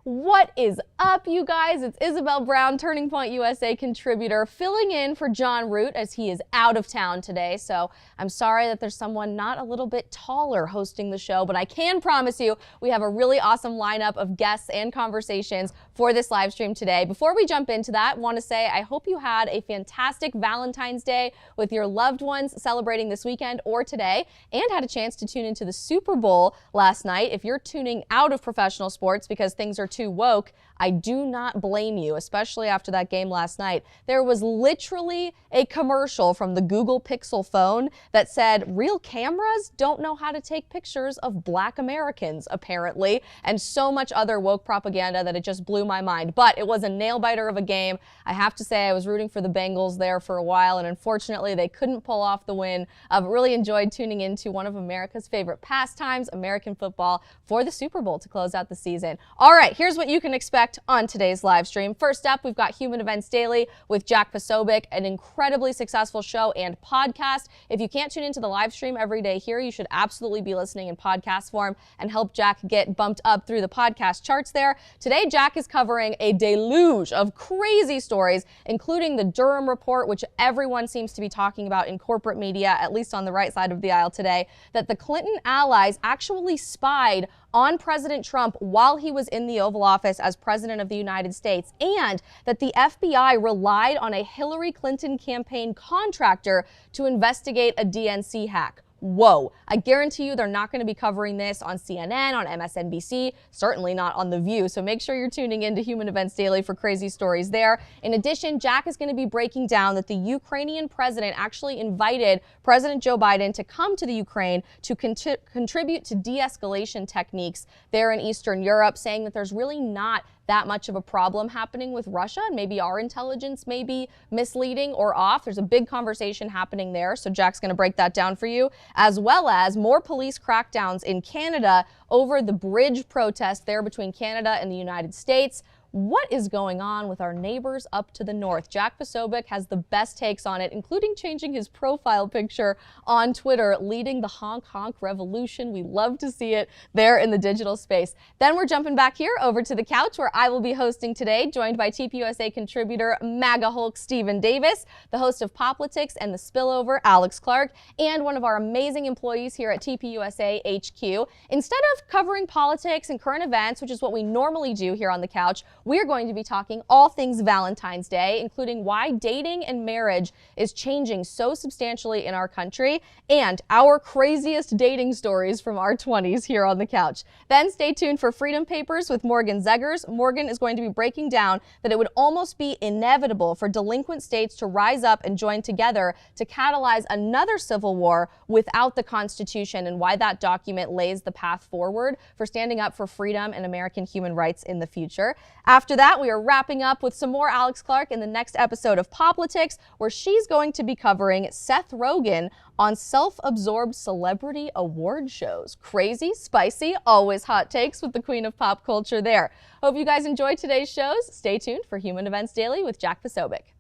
What is up, you guys? It's Isabel Brown, Turning Point USA contributor, filling in for John Root as he is out of town today. So I'm sorry that there's someone not a little bit taller hosting the show, but I can promise you we have a really awesome lineup of guests and conversations for this live stream today. Before we jump into that, I want to say I hope you had a fantastic Valentine's Day with your loved ones celebrating this weekend or today, and had a chance to tune into the Super Bowl last night. If you're tuning out of professional sports because things are too woke, I do not blame you, especially after that game last night. There was literally a commercial from the Google Pixel phone that said, real cameras don't know how to take pictures of Black Americans, apparently, and so much other woke propaganda that it just blew my mind. But it was a nail-biter of a game. I have to say I was rooting for the Bengals there for a while, and unfortunately they couldn't pull off the win. I've really enjoyed tuning into one of America's favorite pastimes, American football, for the Super Bowl to close out the season. All right, here's what you can expect on today's live stream. First up, we've got Human Events Daily with Jack Posobiec, an incredibly successful show and podcast. If you can't tune into the live stream every day here, you should absolutely be listening in podcast form and help Jack get bumped up through the podcast charts there. Today, Jack is covering a deluge of crazy stories, including the Durham report, which everyone seems to be talking about in corporate media, at least on the right side of the aisle today, that the Clinton allies actually spied on President Trump while he was in the Oval Office as President of the United States, and that the FBI relied on a Hillary Clinton campaign contractor to investigate a DNC hack. Whoa. I guarantee you they're not going to be covering this on CNN, on MSNBC, certainly not on The View. So make sure you're tuning in to Human Events Daily for crazy stories there. In addition, Jack is going to be breaking down that the Ukrainian president actually invited President Joe Biden to come to the Ukraine to contribute to de-escalation techniques there in Eastern Europe, saying that there's really not that much of a problem happening with Russia, and maybe our intelligence may be misleading or off. There's a big conversation happening there, so Jack's going to break that down for you, as well as more police crackdowns in Canada over the bridge protest there between Canada and the United States. What is going on with our neighbors up to the north? Jack Posobiec has the best takes on it, including changing his profile picture on Twitter, leading the honk honk revolution. We love to see it there in the digital space. Then we're jumping back here over to the couch where I will be hosting today, joined by TPUSA contributor MAGA Hulk Stephen Davis, the host of Politics and the Spillover, Alex Clark, and one of our amazing employees here at TPUSA HQ. Instead of covering politics and current events, which is what we normally do here on the couch, we're going to be talking all things Valentine's Day, including why dating and marriage is changing so substantially in our country, and our craziest dating stories from our 20s here on the couch. Then stay tuned for Freedom Papers with Morgan Zegers. Morgan is going to be breaking down that it would almost be inevitable for delinquent states to rise up and join together to catalyze another civil war without the Constitution, and why that document lays the path forward for standing up for freedom and American human rights in the future. After that, we are wrapping up with some more Alex Clark in the next episode of Politics, where she's going to be covering Seth Rogen on self-absorbed celebrity award shows. Crazy, spicy, always hot takes with the queen of pop culture there. Hope you guys enjoyed today's shows. Stay tuned for Human Events Daily with Jack Posobiec.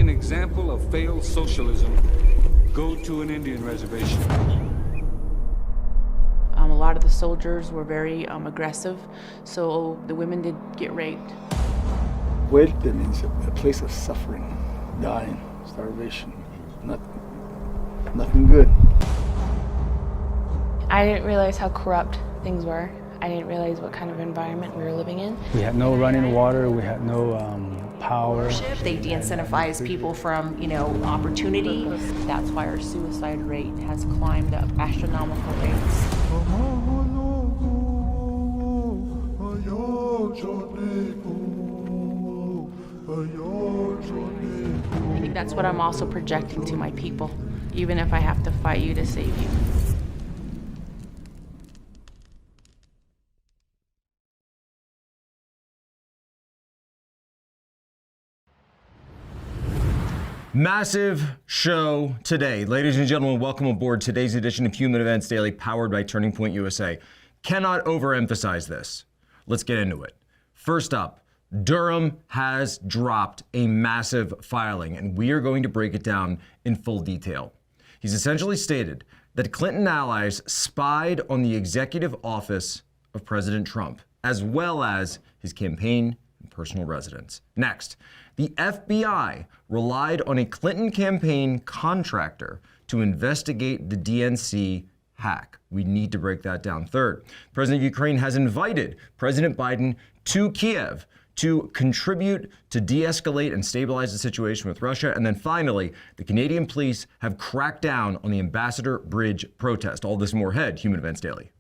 Example of failed socialism, go to an Indian reservation. A lot of the soldiers were very aggressive, so the women did get raped. Muerte means a place of suffering, dying, starvation. Nothing good. I didn't realize how corrupt things were. I didn't realize what kind of environment we were living in. We had no running water, we had no power. They de-incentivize people from, opportunity. That's why our suicide rate has climbed up astronomical rates. I think that's what I'm also projecting to my people, even if I have to fight you to save you. Massive show today. Ladies and gentlemen, welcome aboard today's edition of Human Events Daily, powered by Turning Point USA. Cannot overemphasize this. Let's get into it. First up, Durham has dropped a massive filing, and we are going to break it down in full detail. He's essentially stated that Clinton allies spied on the executive office of President Trump, as well as his campaign and personal residence. Next, the FBI relied on a Clinton campaign contractor to investigate the DNC hack. We need to break that down. Third, the President of Ukraine has invited President Biden to Kiev to contribute to de-escalate and stabilize the situation with Russia. And then finally, the Canadian police have cracked down on the Ambassador Bridge protest. All this and more ahead, Human Events Daily.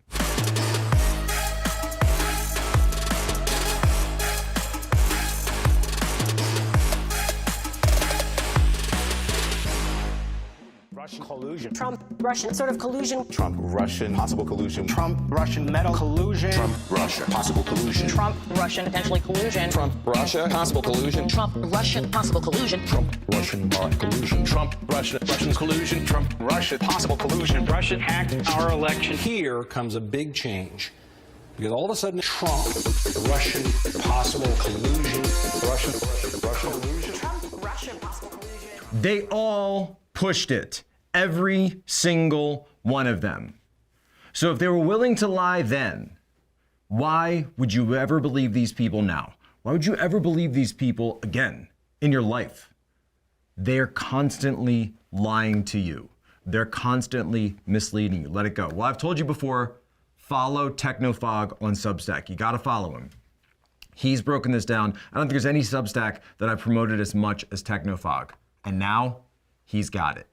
Collusion. Trump-Russian sort of collusion. Trump-Russian possible collusion. Trump-Russian metal collusion. Trump-Russia possible collusion. Trump-Russian potentially collusion. Trump-Russia possible collusion. Trump-Russian possible collusion. Trump-Russian bot collusion. Trump-Russian collusion. Trump-Russia possible collusion. Russian hacked our election. Here comes a big change. Because all of a sudden, Trump-Russian possible collusion. Russian collusion. Trump-Russian possible collusion. They all pushed it. Every single one of them. So if they were willing to lie then, why would you ever believe these people now? Why would you ever believe these people again in your life? They're constantly lying to you. They're constantly misleading you. Let it go. Well, I've told you before, follow Technofog on Substack. You got to follow him. He's broken this down. I don't think there's any Substack that I've promoted as much as Technofog. And now he's got it.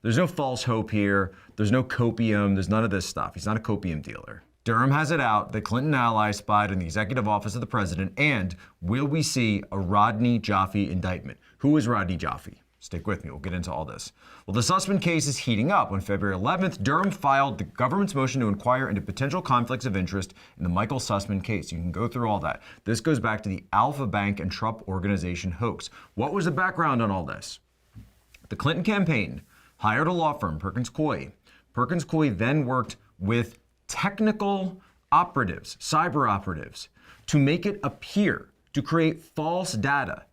There's no false hope here. There's no copium. There's none of this stuff. He's not a copium dealer. Durham has it out that Clinton allies spied on the executive office of the president. And will we see a Rodney Jaffe indictment? Who is Rodney Jaffe? Stick with me. We'll get into all this. Well, the Sussman case is heating up. On February 11th, Durham filed the government's motion to inquire into potential conflicts of interest in the Michael Sussman case. You can go through all that. This goes back to the Alpha Bank and Trump Organization hoax. What was the background on all this? The Clinton campaign hired a law firm, Perkins Coie. Perkins Coie then worked with technical operatives, cyber operatives, to make it appear, to create false data,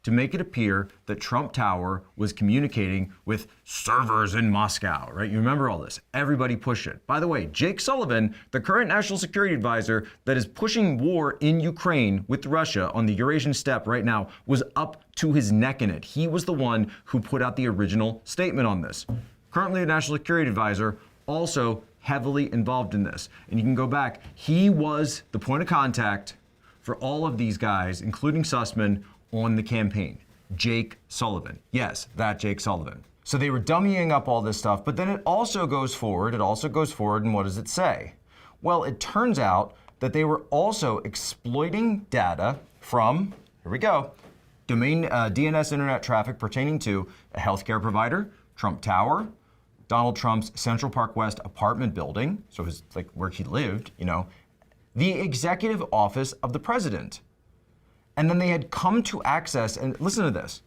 to make it appear that Trump Tower was communicating with servers in Moscow, right? You remember all this. Everybody pushed it. By the way, Jake Sullivan, the current national security advisor that is pushing war in Ukraine with Russia on the Eurasian steppe right now, was up to his neck in it. He was the one who put out the original statement on this. Currently, the national security advisor, also heavily involved in this. And you can go back. He was the point of contact for all of these guys, including Sussman, on the campaign. Jake Sullivan. Yes, that Jake Sullivan. So they were dummying up all this stuff, but then it also goes forward. And what does it say? Well, it turns out that they were also exploiting data from, here we go, domain DNS internet traffic pertaining to a healthcare provider, Trump Tower, Donald Trump's Central Park West apartment building, so his, like where he lived, the executive office of the president. And then they had come to access, and listen to this,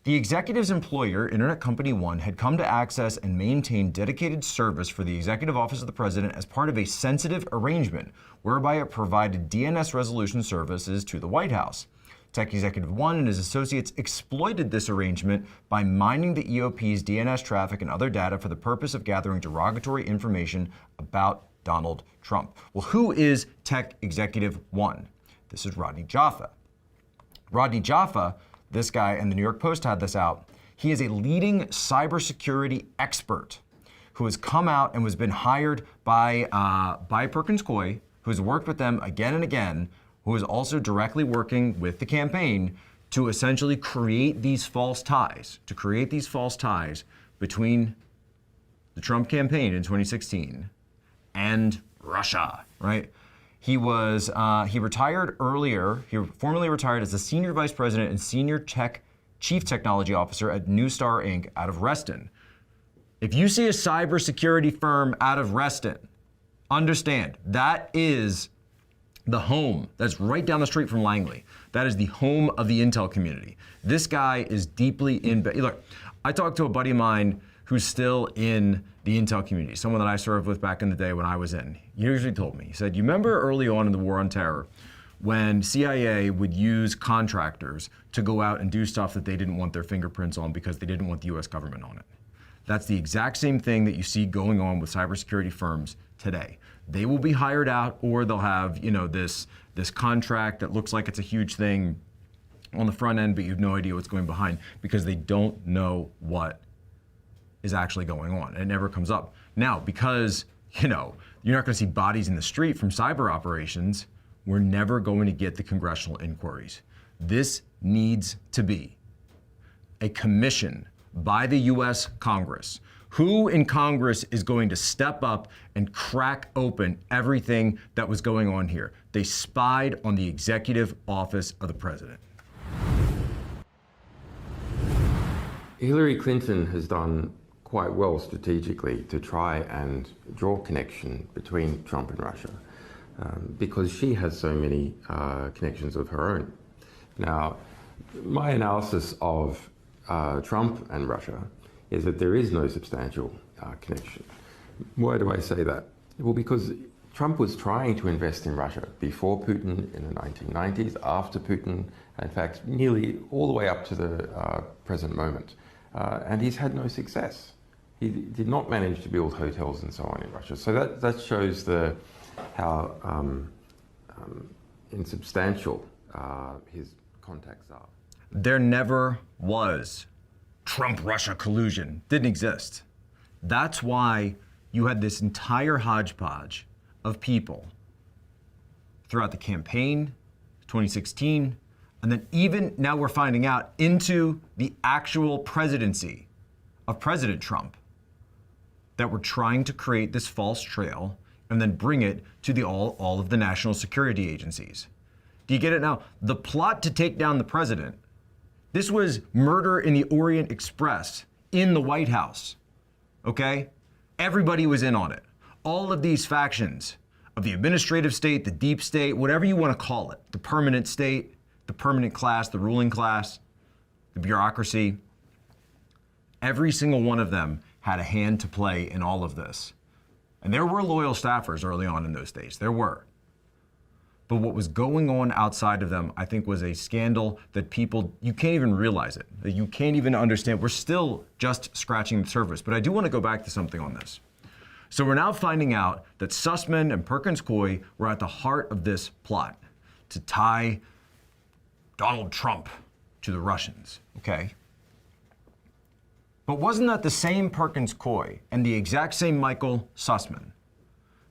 the executive's employer, Internet Company One, had come to access and maintain dedicated service for the executive office of the president as part of a sensitive arrangement, whereby it provided DNS resolution services to the White House. Tech Executive One and his associates exploited this arrangement by mining the EOP's DNS traffic and other data for the purpose of gathering derogatory information about Donald Trump. Well, who is Tech Executive One? This is Rodney Jaffe. Rodney Jaffe, this guy, and the New York Post had this out. He is a leading cybersecurity expert who has come out and has been hired by Perkins Coie, who has worked with them again and again, who is also directly working with the campaign to essentially create these false ties, between the Trump campaign in 2016 and Russia, right? He retired earlier. He formally retired as the senior vice president and senior chief technology officer at Neustar Inc. out of Reston. If you see a cybersecurity firm out of Reston, understand that is the home. That's right down the street from Langley. That is the home of the intel community. This guy is deeply in. Look, I talked to a buddy of mine who's still in the intel community, someone that I served with back in the day when I was in. He usually told me, he said, you remember early on in the war on terror when CIA would use contractors to go out and do stuff that they didn't want their fingerprints on because they didn't want the US government on it. That's the exact same thing that you see going on with cybersecurity firms today. They will be hired out, or they'll have, this contract that looks like it's a huge thing on the front end, but you have no idea what's going behind because they don't know what is actually going on. It never comes up. Now, because, you're not going to see bodies in the street from cyber operations, we're never going to get the congressional inquiries. This needs to be a commission by the US Congress. Who in Congress is going to step up and crack open everything that was going on here? They spied on the executive office of the president. Hillary Clinton has done quite well strategically to try and draw connection between Trump and Russia because she has so many connections of her own. Now, my analysis of Trump and Russia is that there is no substantial connection. Why do I say that? Well, because Trump was trying to invest in Russia before Putin in the 1990s, after Putin, in fact, nearly all the way up to the present moment. And he's had no success. He did not manage to build hotels and so on in Russia. So that shows how insubstantial his contacts are. There never was Trump-Russia collusion. Didn't exist. That's why you had this entire hodgepodge of people throughout the campaign, 2016, and then even now we're finding out into the actual presidency of President Trump that we're trying to create this false trail and then bring it to all of the national security agencies. Do you get it now? The plot to take down the president, this was murder in the Orient Express in the White House, okay? Everybody was in on it. All of these factions of the administrative state, the deep state, whatever you want to call it, the permanent state, the permanent class, the ruling class, the bureaucracy, every single one of them had a hand to play in all of this. And there were loyal staffers early on in those days, there were. But what was going on outside of them, I think, was a scandal that people, you can't even realize it, that you can't even understand. We're still just scratching the surface, but I do want to go back to something on this. So we're now finding out that Sussman and Perkins Coie were at the heart of this plot to tie Donald Trump to the Russians, okay? But wasn't that the same Perkins Coie and the exact same Michael Sussman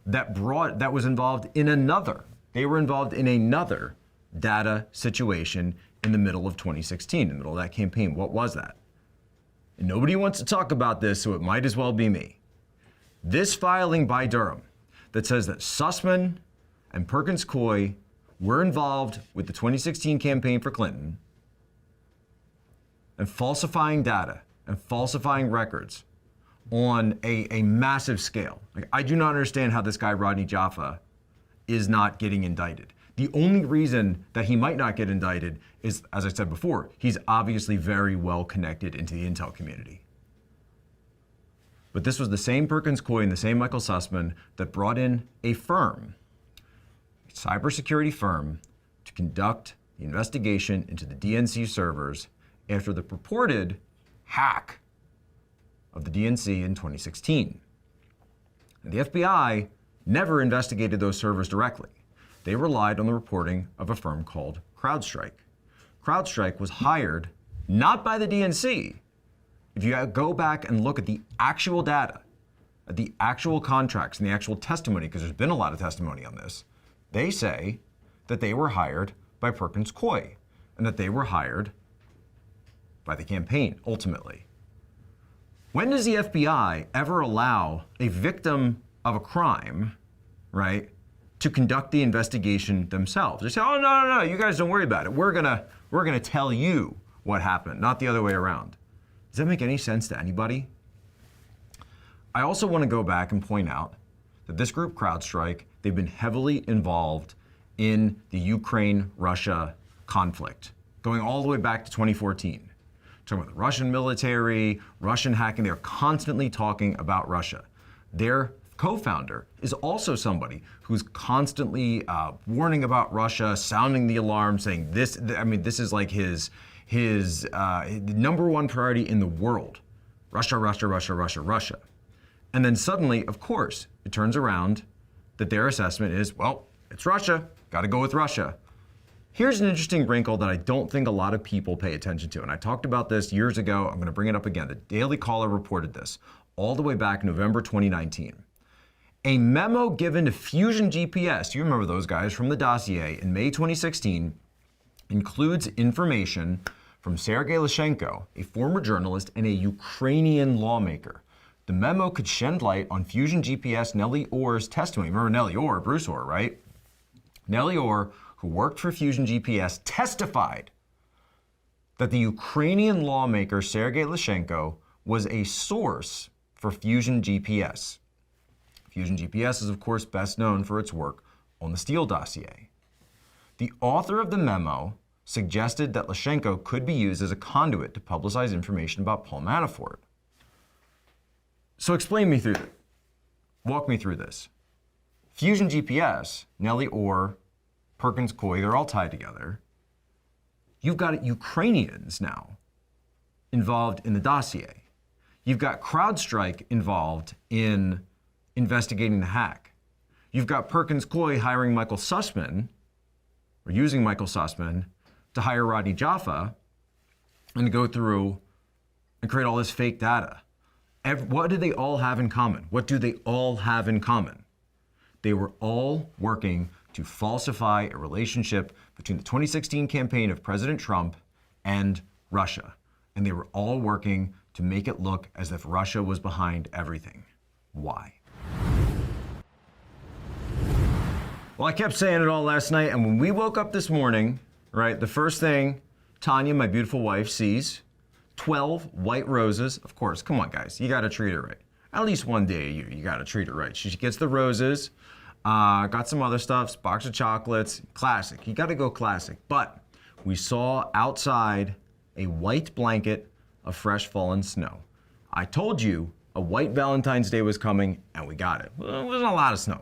that was involved in another? They were involved in another data situation in the middle of 2016, in the middle of that campaign. What was that? And nobody wants to talk about this, so it might as well be me. This filing by Durham that says that Sussman and Perkins Coie were involved with the 2016 campaign for Clinton and falsifying data and falsifying records on a massive scale. Like, I do not understand how this guy, Rodney Jaffa, is not getting indicted. The only reason that he might not get indicted is, as I said before, he's obviously very well connected into the intel community. But this was the same Perkins Coie and the same Michael Sussman that brought in a firm, a cybersecurity firm, to conduct the investigation into the DNC servers after the purported hack of the DNC in 2016. And the FBI never investigated those servers directly. They relied on the reporting of a firm called CrowdStrike. CrowdStrike was hired not by the DNC, if you go back and look at the actual data, at the actual contracts and the actual testimony, because there's been a lot of testimony on this, they say that they were hired by Perkins Coie and that they were hired by the campaign, ultimately. When does the FBI ever allow a victim of a crime, right, to conduct the investigation themselves? They say, oh, no, you guys don't worry about it. We're gonna tell you what happened, not the other way around. Does that make any sense to anybody? I also want to go back and point out that this group, CrowdStrike, they've been heavily involved in the Ukraine-Russia conflict, going all the way back to 2014. Talking about the Russian military, Russian hacking, they're constantly talking about Russia. Their co-founder is also somebody who's constantly warning about Russia, sounding the alarm, saying this is like his number one priority in the world. Russia, Russia, Russia, Russia, Russia. And then suddenly, of course, it turns around that their assessment is, well, it's Russia, gotta go with Russia. Here's an interesting wrinkle that I don't think a lot of people pay attention to, and I talked about this years ago. I'm gonna bring it up again. The Daily Caller reported this all the way back November 2019. A memo given to Fusion GPS, you remember those guys from the dossier, in May 2016, includes information from Sergei Lyshenko, a former journalist and a Ukrainian lawmaker. The memo could shed light on Fusion GPS Nellie Orr's testimony. Remember Nellie Orr, Bruce Orr, right? Nellie Orr, who worked for Fusion GPS, testified that the Ukrainian lawmaker Sergei Lyshenko was a source for Fusion GPS. Fusion GPS is, of course, best known for its work on the Steele dossier. The author of the memo suggested that Lyshenko could be used as a conduit to publicize information about Paul Manafort. So explain me through it. Walk me through this. Fusion GPS, Nellie Orr, Perkins Coie, they're all tied together. You've got Ukrainians now involved in the dossier. You've got CrowdStrike involved in investigating the hack. You've got Perkins Coie hiring Michael Sussman, or using Michael Sussman, to hire Rodney Jaffa and to go through and create all this fake data. What do they all have in common? What do they all have in common? They were all working to falsify a relationship between the 2016 campaign of President Trump and Russia. And they were all working to make it look as if Russia was behind everything. Why? Well, I kept saying it all last night, and when we woke up this morning, right, the first thing Tanya, my beautiful wife, sees 12 white roses. Of course, come on, guys, you gotta treat her right. At least one day a year, you gotta treat her right. She gets the roses, got some other stuff, box of chocolates, classic. You gotta go classic. But we saw outside a white blanket of fresh fallen snow. I told you a white Valentine's Day was coming, and we got it. Well, it wasn't a lot of snow,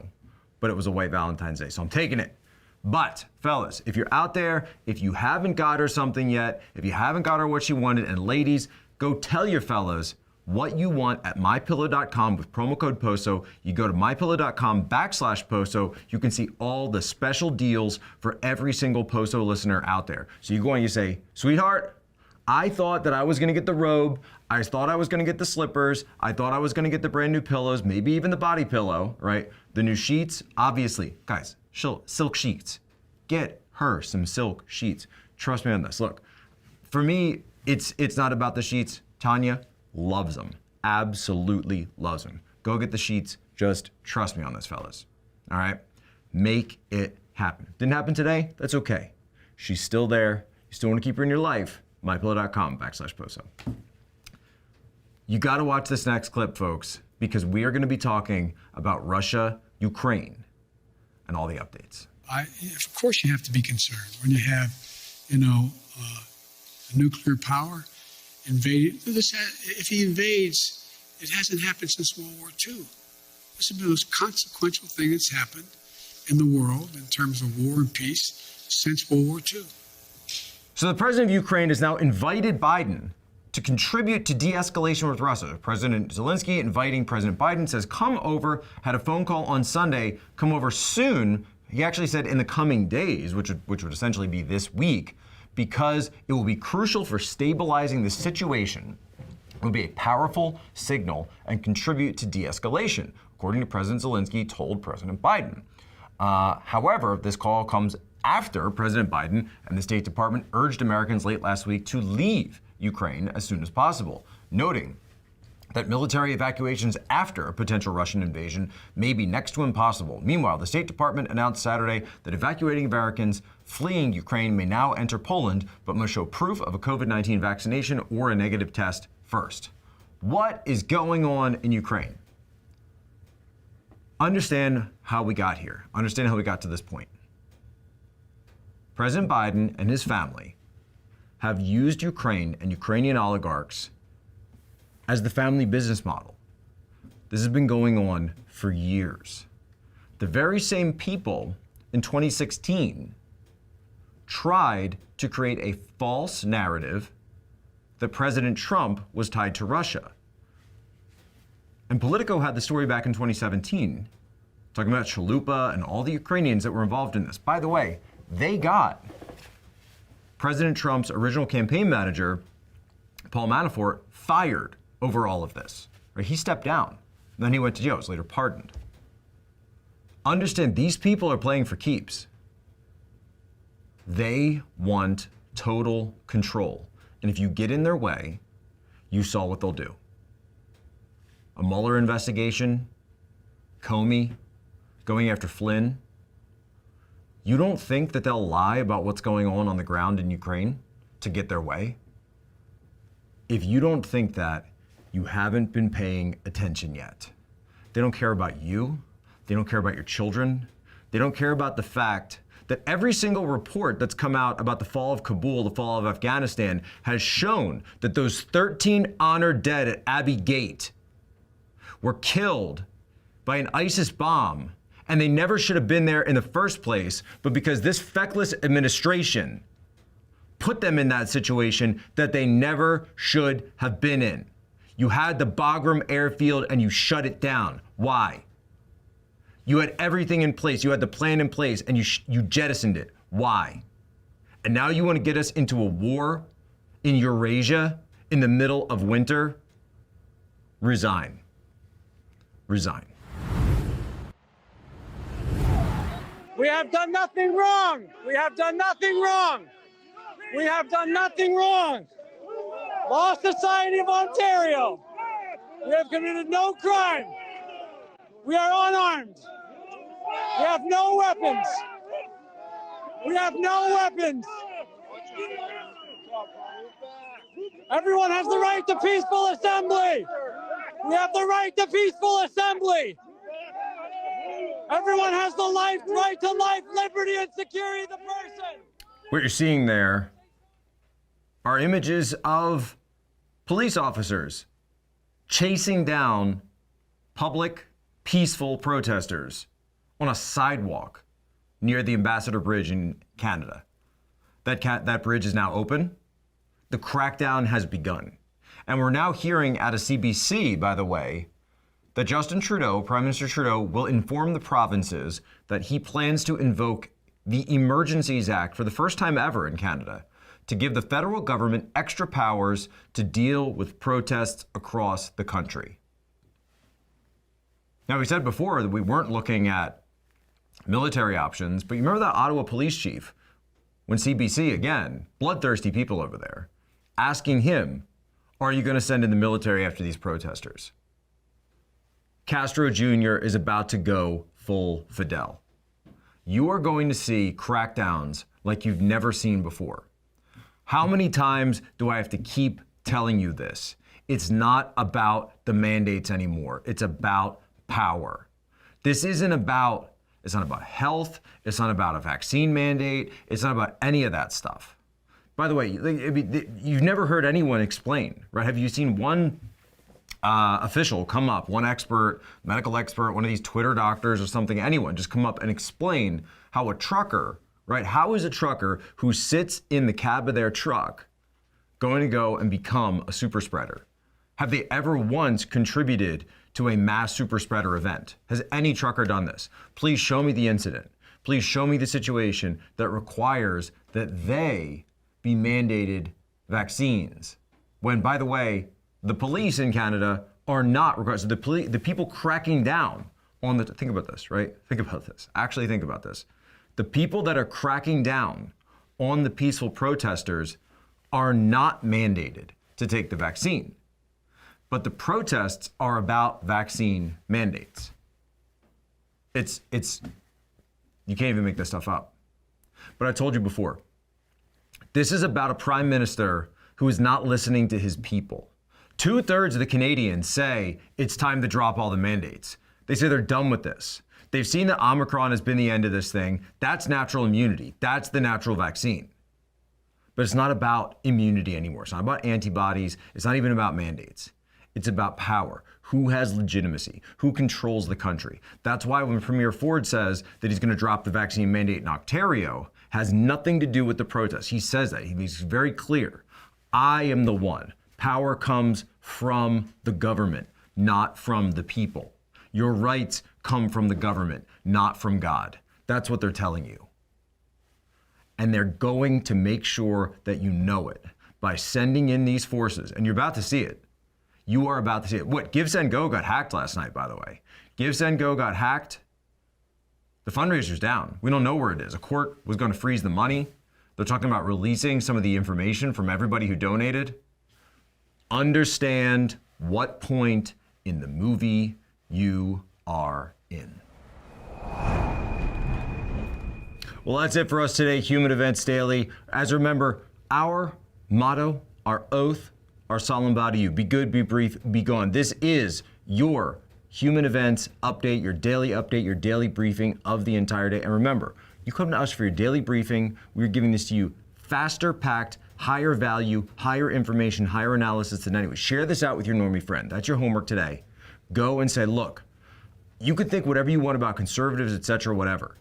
but it was a white Valentine's Day, so I'm taking it. But, fellas, if you're out there, if you haven't got her something yet, if you haven't got her what she wanted, and ladies, go tell your fellas what you want at mypillow.com with promo code POSO. You go to mypillow.com/POSO. You can see all the special deals for every single POSO listener out there. So you go and you say, sweetheart, I thought that I was gonna get the robe, I thought I was gonna get the slippers, I thought I was gonna get the brand new pillows, maybe even the body pillow, right? The new sheets, obviously. Guys, silk sheets. Get her some silk sheets. Trust me on this. Look, for me, it's not about the sheets. Tanya loves them. Absolutely loves them. Go get the sheets. Just trust me on this, fellas. All right? Make it happen. Didn't happen today? That's okay. She's still there. You still want to keep her in your life? mypillow.com/POSO. You got to watch this next clip, folks, because we are going to be talking about Russia, Ukraine, and all the updates. Of course you have to be concerned when you have, a nuclear power invading. If he invades, it hasn't happened since World War II. This has been the most consequential thing that's happened in the world in terms of war and peace since World War II. So the president of Ukraine has now invited Biden to contribute to de-escalation with Russia. President Zelensky inviting President Biden, says, come over, had a phone call on Sunday, come over soon. He actually said in the coming days, which would essentially be this week, because it will be crucial for stabilizing the situation It would be a powerful signal and contribute to de-escalation, according to President Zelensky told President Biden. However, this call comes after President Biden and the State Department urged Americans late last week to leave Ukraine as soon as possible, noting that military evacuations after a potential Russian invasion may be next to impossible. Meanwhile, the State Department announced Saturday that evacuating Americans fleeing Ukraine may now enter Poland, but must show proof of a COVID-19 vaccination or a negative test first. What is going on in Ukraine? Understand how we got here. Understand how we got to this point. President Biden and his family have used Ukraine and Ukrainian oligarchs as the family business model. This has been going on for years. The very same people in 2016 tried to create a false narrative that President Trump was tied to Russia. And Politico had the story back in 2017, talking about Chalupa and all the Ukrainians that were involved in this. By the way, they got President Trump's original campaign manager, Paul Manafort, fired over all of this. Right? He stepped down. Then he went to jail. Was later pardoned. Understand, these people are playing for keeps. They want total control. And if you get in their way, you saw what they'll do. A Mueller investigation, Comey, going after Flynn. You don't think that they'll lie about what's going on the ground in Ukraine to get their way? If you don't think that, you haven't been paying attention yet. They don't care about you. They don't care about your children. They don't care about the fact that every single report that's come out about the fall of Kabul, the fall of Afghanistan, has shown that those 13 honored dead at Abbey Gate were killed by an ISIS bomb, and they never should have been there in the first place, but because this feckless administration put them in that situation that they never should have been in. You had the Bagram airfield and you shut it down. Why? You had everything in place. You had the plan in place and you jettisoned it. Why? And now you want to get us into a war in Eurasia in the middle of winter? Resign. Resign. We have done nothing wrong. We have done nothing wrong. We have done nothing wrong. Law Society of Ontario. We have committed no crime. We are unarmed. We have no weapons. We have no weapons. Everyone has the right to peaceful assembly. We have the right to peaceful assembly. Everyone has the right to life, liberty, and security of the person. What you're seeing there are images of police officers chasing down public, peaceful protesters on a sidewalk near the Ambassador Bridge in Canada. That bridge is now open. The crackdown has begun. And we're now hearing out of CBC, by the way, that Justin Trudeau, Prime Minister Trudeau, will inform the provinces that he plans to invoke the Emergencies Act for the first time ever in Canada to give the federal government extra powers to deal with protests across the country. Now, we said before that we weren't looking at military options, but you remember that Ottawa police chief, when CBC, again, bloodthirsty people over there, asking him, are you going to send in the military after these protesters? Castro Jr. is about to go full Fidel. You are going to see crackdowns like you've never seen before. How many times do I have to keep telling you this? It's not about the mandates anymore. It's about power. This isn't about, it's not about health. It's not about a vaccine mandate. It's not about any of that stuff. By the way, you've never heard anyone explain, right? Have you seen one official come up, one expert, medical expert, one of these Twitter doctors or something, anyone just come up and explain how a trucker, right? How is a trucker who sits in the cab of their truck going to go and become a super spreader? Have they ever once contributed to a mass super spreader event? Has any trucker done this? Please show me the incident. Please show me the situation that requires that they be mandated vaccines. When, by the way, The police in Canada are not required. So the people cracking down on the, think about this, right? Think about this. Actually think about this. The people that are cracking down on the peaceful protesters are not mandated to take the vaccine. But the protests are about vaccine mandates. You can't even make this stuff up. But I told you before, this is about a prime minister who is not listening to his people. 2/3 of the Canadians say it's time to drop all the mandates. They say they're done with this. They've seen that Omicron has been the end of this thing. That's natural immunity. That's the natural vaccine. But it's not about immunity anymore. It's not about antibodies. It's not even about mandates. It's about power. Who has legitimacy? Who controls the country? That's why when Premier Ford says that he's going to drop the vaccine mandate in Ontario, has nothing to do with the protests. He says that. He's very clear. I am the one. Power comes from the government, not from the people. Your rights come from the government, not from God. That's what they're telling you. And they're going to make sure that you know it by sending in these forces. And you're about to see it. You are about to see it. What? Give, Send, Go got hacked last night, by the way. Give, Send, Go got hacked. The fundraiser's down. We don't know where it is. A court was going to freeze the money. They're talking about releasing some of the information from everybody who donated. Understand what point in the movie you are in. Well, that's it for us today, Human Events Daily. As remember, our motto, our oath, our solemn vow to you: be good, be brief, be gone. This is your Human Events update, your daily briefing of the entire day. And remember, you come to us for your daily briefing. We're giving this to you faster packed, higher value, higher information, higher analysis than anyone. Share this out with your normie friend. That's your homework today. Go and say, look, you could think whatever you want about conservatives, etc., whatever,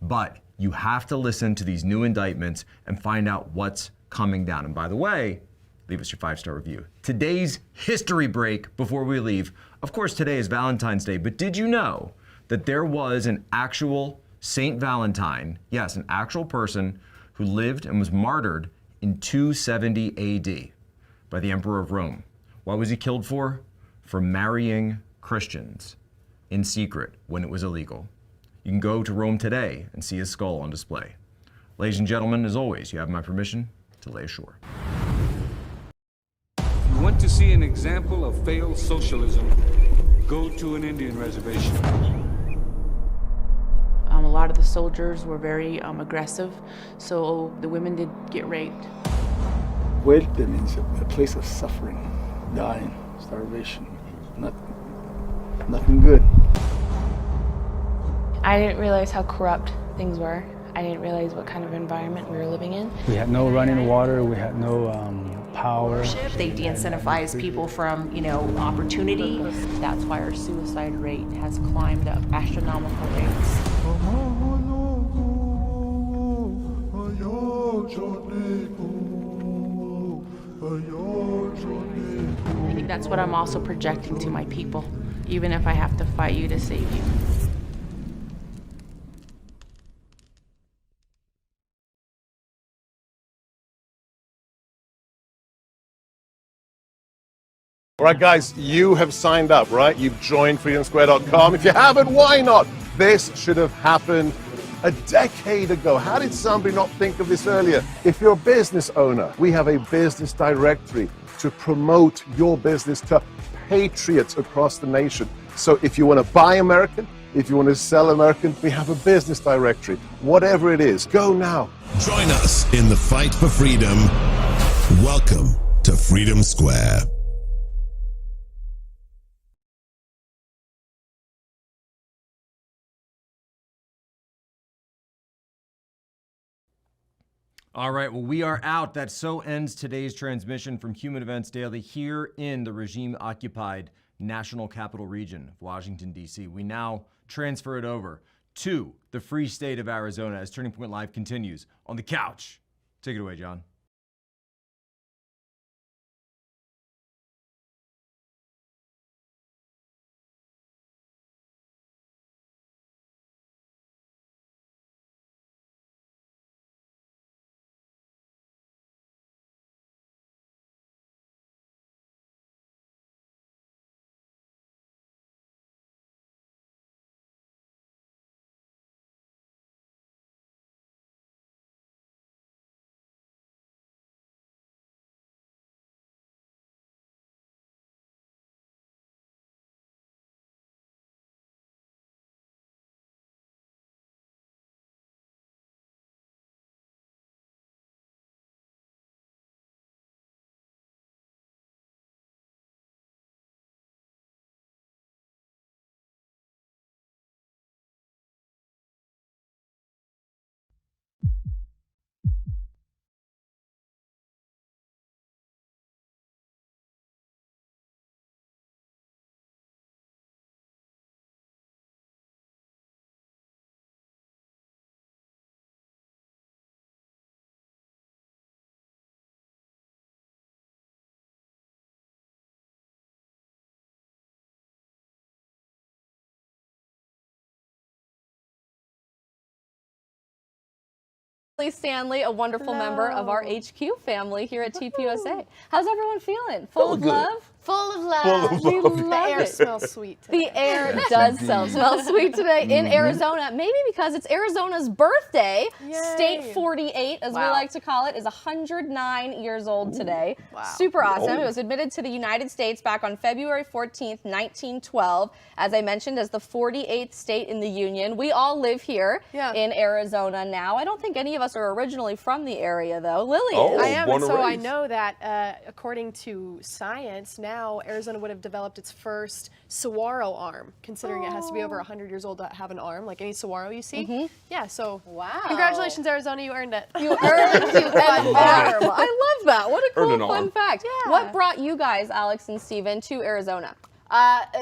but you have to listen to these new indictments and find out what's coming down. And by the way, leave us your 5-star review. Today's history break before we leave. Of course, today is Valentine's Day, but did you know that there was an actual Saint Valentine, yes, an actual person who lived and was martyred in 270 AD by the Emperor of Rome? What was he killed for? For marrying Christians in secret when it was illegal. You can go to Rome today and see his skull on display. Ladies and gentlemen, as always, you have my permission to lay ashore. You want to see an example of failed socialism? Go to an Indian reservation. A lot of the soldiers were very aggressive, so the women did get raped. Muerte means a place of suffering, dying, starvation, nothing good. I didn't realize how corrupt things were. I didn't realize what kind of environment we were living in. We had no running water, we had no power. They de-incentivize people from, opportunity. That's why our suicide rate has climbed up astronomical rates. I think that's what I'm also projecting to my people, even if I have to fight you to save you. All right, guys, you have signed up, right? You've joined freedomsquare.com. If you haven't, why not? This should have happened a decade ago. How did somebody not think of this earlier? If you're a business owner, we have a business directory to promote your business to patriots across the nation. So if you want to buy American, if you want to sell American, we have a business directory. Whatever it is, go now. Join us in the fight for freedom. Welcome to Freedom Square. All right, well, we are out. That so ends today's transmission from Human Events Daily here in the regime-occupied National Capital Region of Washington, D.C. We now transfer it over to the free state of Arizona as Turning Point Live continues on the couch. Take it away, John. Lily Standley, a wonderful member of our HQ family here at TPUSA. How's everyone feeling? Full of love? Full of love. We love The air it. smells sweet today. The air does smell sweet today in Arizona, maybe because it's Arizona's birthday. Yay. State 48, as we like to call it, is 109 years old today. Wow. Super awesome. It was admitted to the United States back on February 14th, 1912, as I mentioned, as the 48th state in the Union. We all live here in Arizona now. I don't think any of us are originally from the area, though. Lily is. I am, and so I know that according to science, now Arizona would have developed its first saguaro arm, considering it has to be over 100 years old to have an arm, like any saguaro you see. Yeah, so congratulations, Arizona, you earned it. You earned an arm. I love that. What a cool, fun fact. Yeah. What brought you guys, Alex and Steven, to Arizona?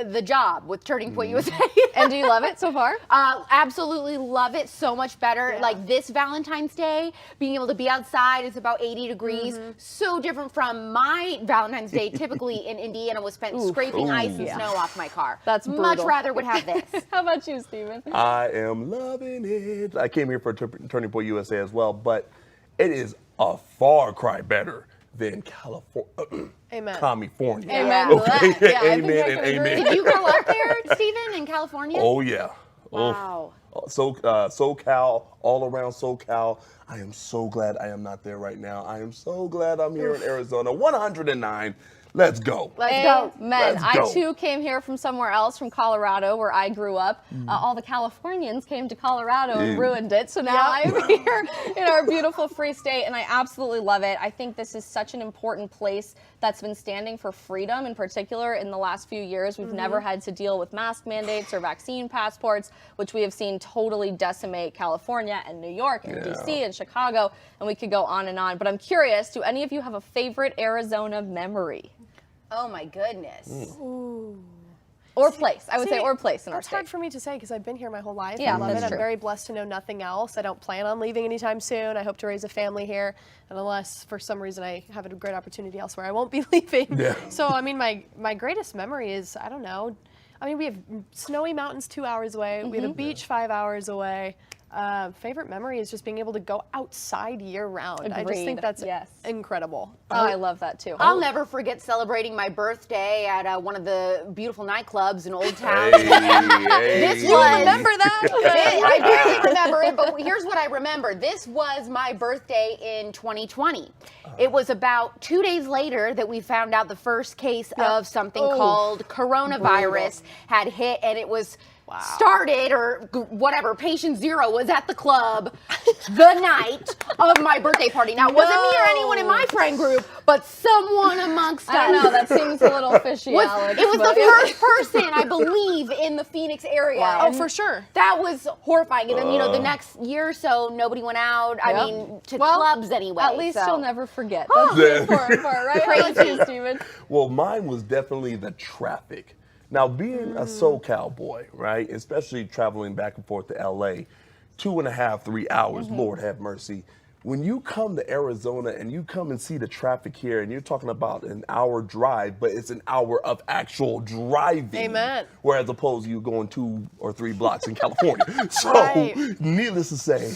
The job with Turning Point USA. And do you love it so far? Absolutely love it. So much better. Like this Valentine's Day, being able to be outside, it's about 80 degrees. So different from my Valentine's Day, typically in Indiana, was spent scraping ice and snow off my car. That's brutal. Much rather would have this. How about you, Steven? I am loving it. I came here for Turning Point USA as well, but it is a far cry better than California. Amen. California. Amen. Okay. Yeah, Amen and amen. Did you grow up there, Steven, in California? Oh yeah. Wow. SoCal, all around SoCal. I am so glad I am not there right now. I am so glad I'm here in Arizona. 109. Let's go. Let's go. Let's I go. too came here from somewhere else, from Colorado, where I grew up. All the Californians came to Colorado and ruined it. So now I'm here in our beautiful free state, and I absolutely love it. I think this is such an important place that's been standing for freedom, in particular in the last few years. We've never had to deal with mask mandates or vaccine passports, which we have seen totally decimate California and New York and DC and Chicago, and we could go on and on. But I'm curious, do any of you have a favorite Arizona memory? Oh my goodness. Or place. I would say or place in our That's state. hard for me to say because I've been here my whole life. Yeah, I love that's it. true. I'm very blessed to know nothing else. I don't plan on leaving anytime soon. I hope to raise a family here. And unless for some reason I have a great opportunity elsewhere, I won't be leaving. Yeah. So, I mean, my greatest memory is, I don't know. I mean, we have snowy mountains 2 hours away. We have a beach 5 hours away. Favorite memory is just being able to go outside year round. I just think that's incredible. Oh, I love that too. I'll never forget celebrating my birthday at one of the beautiful nightclubs in Old Town. This you remember that? I barely remember it, but here's what I remember. This was my birthday in 2020. It was about 2 days later that we found out the first case of something called coronavirus had hit, and it was started, or whatever, patient zero was at the club the night of my birthday party. Now, it wasn't me or anyone in my friend group, but someone amongst us. I don't know, that seems a little fishy, Alex. It was the first person, I believe, in the Phoenix area. Wow. Oh, for sure. That was horrifying. And then, you know, the next year or so, nobody went out, I mean, to clubs anyway. At least you'll never forget. Oh. That's the important part, right? How about you, Steven? Well, mine was definitely the traffic. Now, being a SoCal boy, right, especially traveling back and forth to LA, 2.5, 3 hours, Lord have mercy. When you come to Arizona and you come and see the traffic here, and you're talking about an hour drive, but it's an hour of actual driving. Amen. Whereas opposed to you going 2 or 3 blocks in California. So, needless to say,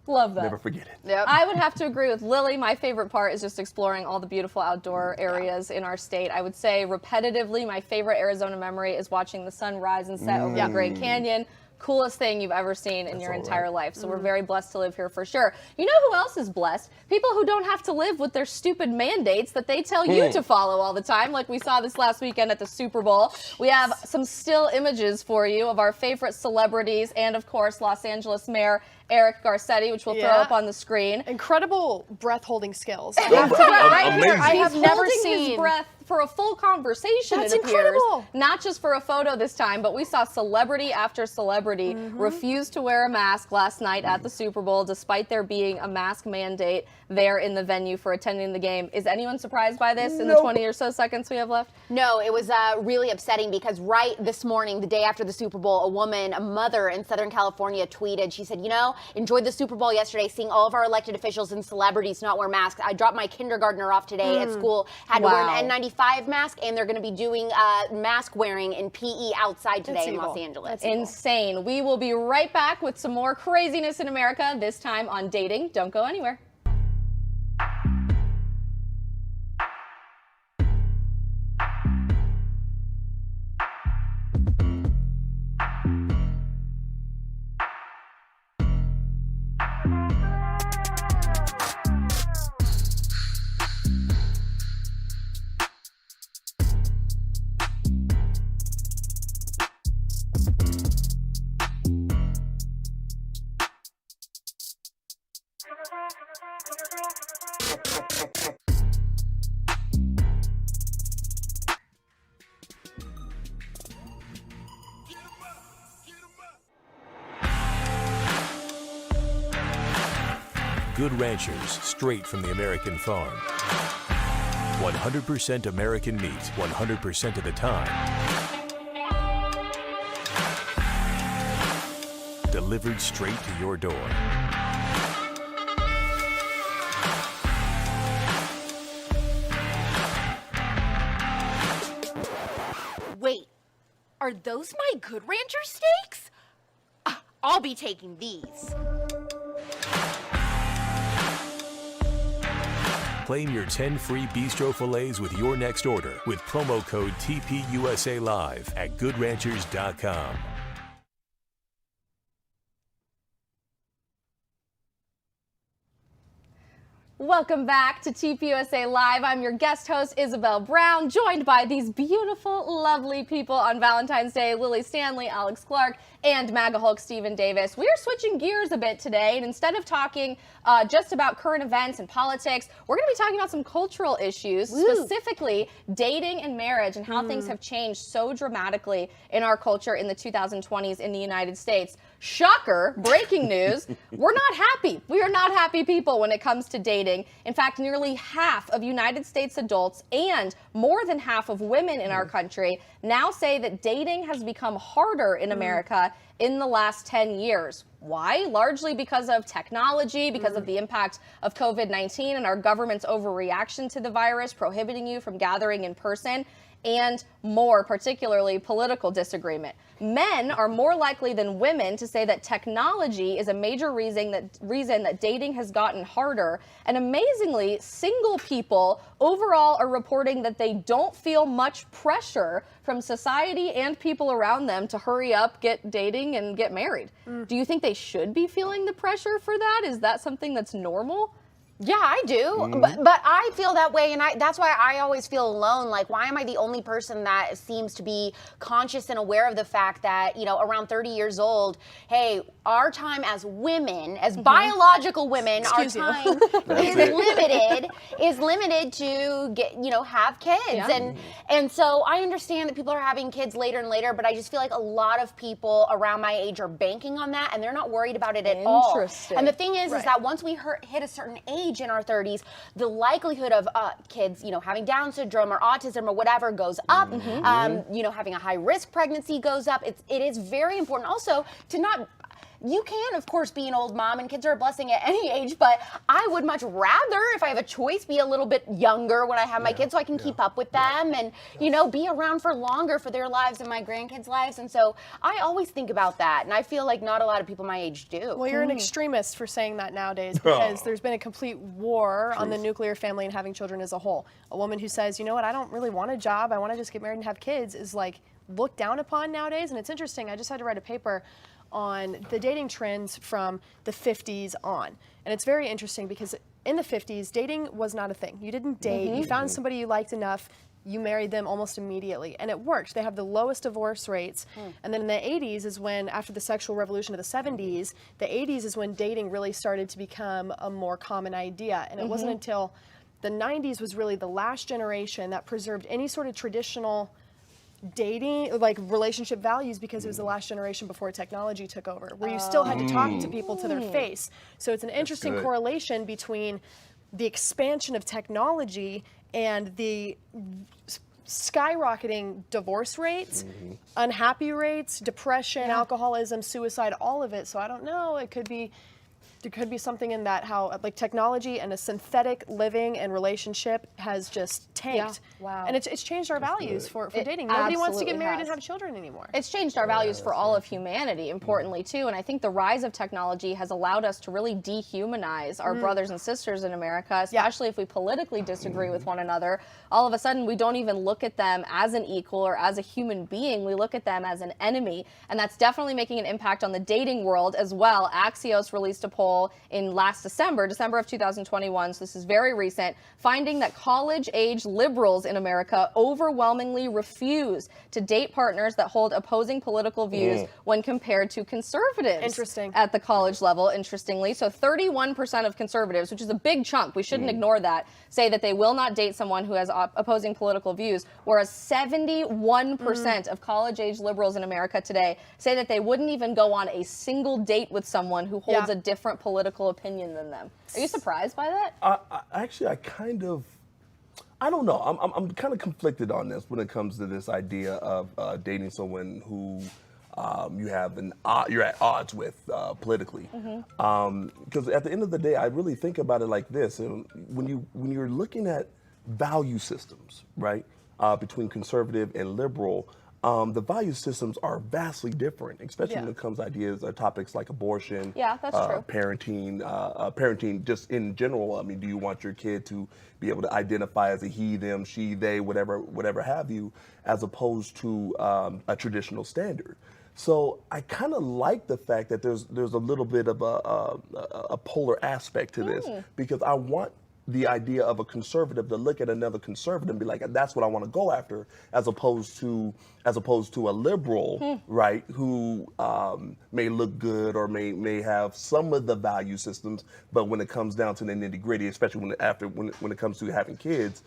love that. never forget it. Yep. I would have to agree with Lily. My favorite part is just exploring all the beautiful outdoor areas in our state. I would say repetitively, my favorite Arizona memory is watching the sun rise and set over the Great Canyon. Coolest thing you've ever seen in your entire life. So we're very blessed to live here for sure. You know who else is blessed? People who don't have to live with their stupid mandates that they tell you to follow all the time, like we saw this last weekend at the Super Bowl. We have some still images for you of our favorite celebrities and, of course, Los Angeles Mayor Eric Garcetti, which we'll throw up on the screen. Incredible breath-holding skills. I have to right here. I have never He's seen holding his breath for a full conversation. That's it appears. incredible. Not just for a photo this time, but we saw celebrity after celebrity refuse to wear a mask last night at the Super Bowl, despite there being a mask mandate there in the venue for attending the game. Is anyone surprised by this in the 20 or so seconds we have left? No, it was really upsetting because right this morning, the day after the Super Bowl, a mother in Southern California tweeted, she said, you know, Enjoyed the Super Bowl yesterday, seeing all of our elected officials and celebrities not wear masks. I dropped my kindergartner off today at school, had to wear an N95 mask, and they're going to be doing mask wearing in PE outside today in Los Angeles. That's insane. We will be right back with some more craziness in America, this time on dating. Don't go anywhere. Good Ranchers, straight from the American farm. 100% American meat, 100% of the time. Delivered straight to your door. Wait, are those my Good Rancher steaks? I'll be taking these. Claim your 10 free bistro fillets with your next order with promo code TPUSA Live at goodranchers.com. Welcome back to TPUSA Live. I'm your guest host, Isabel Brown, joined by these beautiful, lovely people on Valentine's Day, Lily Standley, Alex Clark, and MAGA Hulk Stephen Davis. We are switching gears a bit today, and instead of talking just about current events and politics, we're going to be talking about some cultural issues, specifically dating and marriage and how things have changed so dramatically in our culture in the 2020s in the United States. Shocker, breaking news, we're not happy. We are not happy people when it comes to dating. In fact, nearly half of United States adults and more than half of women in our country now say that dating has become harder in America in the last 10 years. Why? Largely because of technology, because of the impact of COVID-19 and our government's overreaction to the virus, prohibiting you from gathering in person, and more, particularly political disagreement. Men are more likely than women to say that technology is a major reason that dating has gotten harder. And amazingly, single people overall are reporting that they don't feel much pressure from society and people around them to hurry up, get dating, and get married. Do you think they should be feeling the pressure for that? Is that something that's normal? Yeah, I do, but I feel that way, and that's why I always feel alone. Like, why am I the only person that seems to be conscious and aware of the fact that, you know, around 30 years old, hey, our time as women, as biological women, our time is limited to get, you know, have kids, and so I understand that people are having kids later and later, but I just feel like a lot of people around my age are banking on that, and they're not worried about it at all. And the thing is that once we hit a certain age in our 30s, the likelihood of kids, you know, having Down syndrome or autism or whatever goes up. You know, having a high risk pregnancy goes up. It is very important also to not. You can, of course, be an old mom, and kids are a blessing at any age, but I would much rather, if I have a choice, be a little bit younger when I have my kids so I can keep up with them and, you know, be around for longer for their lives and my grandkids' lives. And so I always think about that, and I feel like not a lot of people my age do. Well, you're an extremist for saying that nowadays because there's been a complete war on the nuclear family and having children as a whole. A woman who says, you know what, I don't really want a job, I want to just get married and have kids is like looked down upon nowadays. And it's interesting, I just had to write a paper on the dating trends from the 50s on. And it's very interesting because in the 50s, dating was not a thing. You didn't date, you found somebody you liked enough, you married them almost immediately. And it worked. They have the lowest divorce rates. And then in the 80s is when, after the sexual revolution of the 70s, the 80s is when dating really started to become a more common idea. And it wasn't until the 90s was really the last generation that preserved any sort of traditional dating, like relationship values, because it was the last generation before technology took over, where you still had to talk to people to their face. So it's an interesting correlation between the expansion of technology and the skyrocketing divorce rates, unhappy rates, depression, alcoholism, suicide, all of it. So I don't know, it could be there could be something in that, how like technology and a synthetic living and relationship has just tanked. Yeah. Wow. And it's changed our values for dating. Nobody wants to get married and have children anymore. It's changed our values for all of humanity, importantly, too. And I think the rise of technology has allowed us to really dehumanize our brothers and sisters in America, especially if we politically disagree with one another. All of a sudden, we don't even look at them as an equal or as a human being. We look at them as an enemy. And that's definitely making an impact on the dating world as well. Axios released a poll in last December of 2021, so this is very recent, finding that college-age liberals in America overwhelmingly refuse to date partners that hold opposing political views when compared to conservatives. Interesting. At the college level, interestingly. So 31% of conservatives, which is a big chunk, we shouldn't ignore that, say that they will not date someone who has opposing political views, whereas 71% of college-age liberals in America today say that they wouldn't even go on a single date with someone who holds a different political opinion than them. Are you surprised by that? I don't know. I'm kind of conflicted on this when it comes to this idea of dating someone who you're at odds with politically. Because at the end of the day, I really think about it like this: when you're looking at value systems, right, between conservative and liberal. The value systems are vastly different, especially when it comes to ideas or topics like abortion, that's true. parenting just in general. I mean, do you want your kid to be able to identify as a he, them, she, they, whatever have you, as opposed to a traditional standard? So I kind of like the fact that there's a little bit of a polar aspect to this, because I want the idea of a conservative to look at another conservative and be like, that's what I want to go after, as opposed to a liberal, right, who may look good or may have some of the value systems, but when it comes down to the nitty-gritty, especially when it comes to having kids,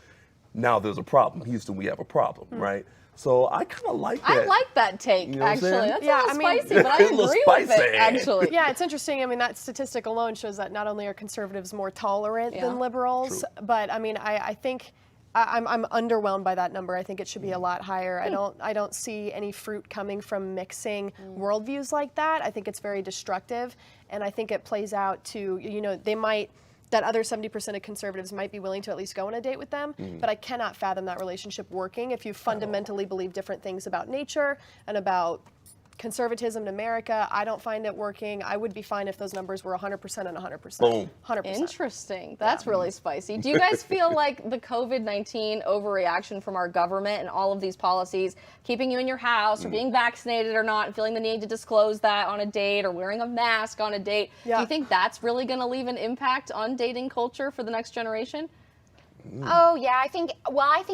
now there's a problem. Houston, we have a problem, right? So I kind of like that. I like that take, You know what I'm actually. saying? That's a little spicy, but I A little agree with it, spicy. actually. Yeah, it's interesting. I mean, that statistic alone shows that not only are conservatives more tolerant than liberals, but I mean, I think I'm underwhelmed by that number. I think it should be a lot higher. I don't see any fruit coming from mixing worldviews like that. I think it's very destructive, and I think it plays out to, that other 70% of conservatives might be willing to at least go on a date with them, but I cannot fathom that relationship working if you fundamentally believe different things about nature and about conservatism in America. I don't find it working. I would be fine if those numbers were 100% and 100%. Boom. 100%. Interesting. That's really spicy. Do you guys feel like the COVID-19 overreaction from our government and all of these policies, keeping you in your house or being vaccinated or not, and feeling the need to disclose that on a date or wearing a mask on a date, do you think that's really going to leave an impact on dating culture for the next generation? Oh, yeah, I think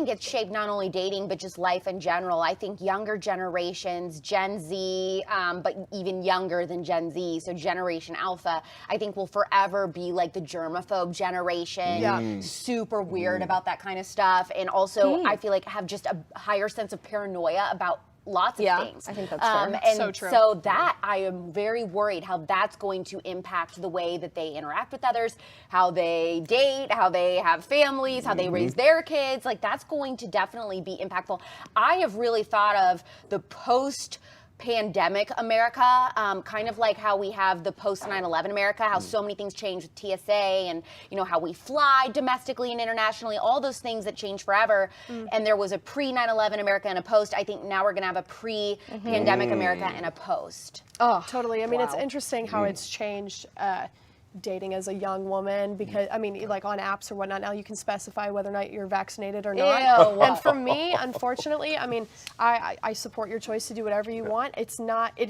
it's shaped not only dating, but just life in general. I think younger generations, Gen Z, but even younger than Gen Z, so Generation Alpha, I think will forever be like the germaphobe generation, super weird about that kind of stuff. And also, I feel like have just a higher sense of paranoia about lots of things. I think that's fair. And so true. So that I am very worried how that's going to impact the way that they interact with others, how they date, how they have families, how they raise their kids. Like that's going to definitely be impactful. I have really thought of the post-pandemic America, kind of like how we have the post 9/11 America, how so many things changed with TSA and how we fly domestically and internationally, all those things that change forever. And there was a pre 9/11 America and a post. I think now we're going to have a pre-pandemic America and a post. Oh, totally. I mean, it's interesting how it's changed dating as a young woman, because I mean, like on apps or whatnot, now you can specify whether or not you're vaccinated or not. Ew. And for me, unfortunately, I mean, I support your choice to do whatever you want. It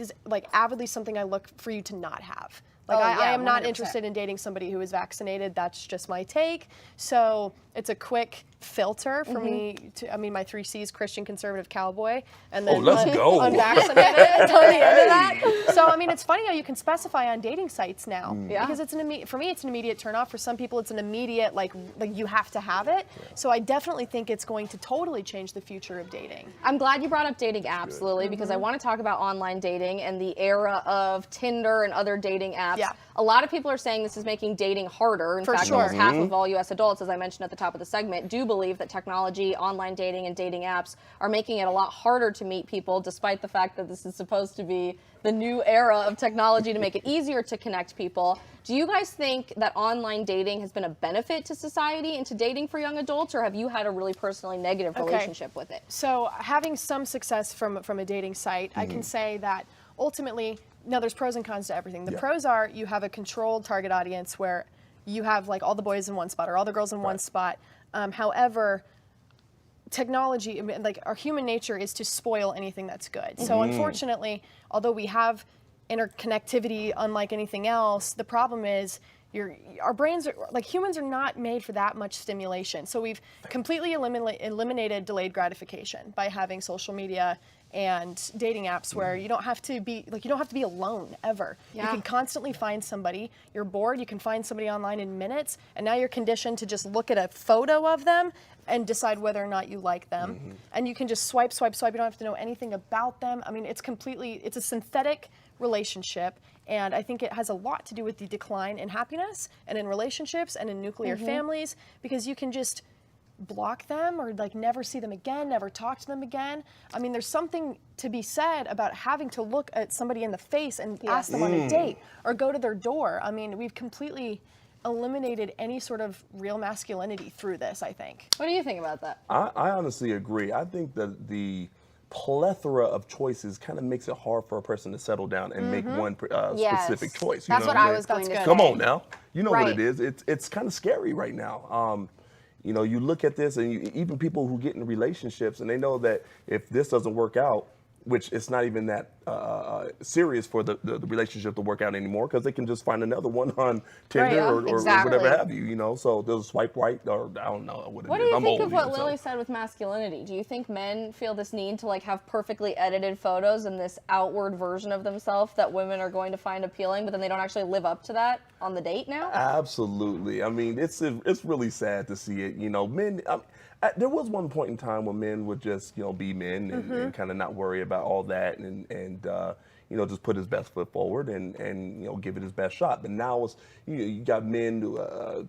is like avidly something I look for you to not have. Like I am not 100%. interested in dating somebody who is vaccinated. That's just my take. So it's a quick filter for me to, I mean, my 3 C's, Christian, conservative, cowboy, and then let's go. unvaccinated until the end of that. So, I mean, it's funny how you can specify on dating sites now. Because it's for me, it's an immediate turnoff. For some people, it's an immediate, like you have to have it. So I definitely think it's going to totally change the future of dating. I'm glad you brought up dating apps, Lily, because I want to talk about online dating and the era of Tinder and other dating apps Yeah. A lot of people are saying this is making dating harder. In For fact, sure. almost half of all U.S. adults, as I mentioned at the top of the segment, do believe that technology, online dating, and dating apps are making it a lot harder to meet people, despite the fact that this is supposed to be the new era of technology to make it easier to connect people. Do you guys think that online dating has been a benefit to society and to dating for young adults, or have you had a really personally negative relationship with it? So having some success from a dating site, I can say that ultimately, now there's pros and cons to everything. The pros are you have a controlled target audience where you have like all the boys in one spot or all the girls in one spot. However, technology, like our human nature is to spoil anything that's good. So unfortunately, although we have interconnectivity unlike anything else, the problem is our brains are, like humans are not made for that much stimulation. So we've completely eliminated delayed gratification by having social media and dating apps where you don't have to be alone ever. You can constantly find somebody. You're bored, you can find somebody online in minutes, and now you're conditioned to just look at a photo of them and decide whether or not you like them. And you can just swipe, swipe, swipe. You don't have to know anything about them. I mean, it's a synthetic relationship, and I think it has a lot to do with the decline in happiness and in relationships and in nuclear families, because you can just block them or like never see them again, never talk to them again. I mean, there's something to be said about having to look at somebody in the face and ask them on a date or go to their door. I mean, we've completely eliminated any sort of real masculinity through this, I think. What do you think about that? I honestly agree. I think that the plethora of choices kind of makes it hard for a person to settle down and make one specific choice. That's what I was going to say. Come on now. You know what it is. It's kind of scary right now. You know, you look at this, and even people who get in relationships, and they know that if this doesn't work out, which it's not even that serious for the relationship to work out anymore, because they can just find another one on Tinder or whatever have you, you know. So they'll swipe right, or I don't know what it is. What do you think of what Lily said with masculinity? Do you think men feel this need to like have perfectly edited photos and this outward version of themselves that women are going to find appealing, but then they don't actually live up to that on the date now? Absolutely. I mean, it's really sad to see it. You know, men. There was one point in time when men would just, you know, be men and kind of not worry about all that and you know, just put his best foot forward and you know, give it his best shot. But now it's, you got men who,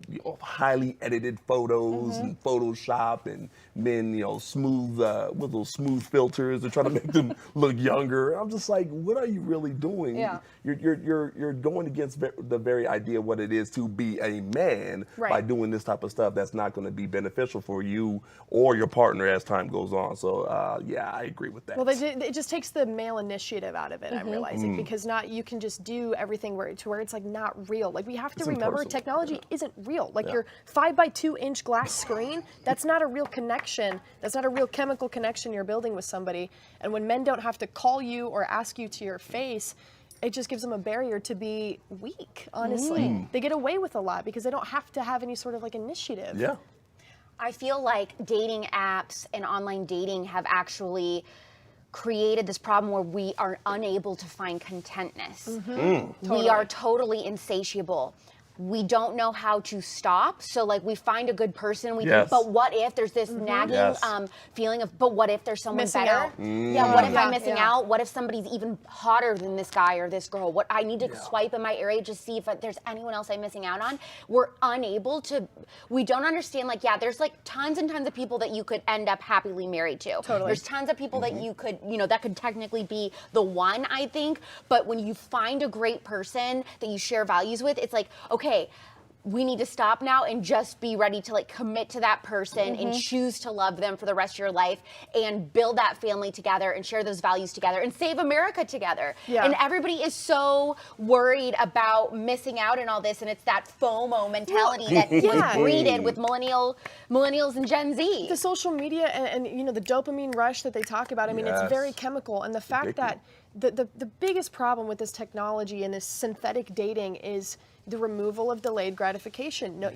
you know, highly edited photos and Photoshop, and men, you know, smooth with those smooth filters to try to make them look younger. I'm just like, what are you really doing? Yeah. You're going against the very idea of what it is to be a man by doing this type of stuff that's not going to be beneficial for you or your partner as time goes on. So yeah, I agree with that. Well, it just takes the male initiative out of it. I'm realizing, because you can just do everything where it's like not real. Like we have to remember, technology isn't real. Like your 5x2 inch glass screen, that's not a real connection. That's not a real chemical connection you're building with somebody. And when men don't have to call you or ask you to your face, it just gives them a barrier to be weak, honestly. They get away with a lot because they don't have to have any sort of like initiative. Yeah. I feel like dating apps and online dating have actually created this problem where we are unable to find contentness. We are totally insatiable. We don't know how to stop. So like we find a good person, we think, but what if there's this nagging feeling of, but what if there's someone Missing better? out. Yeah, what if I'm missing out? What if somebody's even hotter than this guy or this girl? What I need to swipe in my area to see if there's anyone else I'm missing out on. We're unable to, we don't understand, like, yeah, there's like tons and tons of people that you could end up happily married to. Totally. There's tons of people that you could, you know, that could technically be the one, I think. But when you find a great person that you share values with, it's like, okay, we need to stop now and just be ready to like commit to that person and choose to love them for the rest of your life and build that family together and share those values together and save America together. And everybody is so worried about missing out and all this, and it's that FOMO mentality that was breeded with millennials and Gen Z. The social media and you know, the dopamine rush that they talk about, I mean, it's very chemical, and the fact that the biggest problem with this technology and this synthetic dating is the removal of delayed gratification. No,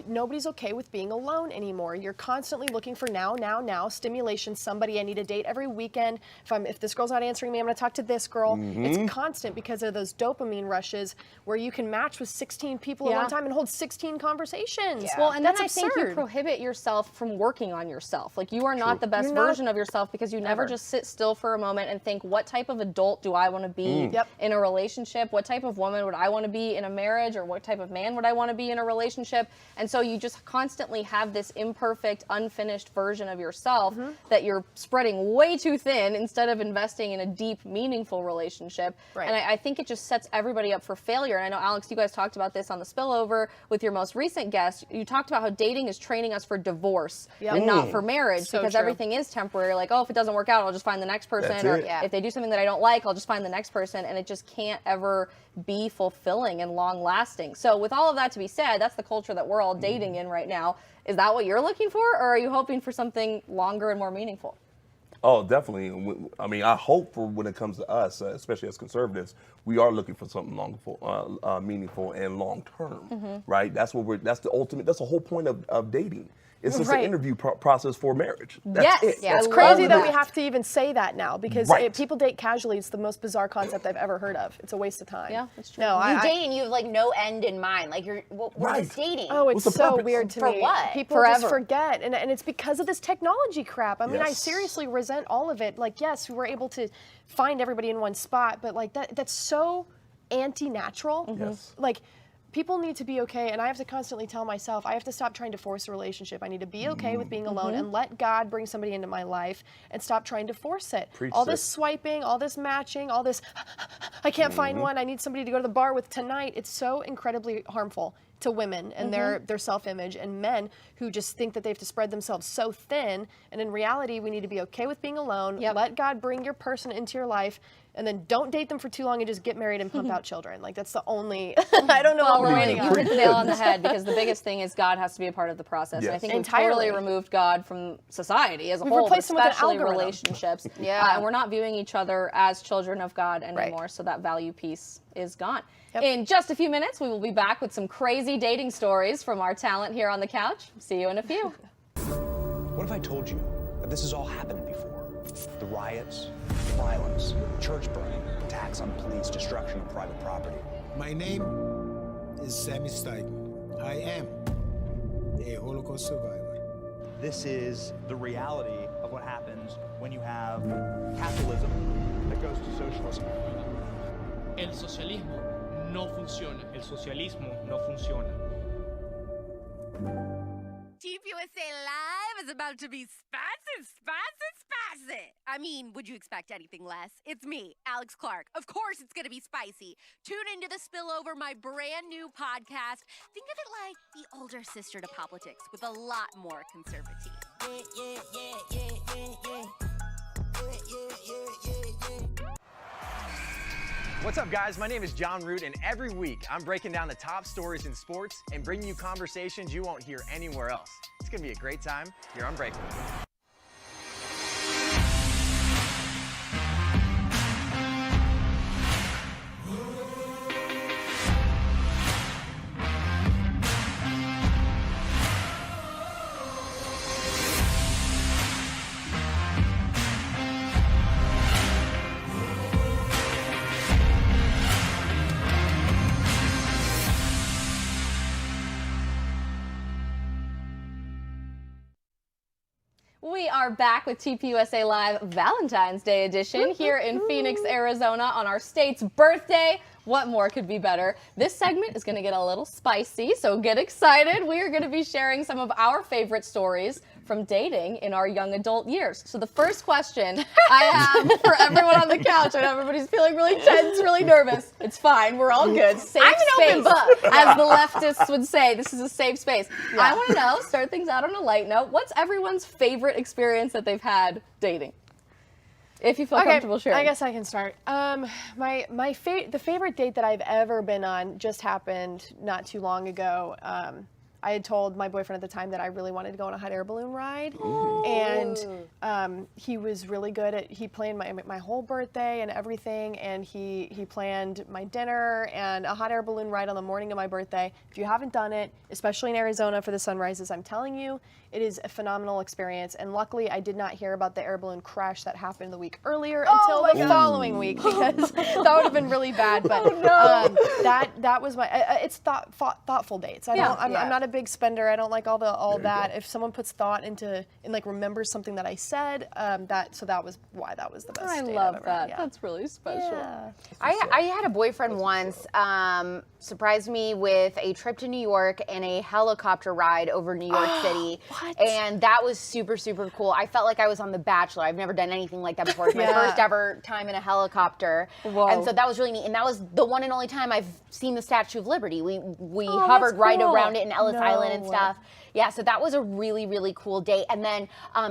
nobody's okay with being alone anymore. You're constantly looking for now stimulation. Somebody, I need a date every weekend. If this girl's not answering me, I'm going to talk to this girl. It's constant because of those dopamine rushes where you can match with 16 people at one time and hold 16 conversations. Yeah. Well, and that's then I absurd. think you prohibit yourself from working on yourself. Like, you are not the best version of yourself because you never just sit still for a moment and think, what type of adult do I want to be in a relationship? What type of woman would I want to be in a marriage? Or what type of man would I want to be in a relationship? And so you just constantly have this imperfect, unfinished version of yourself that you're spreading way too thin instead of investing in a deep, meaningful relationship. Right. And I think it just sets everybody up for failure. And I know, Alex, you guys talked about this on the spillover with your most recent guest. You talked about how dating is training us for divorce and not for marriage, because everything is temporary. Like, oh, if it doesn't work out, I'll just find the next person. Or if they do something that I don't like, I'll just find the next person. And it just can't ever be fulfilling and long lasting. So with all of that to be said, that's the culture that we're all dating in right now. Is that what you're looking for, or are you hoping for something longer and more meaningful? Oh, definitely. I mean, I hope for when it comes to us, especially as conservatives, we are looking for something meaningful and long term, right? That's the ultimate. That's the whole point of dating. It's just an interview process for marriage. That's it. Yeah, it's crazy that we have to even say that now, because people date casually. It's the most bizarre concept I've ever heard of. It's a waste of time. Yeah, that's true. No, you date and you have like no end in mind. Like we're just dating. Oh, it's so weird to me. For what? People just forget, and it's because of this technology crap. I mean, I seriously resent all of it. Like, yes, we were able to find everybody in one spot, but like that's so anti-natural. Yes. Like, people need to be okay, and I have to constantly tell myself, I have to stop trying to force a relationship. I need to be okay with being alone and let God bring somebody into my life and stop trying to force it. All this swiping, all this matching, all this, I can't find one, I need somebody to go to the bar with tonight. It's so incredibly harmful to women and their self-image, and men who just think that they have to spread themselves so thin. And in reality, we need to be okay with being alone, let God bring your person into your life, and then don't date them for too long and just get married and pump out children. Like, that's the only, I don't know what we're waiting on. You hit the nail on the head, because the biggest thing is God has to be a part of the process. And I think we've totally removed God from society as a whole, but especially relationships. And we're not viewing each other as children of God anymore, so that value piece is gone. In just a few minutes, we will be back with some crazy dating stories from our talent here on the couch. See you in a few. What if I told you that this has all happened before? The riots, violence, church burning, attacks on police, destruction of private property. My name is Sammy Steigman. I am a Holocaust survivor. This is the reality of what happens when you have capitalism that goes to socialism. El socialismo no funciona. El socialismo no funciona. TPUSA Live is about to be spicy. I mean, would you expect anything less? It's me, Alex Clark. Of course it's going to be spicy. Tune into The Spillover, my brand new podcast. Think of it like the older sister to politics with a lot more conservative. What's up, guys? My name is John Root, and every week I'm breaking down the top stories in sports and bringing you conversations you won't hear anywhere else. It's going to be a great time here on Breakable. We are back with TPUSA Live Valentine's Day edition here in Phoenix, Arizona on our state's birthday. What more could be better? This segment is going to get a little spicy, so get excited. We are going to be sharing some of our favorite stories from dating in our young adult years. So the first question I have for everyone on the couch, I know everybody's feeling really tense, really nervous. It's fine. We're all good. Safe space, open book. As the leftists would say. This is a safe space. Yeah. I want to know, start things out on a light note, what's everyone's favorite experience that they've had dating? If you feel comfortable sharing. I guess I can start. The favorite date that I've ever been on just happened not too long ago. I had told my boyfriend at the time that I really wanted to go on a hot air balloon ride, and he was really good at. He planned my whole birthday and everything, and he planned my dinner and a hot air balloon ride on the morning of my birthday. If you haven't done it, especially in Arizona for the sunrises, I'm telling you, it is a phenomenal experience. And luckily, I did not hear about the air balloon crash that happened the week earlier until the following week, because that would have been really bad. But that was my. It's thoughtful dates. I'm not a big spender. I don't like all that. If someone puts thought into and like remembers something that I said, so that was why that was the best. I date love I've ever that. had, yeah. That's really special. Yeah. I had a boyfriend once surprise me with a trip to New York and a helicopter ride over New York City. What? And that was super, super cool. I felt like I was on The Bachelor. I've never done anything like that before. It's my first ever time in a helicopter. Whoa. And so that was really neat. And that was the one and only time I've seen the Statue of Liberty. We hovered right around it in Ellis Island and stuff. Yeah, so that was a really, really cool date. And then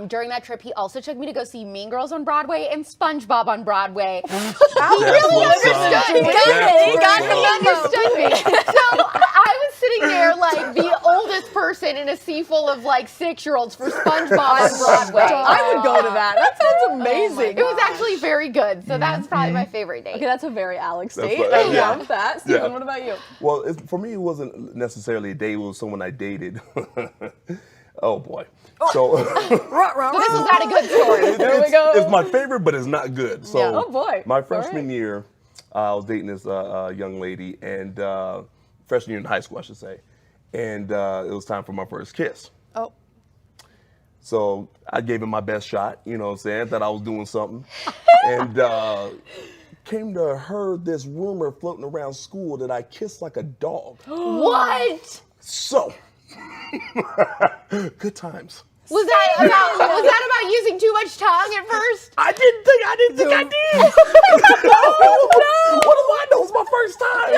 during that trip, he also took me to go see Mean Girls on Broadway and SpongeBob on Broadway. He really understood me. He got me, understood me. So I was sitting there like the oldest person in a sea full of like 6-year-olds for SpongeBob on Broadway. I would go to that. That sounds amazing. It was actually very good. So that's probably my favorite date. Okay, that's a very Alex That's date. right. I Yeah. love that. Stephen, what about you? Well, for me, it wasn't necessarily a date. It was someone I dated. Oh boy. So this is not a good story. There we go. It's my favorite, but it's not good. So Yeah. Oh boy. My freshman year, I was dating this young lady, and freshman year in high school, I should say, and it was time for my first kiss. Oh. So I gave it my best shot, you know what I'm saying, that I was doing something. And came to heard this rumor floating around school that I kissed like a dog. What? So, good times. Was that about using too much tongue at first? I didn't think I did. What do I know? It's my first time.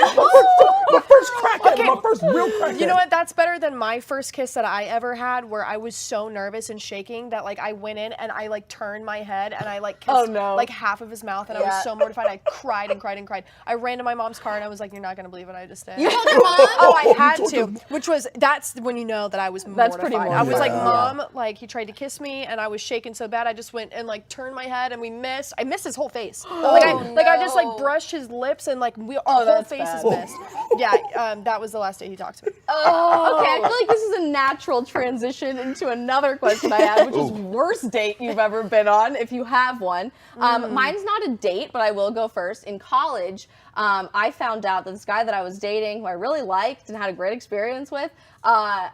My first crack at it. My first real crack at it. You know what? That's better than my first kiss that I ever had, where I was so nervous and shaking that like I went in and I like turned my head and I like kissed like half of his mouth, and I was so mortified. I cried and cried and cried. I ran to my mom's car and I was like, "You're not gonna believe what I just did." You told your mom? Oh, I had to. That's when you know that I was mortified. That's pretty I was like, mortifying. "Mom, like he tried to kiss me and I was shaking so bad I just went and like turned my head and we missed. I missed his whole face. I just like brushed his lips and like our whole face is missed. Yeah, that was the last day he talked to me. Okay, I feel like this is a natural transition into another question I had, which is worst date you've ever been on, if you have one. Mine's not a date, but I will go first. In college, I found out that this guy that I was dating, who I really liked and had a great experience with, I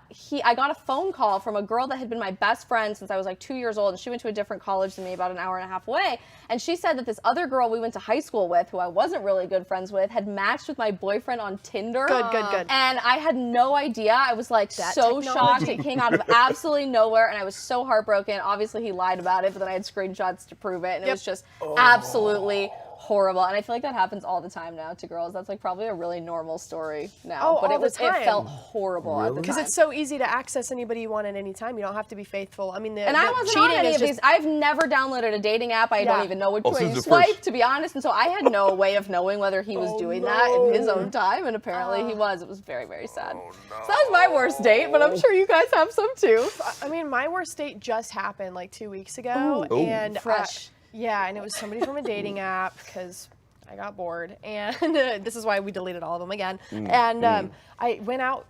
got a phone call from a girl that had been my best friend since I was like 2 years old, and she went to a different college than me, about an hour and a half away. And she said that this other girl we went to high school with, who I wasn't really good friends with, had matched with my boyfriend on Tinder. Good. And I had no idea. I was like so shocked. It came out of absolutely nowhere, and I was so heartbroken. Obviously, he lied about it, but then I had screenshots to prove it, and it was just absolutely horrible. And I feel like that happens all the time now to girls. That's like probably a really normal story now. But it felt horrible at the time. Because it's so easy to access anybody you want at any time. You don't have to be faithful. I mean, I wasn't on any of these. I've never downloaded a dating app. I don't even know which way you swipe, to be honest. And so I had no way of knowing whether he was doing that in his own time. And apparently he was. It was very, very sad. So that was my worst date, but I'm sure you guys have some too. I mean, my worst date just happened like 2 weeks ago. And fresh. Yeah, and it was somebody from a dating app because I got bored, and this is why we deleted all of them again. I went out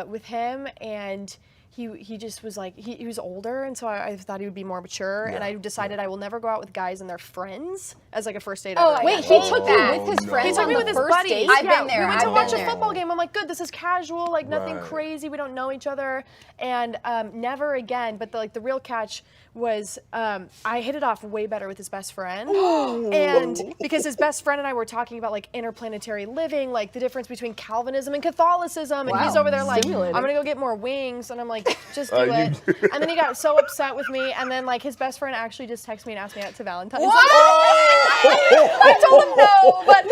with him, and he just was like, he was older, and so I thought he would be more mature, and I decided I will never go out with guys and their friends as like a first date. Wait, he took you with his friends? He took me with his buddies. I've been there. We went to watch a football game. I'm like, good, this is casual, like nothing crazy. We don't know each other, and never again. But the real catch was I hit it off way better with his best friend. And because his best friend and I were talking about like interplanetary living, like the difference between Calvinism and Catholicism, and he's over there like, I'm gonna go get more wings, and I'm like, like, just do it. And then he got so upset with me, and then like his best friend actually just texted me and asked me out to Valentine. What? I told him no, but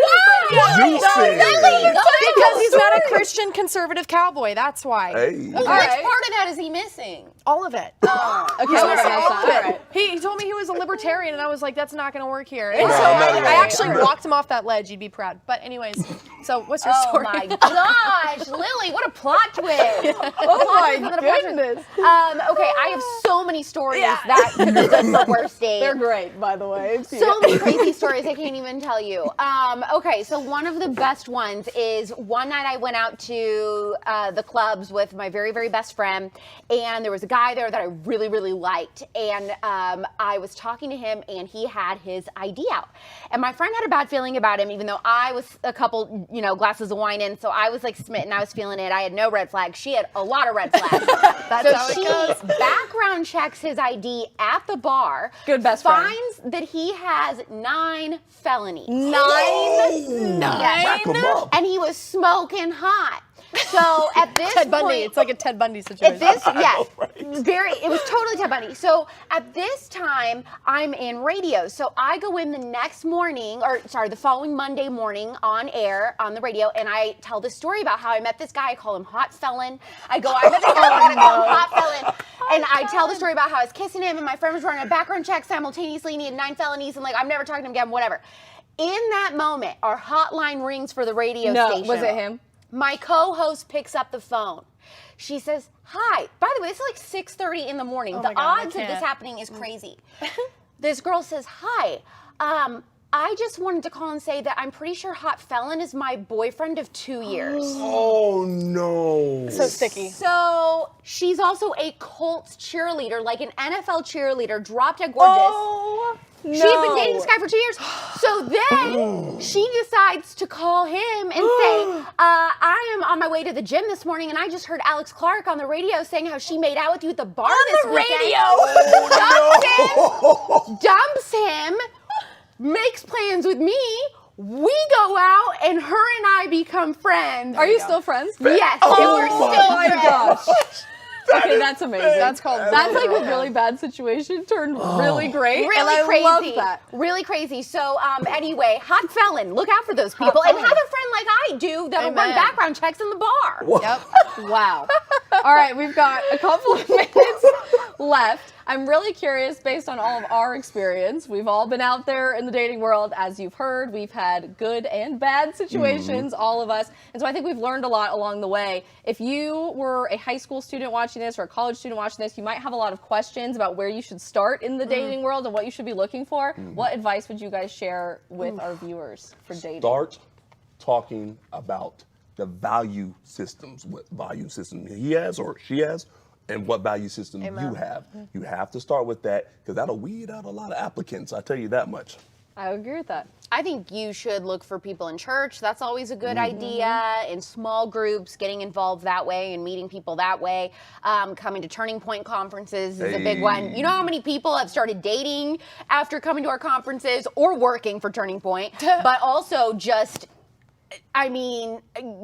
Really? because he's not a Christian conservative cowboy. That's why. Well, which part of that is he missing? All of it. Okay, all of it. right. He told me he was a libertarian, and I was like, that's not going to work here. And No, so no, I no. actually walked him off that ledge. You'd be proud. But anyways, so what's your story? Oh my gosh, Lily, what a plot twist. Oh my goodness. Okay, I have so many stories that could have been the worst day. They're great, by the way. So many crazy stories I can't even tell you. Okay, so one of the best ones is one night I went out to the clubs with my very, very best friend, and there was a guy there that I really, really liked, and I was talking to him, and he had his ID out, and my friend had a bad feeling about him, even though I was a couple, glasses of wine in, so I was like smitten, I was feeling it. I had no red flags. She had a lot of red flags. That's how it she goes. background checks his ID at the bar. Good best friend. Finds that he has 9 felonies. 9? Yes. Back 'em up. And he was smoking hot. So at this Ted Bundy. point, It's like a Ted Bundy situation. it was totally Ted Bundy. So at this time, I'm in radio. So I go in the following Monday morning on air on the radio, and I tell this story about how I met this guy. I call him Hot Felon. I met this guy, I'm gonna call him Hot Felon. And I tell the story about how I was kissing him, and my friend was running a background check simultaneously, and he had 9 felonies, and like, I'm never talking to him again, whatever. In that moment, our hotline rings for the radio station. Was it him? My co-host picks up the phone. She says, hi. By the way, it's like 6:30 in the morning. Oh the my God, I odds of this can't. happening is crazy. This girl says, hi. I just wanted to call and say that I'm pretty sure Hot Felon is my boyfriend of 2 years. Oh no. So sticky. So she's also a Colts cheerleader, like an NFL cheerleader, drop dead gorgeous. Oh, no. She's been dating this guy for 2 years. So then she decides to call him and say, I am on my way to the gym this morning, and I just heard Alex Clark on the radio saying how she made out with you at the bar this weekend. Dumps him, makes plans with me. We go out, and her and I become friends. Are you still friends? Yes, and we're still my friends. gosh. Okay, that's amazing. That's called. That's like a really bad situation turned really great. Really and I crazy. love that. Really crazy. So anyway, Hot Felon, look out for those people. And have a friend like I do that'll run Amen. background checks in the bar. Yep. Wow. All right, we've got a couple of minutes left. I'm really curious, based on all of our experience, we've all been out there in the dating world, as you've heard. We've had good and bad situations, all of us. And so I think we've learned a lot along the way. If you were a high school student watching this or a college student watching this, you might have a lot of questions about where you should start in the dating world and what you should be looking for. What advice would you guys share with our viewers for dating? Start talking about the value systems, what value system he has or she has, and what value system you have. You have to start with that, because that'll weed out a lot of applicants, I tell you that much. I agree with that. I think you should look for people in church. That's always a good idea. In small groups, getting involved that way and meeting people that way. Coming to Turning Point conferences is a big one. You know how many people have started dating after coming to our conferences or working for Turning Point, but also just,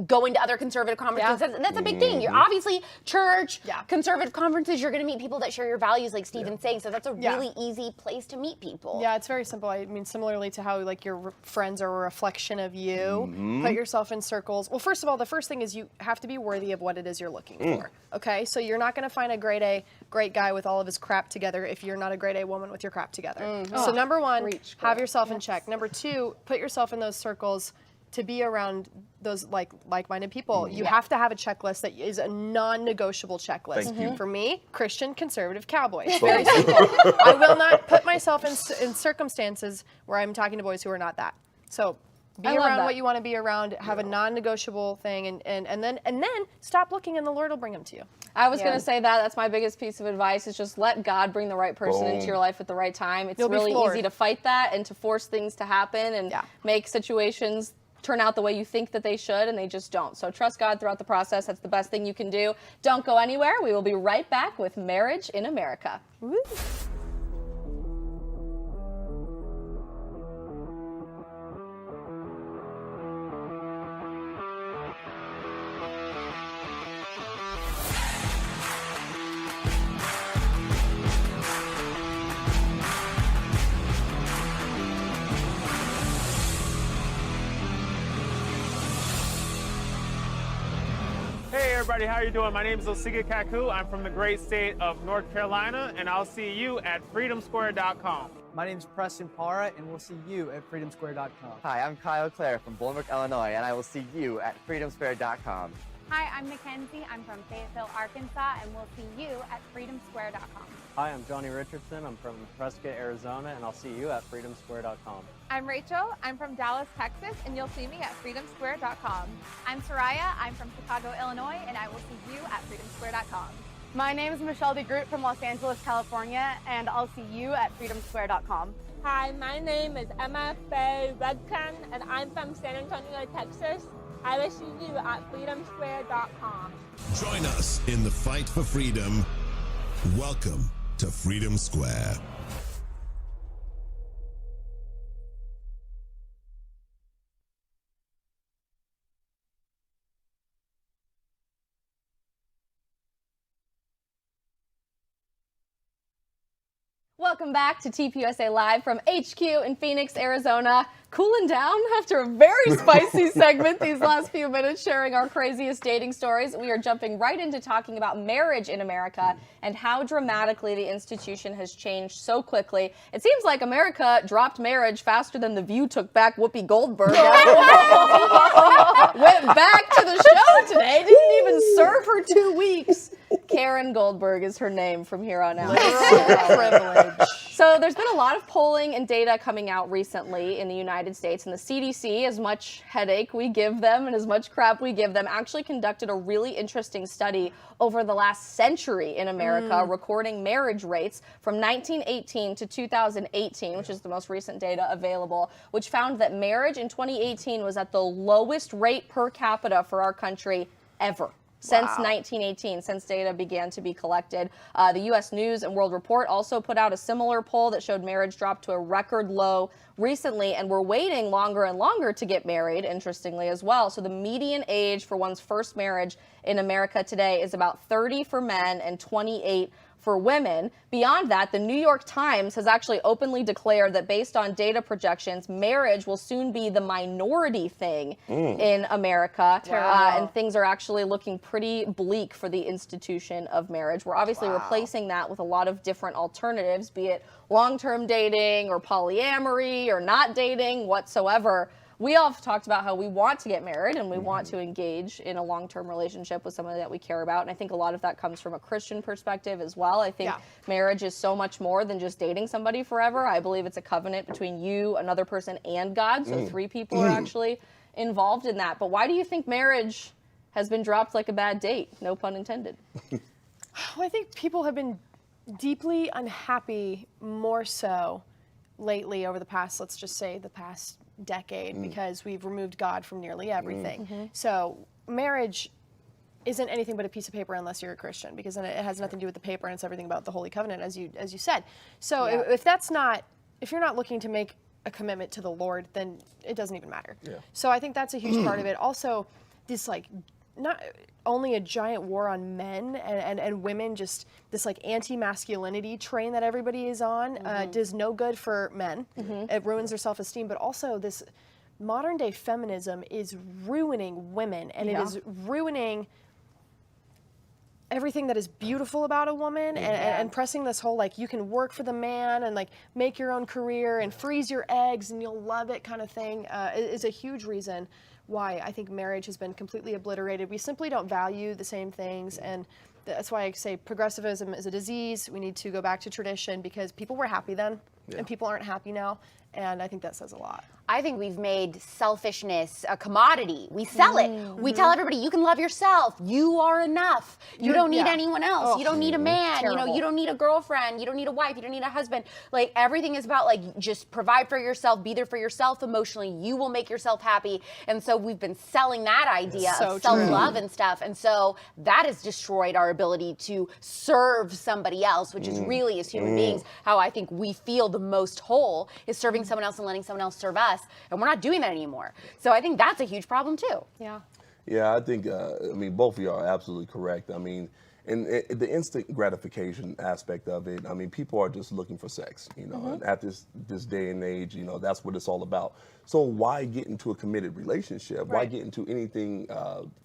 going to other conservative conferences, that's a big thing. You're obviously church, conservative conferences, you're going to meet people that share your values, like Stephen's saying, so that's a really easy place to meet people. Yeah, it's very simple. I mean, similarly to how like your friends are a reflection of you, put yourself in circles. Well, first of all, the first thing is you have to be worthy of what it is you're looking for. Okay, so you're not going to find a grade A great guy with all of his crap together if you're not a grade A woman with your crap together. So number one, have yourself in check. Number two, put yourself in those circles to be around those like-minded people. You have to have a checklist that is a non-negotiable checklist. Thank you. For me, Christian, conservative, cowboy. It's very simple. I will not put myself in circumstances where I'm talking to boys who are not that. So be around what you want to be around, have a non-negotiable thing, and then stop looking and the Lord will bring them to you. I was going to say that's my biggest piece of advice, is just let God bring the right person into your life at the right time. It's really easy to fight that and to force things to happen and make situations turn out the way you think that they should, and they just don't. So trust God throughout the process. That's the best thing you can do. Don't go anywhere. We will be right back with Marriage in America. Woo. everybody. How you doing? My name is Osiga Kaku. I'm from the great state of North Carolina, and I'll see you at freedomsquare.com. My name is Preston Para, and we'll see you at freedomsquare.com. Hi, I'm Kyle Clare from Bolingbrook, Illinois, and I will see you at freedomsquare.com. Hi, I'm Mackenzie. I'm from Fayetteville, Arkansas, and we'll see you at freedomsquare.com. Hi, I'm Johnny Richardson. I'm from Prescott, Arizona, and I'll see you at freedomsquare.com. I'm Rachel. I'm from Dallas, Texas, and you'll see me at freedomsquare.com. I'm Soraya. I'm from Chicago, Illinois, and I will see you at freedomsquare.com. My name is Michelle DeGroot from Los Angeles, California, and I'll see you at freedomsquare.com. Hi, my name is Emma Faye Redcan, and I'm from San Antonio, Texas. I will see you at freedomsquare.com. Join us in the fight for freedom. Welcome to Freedom Square. Welcome back to TPUSA Live from HQ in Phoenix, Arizona. Cooling down after a very spicy segment these last few minutes, sharing our craziest dating stories. We are jumping right into talking about marriage in America and how dramatically the institution has changed so quickly. It seems like America dropped marriage faster than The View took back Whoopi Goldberg. Went back to the show today, didn't even serve her 2 weeks. Karen Goldberg is her name from here on out. Privilege. So there's been a lot of polling and data coming out recently in the United States, and the CDC, as much headache we give them and as much crap we give them, actually conducted a really interesting study over the last century in America, recording marriage rates from 1918 to 2018, which is the most recent data available, which found that marriage in 2018 was at the lowest rate per capita for our country ever. Since 1918, since data began to be collected. The U.S. News and World Report also put out a similar poll that showed marriage dropped to a record low recently, and we're waiting longer and longer to get married, interestingly, as well. So the median age for one's first marriage in America today is about 30 for men and 28 for women. Beyond that, the New York Times has actually openly declared that based on data projections, marriage will soon be the minority thing in America. And things are actually looking pretty bleak for the institution of marriage. We're obviously replacing that with a lot of different alternatives, be it long-term dating or polyamory or not dating whatsoever. We all have talked about how we want to get married and we want to engage in a long-term relationship with somebody that we care about. And I think a lot of that comes from a Christian perspective as well. I think marriage is so much more than just dating somebody forever. I believe it's a covenant between you, another person, and God. So 3 people are actually involved in that. But why do you think marriage has been dropped like a bad date? No pun intended. Well, I think people have been deeply unhappy more so lately over the past, let's just say the past decade, because we've removed God from nearly everything. So marriage isn't anything but a piece of paper unless you're a Christian, because then it has nothing to do with the paper and it's everything about the Holy Covenant, as you said. So if you're not looking to make a commitment to the Lord, then it doesn't even matter. So I think that's a huge part of it. Also, this not only a giant war on men and women, just this anti-masculinity train that everybody is on does no good for men. It ruins their self-esteem, but also this modern day feminism is ruining women, and it is ruining everything that is beautiful about a woman, and pressing this whole you can work for the man and make your own career and freeze your eggs and you'll love it kind of thing is a huge reason why I think marriage has been completely obliterated. We simply don't value the same things, and that's why I say progressivism is a disease. We need to go back to tradition, because people were happy then and people aren't happy now, and I think that says a lot. I think we've made selfishness a commodity. We sell it. We tell everybody, you can love yourself. You are enough. You don't need anyone else. You don't need a man. You don't need a girlfriend. You don't need a wife. You don't need a husband. Everything is about just provide for yourself, be there for yourself emotionally. You will make yourself happy. And so we've been selling that idea of self-love and stuff. And so that has destroyed our ability to serve somebody else, which is really, as human beings, how I think we feel the most whole, is serving someone else and letting someone else serve us. And we're not doing that anymore. So I think that's a huge problem too. Yeah, I think, both of y'all are absolutely correct. And the instant gratification aspect of it, I mean, people are just looking for sex, you know, and at this day and age, you know, that's what it's all about. So why get into a committed relationship? Why get into anything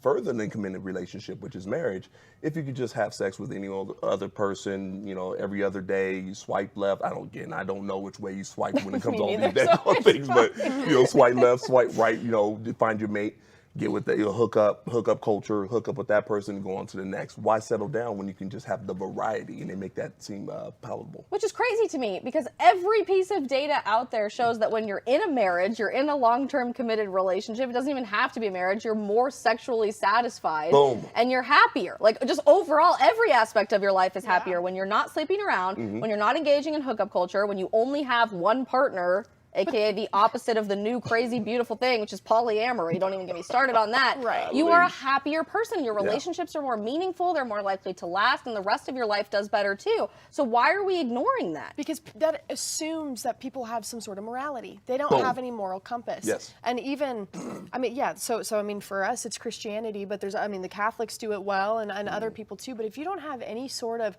further than committed relationship, which is marriage, if you could just have sex with any other person, you know, every other day, you swipe left. I don't know which way you swipe when it comes to all these daggone things, but, you know, swipe left, swipe right, you know, find your mate. Get with the hook up culture, hook up with that person, go on to the next. Why settle down when you can just have the variety and they make that seem palatable? Which is crazy to me because every piece of data out there shows that when you're in a marriage, you're in a long-term committed relationship, it doesn't even have to be a marriage, you're more sexually satisfied. Boom. And you're happier. Like just overall, every aspect of your life is happier when you're not sleeping around, when you're not engaging in hookup culture, when you only have one partner, aka the opposite of the new crazy beautiful thing, which is polyamory. Don't even get me started on that. Right. You are a happier person. Your relationships are more meaningful. They're more likely to last, and the rest of your life does better too. So why are we ignoring that? Because that assumes that people have some sort of morality. They don't have any moral compass. Yes. And even, I mean, yeah. So I mean, for us, it's Christianity, but there's, I mean, the Catholics do it well, and other people too. But if you don't have any sort of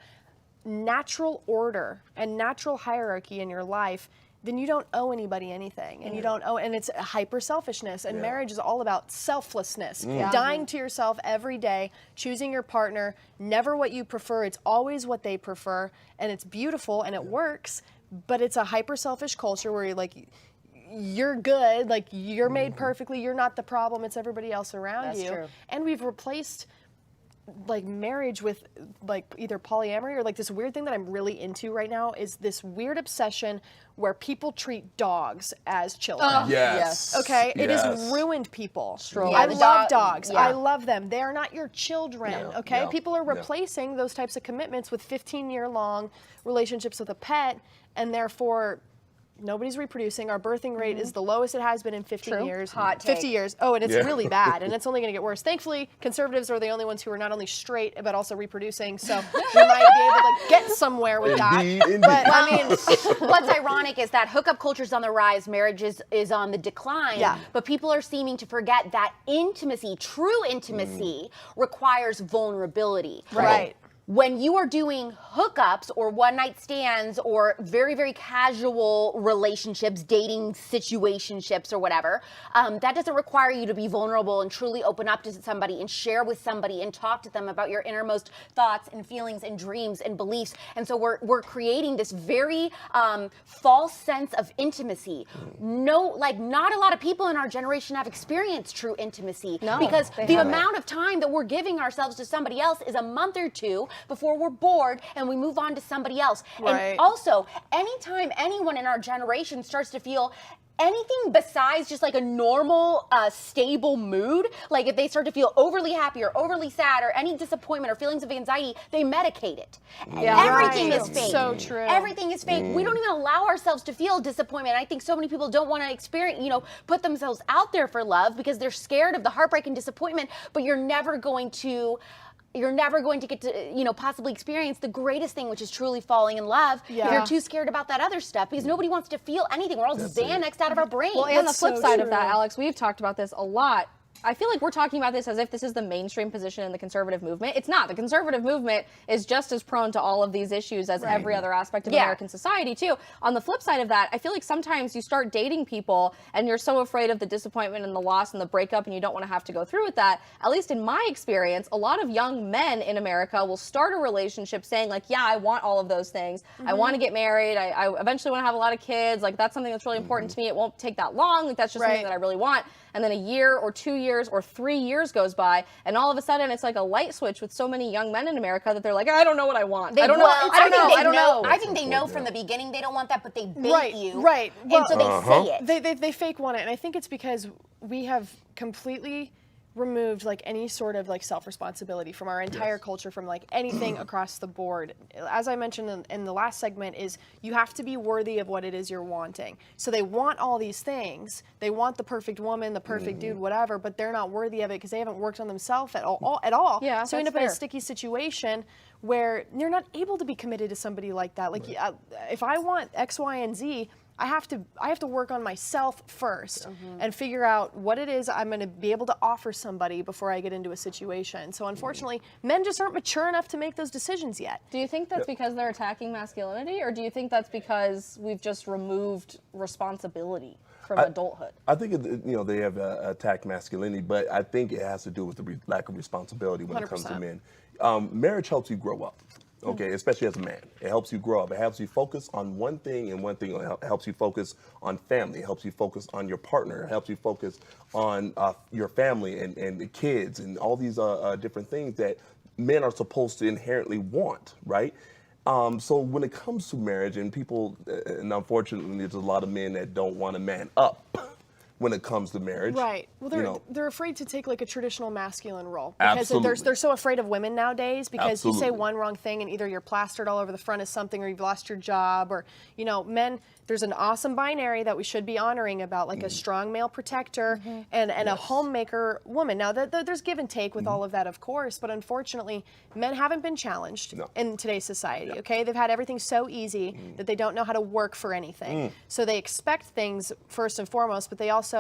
natural order and natural hierarchy in your life, then you don't owe anybody anything, and you don't owe, and it's hyper selfishness, and marriage is all about selflessness, dying to yourself every day, choosing your partner, never what you prefer, it's always what they prefer, and it's beautiful and it works, but it's a hyper selfish culture where you're like, you're good, like you're made perfectly, you're not the problem, it's everybody else around you. True. And we've replaced like marriage with like either polyamory or like this weird thing that I'm really into right now is this weird obsession where people treat dogs as children. Yes. Okay, it Yes. has ruined people. Yeah, I the love dog- dogs. yeah. I love them. They are not your children. No, Okay, no, people are no. replacing those types of commitments with 15-year-long relationships with a pet, and therefore nobody's reproducing. Our birthing rate is the lowest it has been in 50 years. Hot 50 take. years. Oh, and it's Yeah. really bad, and it's only going to get worse. Thankfully, conservatives are the only ones who are not only straight but also reproducing, so we might be able to get somewhere with Indeed, that. indeed. But I mean, What's ironic is that hookup culture is on the rise, marriage is on the decline, Yeah. but people are seeming to forget that intimacy, true intimacy, requires vulnerability. Right. When you are doing hookups or one-night stands or very, very casual relationships, dating situationships or whatever, that doesn't require you to be vulnerable and truly open up to somebody and share with somebody and talk to them about your innermost thoughts and feelings and dreams and beliefs. And so we're creating this very false sense of intimacy. Not a lot of people in our generation have experienced true intimacy because the amount of time that we're giving ourselves to somebody else is a month or two before we're bored and we move on to somebody else. Right. And also, anytime anyone in our generation starts to feel anything besides just like a normal, stable mood, like if they start to feel overly happy or overly sad or any disappointment or feelings of anxiety, they medicate it. Everything is fake. So true. Everything is fake. We don't even allow ourselves to feel disappointment. I think so many people don't want to experience, put themselves out there for love because they're scared of the heartbreak and disappointment, but you're never going to get to, possibly experience the greatest thing, which is truly falling in love. Yeah. If you're too scared about that other stuff, because nobody wants to feel anything. We're all Xanaxed out of our brain. Well, and the That's flip so side of true. that, Alex, we've talked about this a lot. I feel like we're talking about this as if this is the mainstream position in the conservative movement. It's not. The conservative movement is just as prone to all of these issues as every other aspect of American society, too. On the flip side of that, I feel like sometimes you start dating people and you're so afraid of the disappointment and the loss and the breakup and you don't want to have to go through with that. At least in my experience, a lot of young men in America will start a relationship saying, like, yeah, I want all of those things. I want to get married. I eventually want to have a lot of kids. Like, that's something that's really important to me. It won't take that long. Like, that's just something that I really want. And then a year or 2 years or 3 years goes by, and all of a sudden it's like a light switch with so many young men in America that they're like, I don't know what I want. I don't know. I think they know from the beginning they don't want that, but they bait you. Right. And so they say it. They fake want it, and I think it's because we have completely removed like any sort of like self-responsibility from our entire culture, from like anything across the board. As I mentioned in the last segment, is you have to be worthy of what it is you're wanting. So they want all these things. They want the perfect woman, the perfect dude, whatever, but they're not worthy of it because they haven't worked on themselves at all. Yeah, so you end up in a sticky situation where you're not able to be committed to somebody like that. Like if I want X, Y, and Z, I have to work on myself first and figure out what it is I'm going to be able to offer somebody before I get into a situation. So unfortunately, men just aren't mature enough to make those decisions yet. Do you think that's because they're attacking masculinity, or do you think that's because we've just removed responsibility from adulthood? I think they have attacked masculinity, but I think it has to do with the lack of responsibility when 100%. It comes to men. Marriage helps you grow up. Okay, especially as a man. It helps you grow up. It helps you focus on one thing and one thing. It helps you focus on family. It helps you focus on your partner. It helps you focus on your family and the kids and all these different things that men are supposed to inherently want, right? So when it comes to marriage and people, and unfortunately there's a lot of men that don't want to man up when it comes to marriage. Right. Well, they're afraid to take like a traditional masculine role because they're so afraid of women nowadays because you say one wrong thing and either you're plastered all over the front of something or you've lost your job or, men, there's an awesome binary that we should be honoring about like a strong male protector and a homemaker woman. Now, there's give and take with all of that, of course, but unfortunately, men haven't been challenged in today's society, okay? They've had everything so easy that they don't know how to work for anything. So they expect things first and foremost, but they also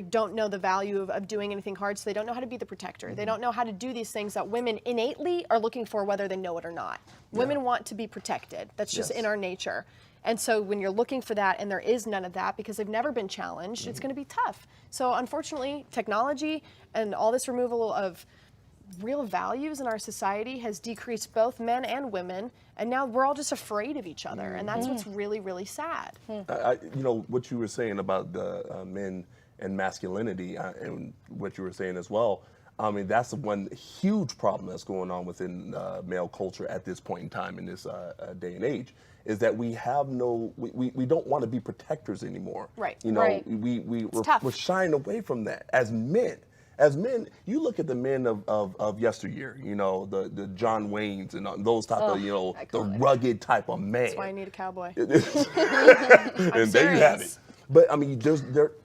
don't know the value of doing anything hard, so they don't know how to be the protector. They don't know how to do these things that women innately are looking for whether they know it or not. Women want to be protected. That's just in our nature. And so when you're looking for that and there is none of that because they've never been challenged, it's going to be tough. So unfortunately, technology and all this removal of real values in our society has decreased both men and women, and now we're all just afraid of each other, and that's what's really, really sad. What you were saying about the men and masculinity and what you were saying as well, I mean, that's the one huge problem that's going on within male culture at this point in time in this day and age, is that we have we don't want to be protectors anymore. Right. We're shying away from that as men. As men, you look at the men of yesteryear, the John Waynes and those type of, the rugged type of man. That's why I need a cowboy. And there you have it. But I mean,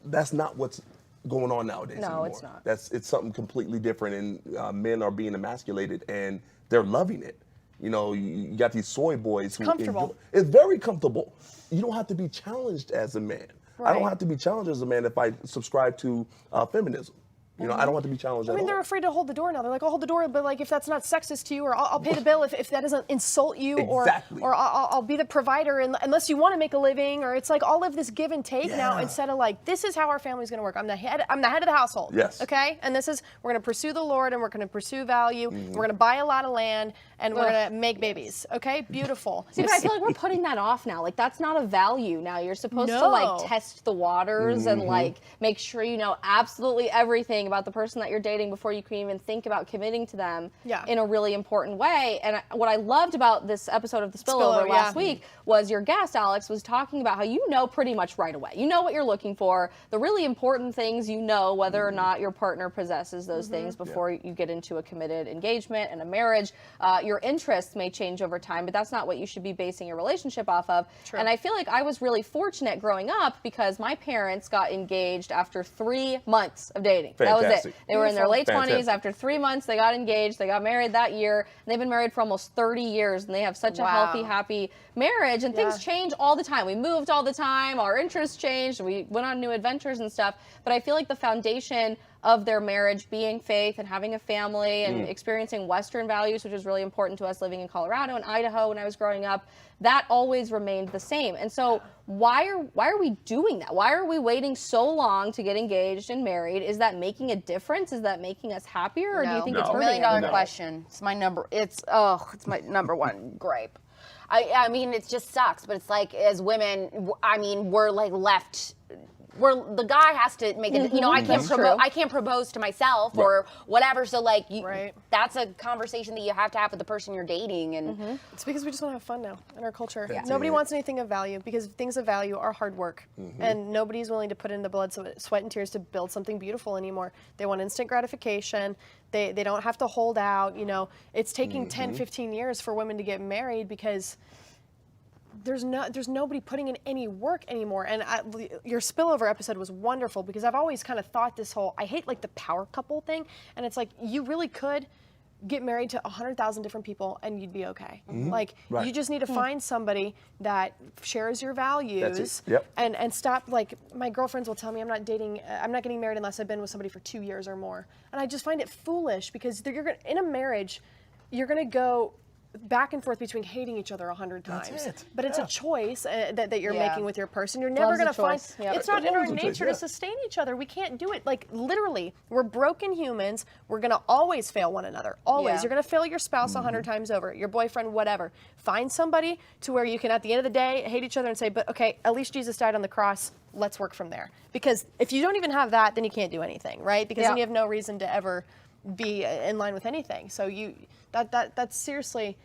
that's not what's going on nowadays anymore. No, it's not. It's something completely different, and men are being emasculated, and they're loving it. You got these soy boys who comfortable. It's very comfortable. You don't have to be challenged as a man. Right. I don't have to be challenged as a man if I subscribe to feminism. I don't have to be challenged at all. They're afraid to hold the door now. They're like, I'll hold the door, but like if that's not sexist to you, or I'll pay the bill if that doesn't insult you, or I'll be the provider unless you want to make a living, or it's like all of this give and take now instead of like, this is how our family's going to work. I'm the head of the household. Yes. Okay? And we're going to pursue the Lord, and we're going to pursue value. We're going to buy a lot of land, and we're going to make babies. Okay? Beautiful. See, but I feel like we're putting that off now. Like, that's not a value now. You're supposed to like test the waters and like make sure you know absolutely everything about the person that you're dating before you can even think about committing to them in a really important way. And what I loved about this episode of The Spillover last week was your guest, Alex, was talking about how you know pretty much right away. You know what you're looking for. The really important things, whether or not your partner possesses those things before you get into a committed engagement and a marriage. Your interests may change over time, but that's not what you should be basing your relationship off of. True. And I feel like I was really fortunate growing up because my parents got engaged after 3 months of dating. Fantastic. That was it. They were in their late 20s. Fantastic. After 3 months, they got engaged. They got married that year. And they've been married for almost 30 years. And they have such a healthy, happy marriage. And things change all the time. We moved all the time. Our interests changed. We went on new adventures and stuff. But I feel like the foundation of their marriage being faith and having a family and experiencing Western values, which is really important to us living in Colorado and Idaho when I was growing up, that always remained the same. And so why are we doing that? Why are we waiting so long to get engaged and married? Is that making a difference? Is that making us happier? Or do you think it's hurting $1 million question. It's my number one gripe. I mean, it just sucks, but it's like as women, I mean, we're like left. The guy has to make it. I can't propose to myself or whatever. So like, that's a conversation that you have to have with the person you're dating. And it's because we just want to have fun now in our culture. Yeah. Nobody wants anything of value because things of value are hard work, and nobody's willing to put in the blood, sweat, and tears to build something beautiful anymore. They want instant gratification. They don't have to hold out. It's taking 10, 15 years for women to get married because there's nobody putting in any work anymore. And your spillover episode was wonderful because I've always kind of thought this whole, I hate like the power couple thing. And it's like, you really could get married to 100,000 different people and you'd be okay. Mhm. Like, Right. you just need to find somebody that shares your values. That's it. Yep. And stop, like, my girlfriends will tell me I'm not getting married unless I've been with somebody for 2 years or more. And I just find it foolish because in a marriage, you're gonna go back and forth between hating each other 100 times. That's it. But it's a choice that you're Yeah. making with your person. You're never Love's a going to find, choice. Yep. it's not in our Love's a choice, nature yeah. to sustain each other. We can't do it. Like, literally, we're broken humans. We're going to always fail one another. Always. Yeah. You're going to fail your spouse 100 times over, your boyfriend, whatever. Find somebody to where you can, at the end of the day, hate each other and say, but okay, at least Jesus died on the cross. Let's work from there. Because if you don't even have that, then you can't do anything, right? Because then you have no reason to ever be in line with anything. So that's seriously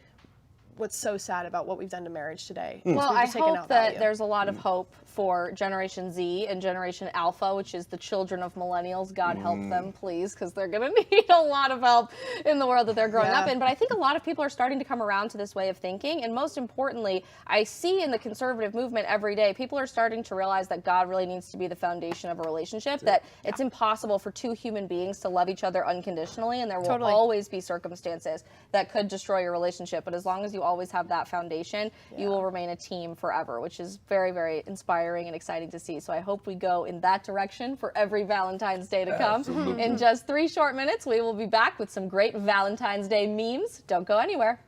what's so sad about what we've done to marriage today. Well, We've I just taken hope out that value. there's a lot of hope for Generation Z and Generation Alpha, which is the children of millennials. God help them, please, because they're going to need a lot of help in the world that they're growing up in. But I think a lot of people are starting to come around to this way of thinking. And most importantly, I see in the conservative movement every day, people are starting to realize that God really needs to be the foundation of a relationship, that it's impossible for two human beings to love each other unconditionally, and there will always be circumstances that could destroy your relationship. But as long as you always have that foundation, you will remain a team forever, which is very, very inspiring and exciting to see. So I hope we go in that direction for every Valentine's Day to come. Absolutely. In just 3 short minutes, we will be back with some great Valentine's Day memes. Don't go anywhere.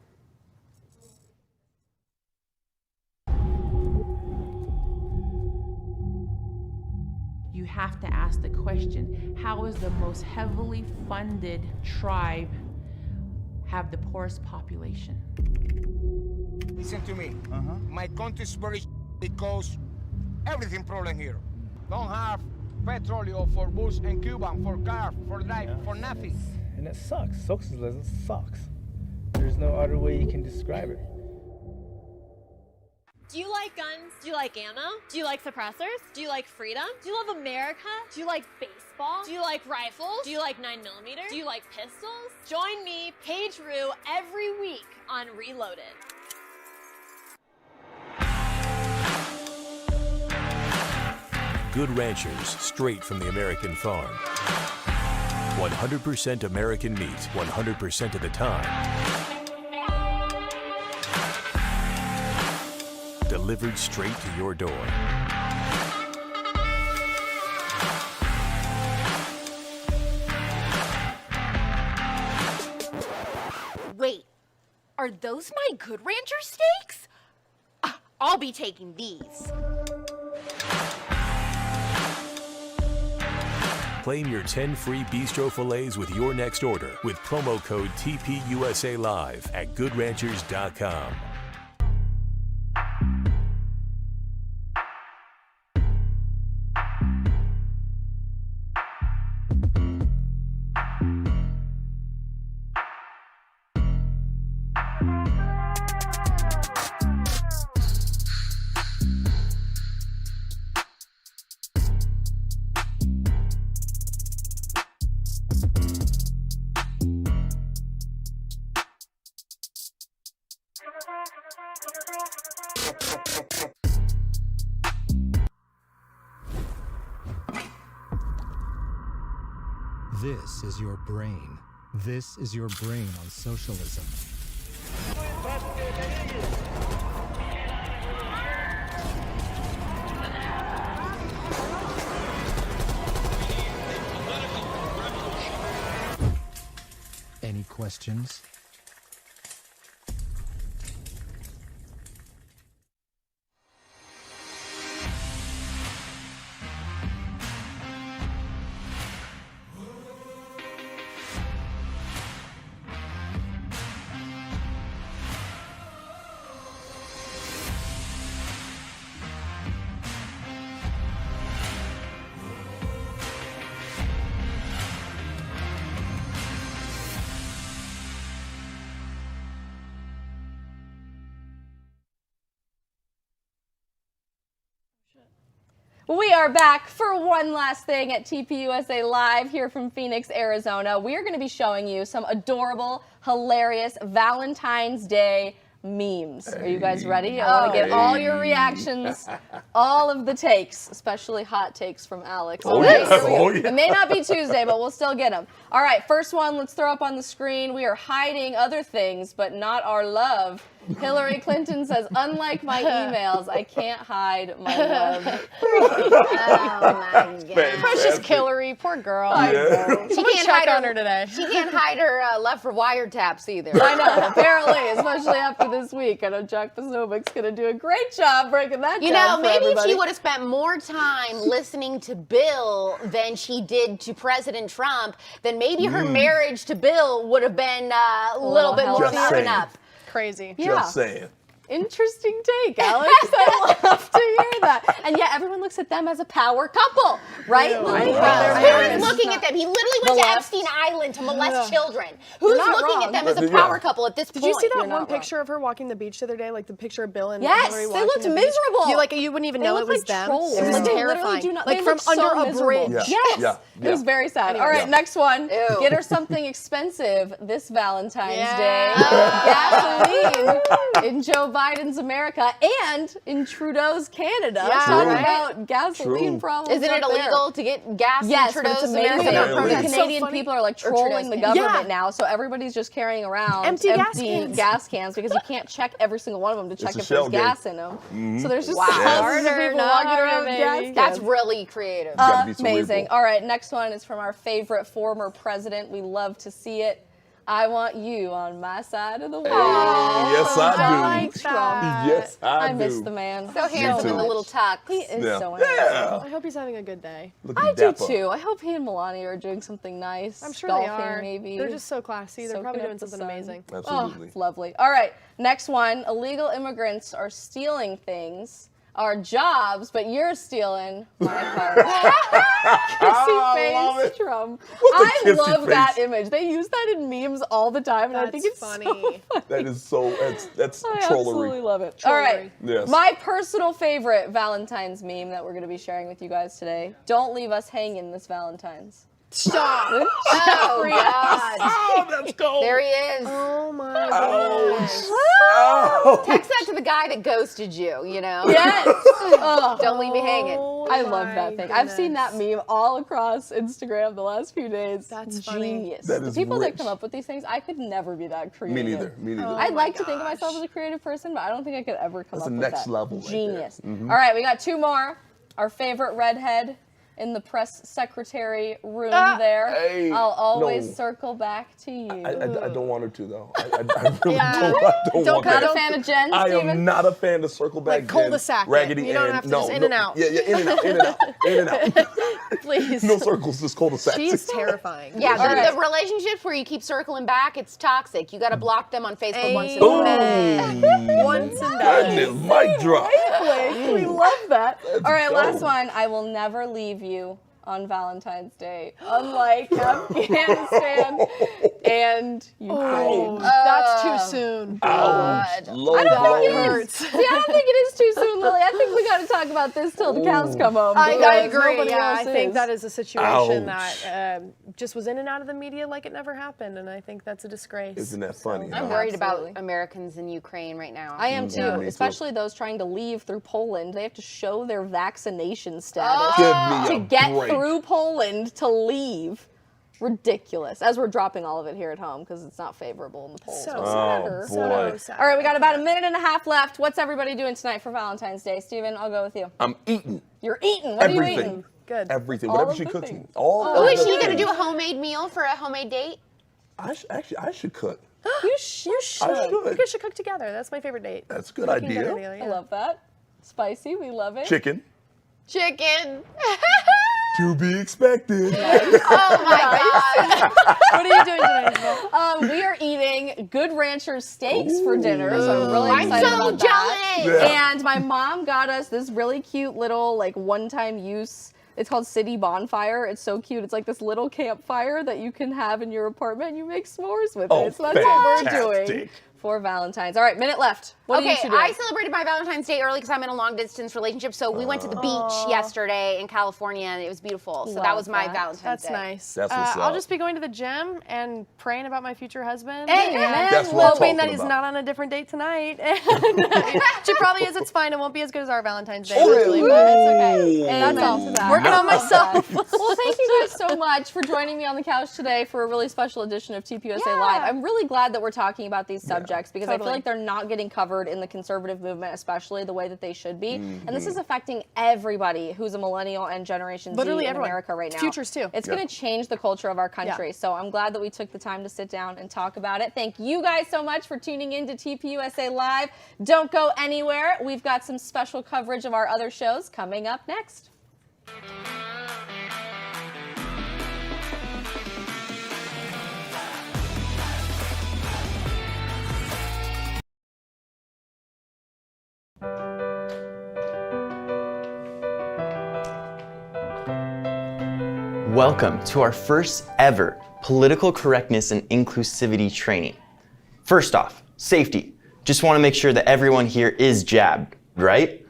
You have to ask the question, how is the most heavily funded tribe have the poorest population? Listen to me. My country is very because everything problem here. Don't have petroleum for bus and Cuban, for car, for life, for nothing. And it sucks. Socialism sucks. There's no other way you can describe it. Do you like guns? Do you like ammo? Do you like suppressors? Do you like freedom? Do you love America? Do you like baseball? Do you like rifles? Do you like 9mm? Do you like pistols? Join me, Paige Rue, every week on Reloaded. Good Ranchers, straight from the American farm. 100% American meat, 100% of the time. Delivered straight to your door. Wait, are those my Good Rancher steaks? I'll be taking these. Claim your 10 free bistro fillets with your next order with promo code TPUSA Live at goodranchers.com. This is your brain. This is your brain on socialism. Any questions? We are back for one last thing at TPUSA Live here from Phoenix, Arizona. We are going to be showing you some adorable, hilarious Valentine's Day memes. Are you guys ready? I want to get all your reactions, all of the takes, especially hot takes from Alex. Oh, Okay, yeah. here we go. Oh, yeah. It may not be Tuesday, but we'll still get them. All right, first one, let's throw up on the screen. We are hiding other things, but not our love. Hillary Clinton says, unlike my emails, I can't hide my love. Oh my God. Precious Hillary, poor girl. I know. She Someone can't check hide on her her today. She can't hide her love for wiretaps either. I know, apparently, especially after this week. I know Jack Posobiec's going to do a great job breaking that You down know, for maybe if everybody. she would have spent more time listening to Bill than she did to President Trump, then maybe her marriage to Bill would have been a little bit more Just up saying. and up. Crazy. Just saying. Interesting take, Alex. I love to hear that. And yet everyone looks at them as a power couple, right? Ew, Lily? Who's looking at them? He literally went The to left. Epstein Island to molest children. Who's not looking wrong. at them as a Yeah. power couple at this Did point? you see that You're one not wrong. picture of her walking the beach the other day? Like the picture of Bill and Yes, Hillary they walking looked the beach? miserable. You wouldn't even They know it look was like them. trolls. It was Like, they literally terrifying. do not- like they from look so under a miserable. bridge. Yeah. Yes. Yeah. It was very sad. All right, Yeah. next one. Ew. Get her something expensive this Valentine's Yeah. Day. Gasoline in Joe Biden's America and in Trudeau's Canada. Yeah. Talk True. about gasoline True. problems. Isn't it up there. illegal to get gas Yes, in but it's Trudeau's amazing. America? Yeah, The It's so Canadian funny. people are like Or trolling the Trudeau's government Yeah. now, so everybody's just carrying around Empty gas cans because you can't check every single one of them to check a if shell there's game. gas in them. So there's just Wow. thousands of Harder, people not walking around harder, with gas baby. cans. That's really creative. Gotta be cerebral. Amazing. All right, next one is from our favorite former president. We love to see it. I want you on my side of the wall. yes, From I do. Donald Trump. Yes, I do. miss the man. So handsome in too. the little tux. He is Yeah. so handsome. Yeah. I hope he's having a good day. Looking I do dapper. too. I hope he and Melania are doing something nice. I'm sure Golfing, they are. maybe. They're just so classy. They're probably Soaking doing up the something sun. amazing. Absolutely. Oh, it's lovely. All right, next one. Illegal immigrants are stealing things, our jobs, but you're stealing my heart. Kissy love face it. Trump. What's a I kissy love that face? image. They use that in memes all the time, and I think it's funny. so funny. That is so. That's I trollery. absolutely love it. All right. Yes. My personal favorite Valentine's meme that we're going to be sharing with you guys today. Don't leave us hanging this Valentine's. Stop. Oh, God. Oh, that's cold. There he is. Oh, my Ouch. goodness. Oh. Text that to the guy that ghosted you, you know? Yes. Oh. Don't leave me hanging. I love that thing. I've seen that meme all across Instagram the last few days. That's funny. Genius. That The is people that rich. come up with these things, I could never be that creative. Me neither. Me neither. I'd like to think of myself as a creative person, but I don't think I could ever come That's up the with next that. level right there. Genius. Mhm. All right, we got two more. Our favorite redhead in the press secretary room there. Hey, I'll always no. circle back to you. I don't want her to though. I really Yeah. don't want Not that. a fan of Jen, I Steven? am not a fan of circle back. Like cul-de-sac it. Raggedy You don't Ann. have to no, just in no. and out. Yeah, in and out, in and out, in and out. Please. No circles, just cul-de-sacs. She's terrifying. Yeah, All right. the relationships where you keep circling back, it's toxic. You got to block them on Facebook once a Amen. week. Once and done. Goodness, mic drop. Blake, we love that. All right, go. last one. I will never leave you on Valentine's Day, unlike Afghanistan and Ukraine. That's too soon. Ouch. Low I don't blow. think it is. See, I don't think it is too soon, Lily. I think we got to talk about this till the cows come home. I because agree. nobody Yeah, else I think is. that is a situation Ouch. that just was in and out of the media like it never happened, and I think that's a disgrace. Isn't that funny? I'm huh? worried Absolutely. about Americans in Ukraine right now. I am too, Yeah, me too. especially those trying to leave through Poland. They have to show their vaccination status Give me to a get break. through Poland to leave. Ridiculous. As we're dropping all of it here at home because it's not favorable in the polls. So but Oh, whatever. boy. sad. All right, we got about a minute and a half left. What's everybody doing tonight for Valentine's Day? Steven, I'll go with you. I'm eating You're eating. What are you everything. eating? Good. Everything. All Whatever of she the cooks. things. All Oh, of is the she going to things. do a homemade meal for a homemade date? I should cook. You should. I should. You guys should cook together. That's my favorite date. That's a good Cooking idea. together, yeah. I love that. Spicy, we love it. Chicken. Chicken. To be expected. Oh my God. What are you doing tonight, Isabel? We are eating Good Ranchers steaks for dinner, so I'm really I'm excited so about that. jealous. Yeah. And my mom got us this really cute little like one-time use. It's called City Bonfire. It's so cute. It's like this little campfire that you can have in your apartment and you make s'mores with Oh, it. So that's what we're fantastic. doing for Valentine's. All right, minute left. What are you two doing? I celebrated my Valentine's Day early because I'm in a long-distance relationship, so we went to the beach yesterday in California, and it was beautiful. So that was my Valentine's That's Day. nice. That's what's I'll up. just be going to the gym and praying about my future husband. Amen. And That's what I'm hoping that talking he's about. not on a different date tonight. She probably is. It's fine. It won't be as good as our Valentine's Day, Ooh. actually, but it's okay. Amen That's all. to that. Working on myself. Well, thank you guys so much for joining me on the couch today for a really special edition of TPUSA Live. I'm really glad that we're talking about these subjects because I feel like they're not getting covered in the conservative movement, especially the way that they should be. And this is affecting everybody who's a millennial and Generation Literally Z in everyone. America right now. Futures too. It's going to change the culture of our country. So I'm glad that we took the time to sit down and talk about it. Thank you guys so much for tuning in to TPUSA Live. Don't go anywhere. We've got some special coverage of our other shows coming up next. Welcome to our first ever political correctness and inclusivity training. First off, safety. Just want to make sure that everyone here is jabbed, right?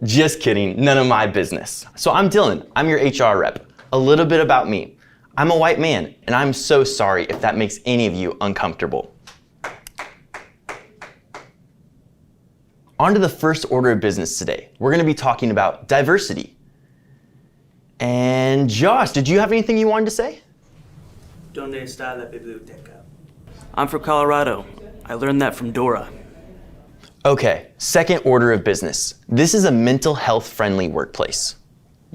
Just kidding, none of my business. So I'm Dylan, I'm your HR rep. A little bit about me. I'm a white man, and I'm so sorry if that makes any of you uncomfortable. On to the first order of business today. We're going to be talking about diversity. And Josh, did you have anything you wanted to say? Donde está la biblioteca? I'm from Colorado. I learned that from Dora. Okay, second order of business. This is a mental health friendly workplace.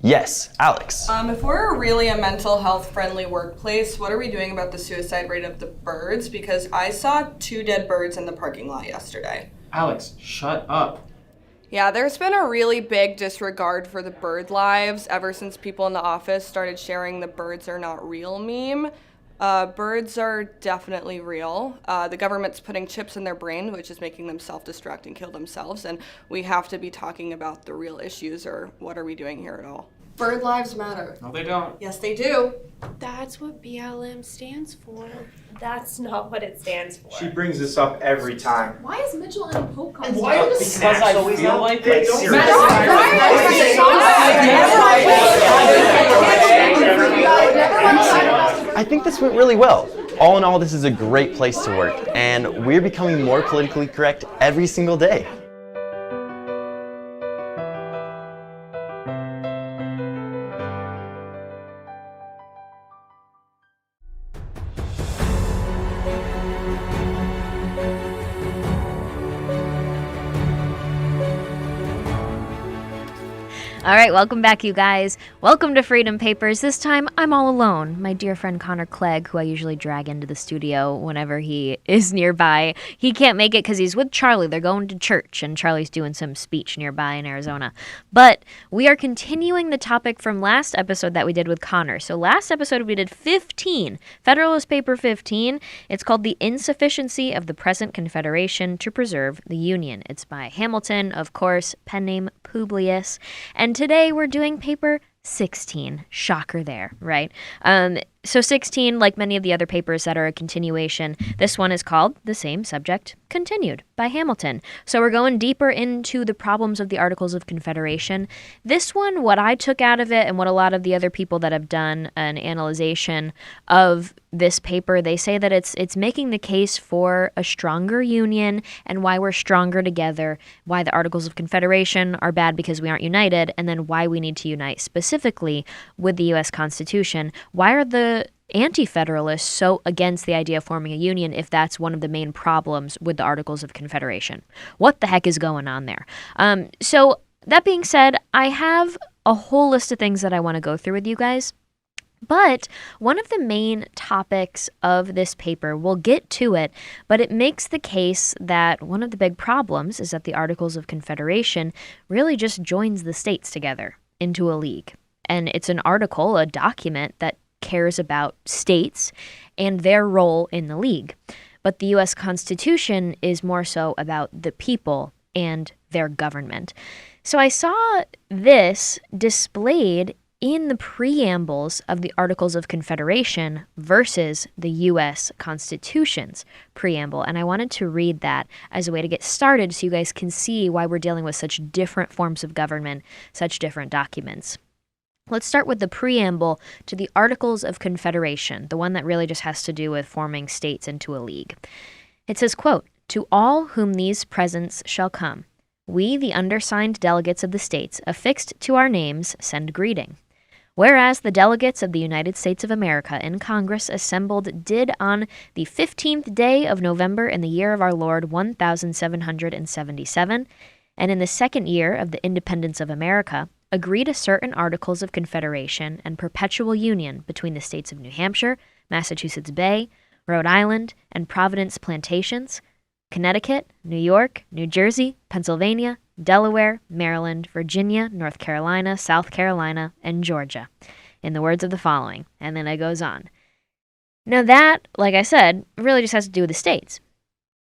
Yes, Alex. If we're really a mental health friendly workplace, what are we doing about the suicide rate of the birds? Because I saw 2 dead birds in the parking lot yesterday. Alex, shut up. Yeah, there's been a really big disregard for the bird lives ever since people in the office started sharing the birds are not real meme. Birds are definitely real. The government's putting chips in their brain, which is making them self-destruct and kill themselves, and we have to be talking about the real issues, or what are we doing here at all? Bird lives matter. No, they don't. Yes, they do. That's what BLM stands for. That's not what it stands for. She brings this up every time. Why is Mitchell in a Pope costume? Why are the snacks always feel like seriously. I think this went really well. All in all, this is a great place to work, and we're becoming more politically correct every single day. All right, welcome back, you guys. Welcome to Freedom Papers. This time, I'm all alone. My dear friend Connor Clegg, who I usually drag into the studio whenever he is nearby, he can't make it because he's with Charlie. They're going to church, and Charlie's doing some speech nearby in Arizona. But we are continuing the topic from last episode that we did with Connor. So last episode, we did 15, Federalist Paper 15. It's called The Insufficiency of the Present Confederation to Preserve the Union. It's by Hamilton, of course, pen name Publius, and today we're doing paper 16. Shocker there, right? So 16, like many of the other papers that are a continuation, this one is called the same subject, Continued, by Hamilton. So we're going deeper into the problems of the Articles of Confederation. This one, what I took out of it and what a lot of the other people that have done an analyzation of this paper, they say that it's making the case for a stronger union and why we're stronger together, why the Articles of Confederation are bad because we aren't united, and then why we need to unite specifically with the U.S. Constitution. Why are the anti-federalists so against the idea of forming a union if that's one of the main problems with the Articles of Confederation? What the heck is going on there? So that being said, I have a whole list of things that I want to go through with you guys. But one of the main topics of this paper, we'll get to it, but it makes the case that one of the big problems is that the Articles of Confederation really just joins the states together into a league. And it's an article, a document that cares about states and their role in the league. But the U.S. Constitution is more so about the people and their government. So I saw this displayed in the preambles of the Articles of Confederation versus the U.S. Constitution's preamble. And I wanted to read that as a way to get started so you guys can see why we're dealing with such different forms of government, such different documents. Let's start with the preamble to the Articles of Confederation, the one that really just has to do with forming states into a league. It says, quote, "To all whom these presents shall come, we, the undersigned delegates of the states, affixed to our names, send greeting. Whereas the delegates of the United States of America in Congress assembled did on the 15th day of November in the year of our Lord 1777, and in the second year of the independence of America, agree to certain articles of confederation and perpetual union between the states of New Hampshire, Massachusetts Bay, Rhode Island, and Providence Plantations, Connecticut, New York, New Jersey, Pennsylvania, Delaware, Maryland, Virginia, North Carolina, South Carolina, and Georgia, in the words of the following." And then it goes on. Now that, like I said, really just has to do with the states.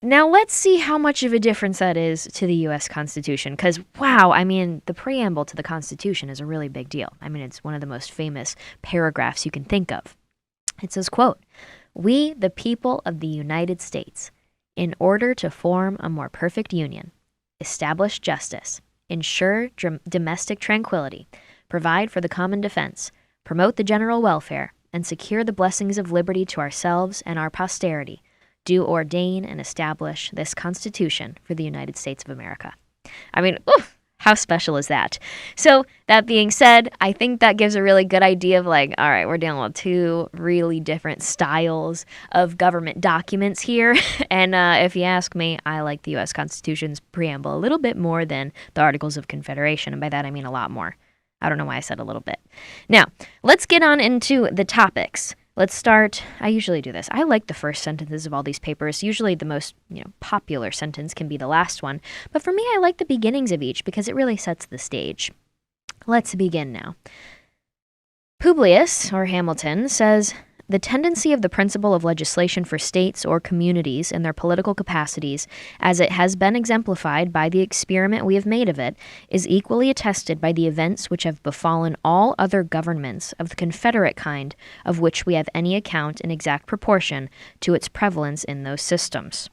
Now let's see how much of a difference that is to the U.S. Constitution, because, wow, I mean, the preamble to the Constitution is a really big deal. I mean, it's one of the most famous paragraphs you can think of. It says, quote, "We, the people of the United States, in order to form a more perfect union, establish justice, ensure domestic tranquility, provide for the common defense, promote the general welfare, and secure the blessings of liberty to ourselves and our posterity, do ordain and establish this Constitution for the United States of America." I mean, how special is that? So that being said, I think that gives a really good idea of like, all right, we're dealing with two really different styles of government documents here. And if you ask me, I like the U.S. Constitution's preamble a little bit more than the Articles of Confederation. And by that, I mean a lot more. I don't know why I said a little bit. Now, let's get on into the topics. Let's start, I usually do this. I like the first sentences of all these papers. Usually the most, popular sentence can be the last one. But for me, I like the beginnings of each because it really sets the stage. Let's begin now. Publius, or Hamilton, says, "The tendency of the principle of legislation for states or communities in their political capacities, as it has been exemplified by the experiment we have made of it, is equally attested by the events which have befallen all other governments of the confederate kind of which we have any account in exact proportion to its prevalence in those systems."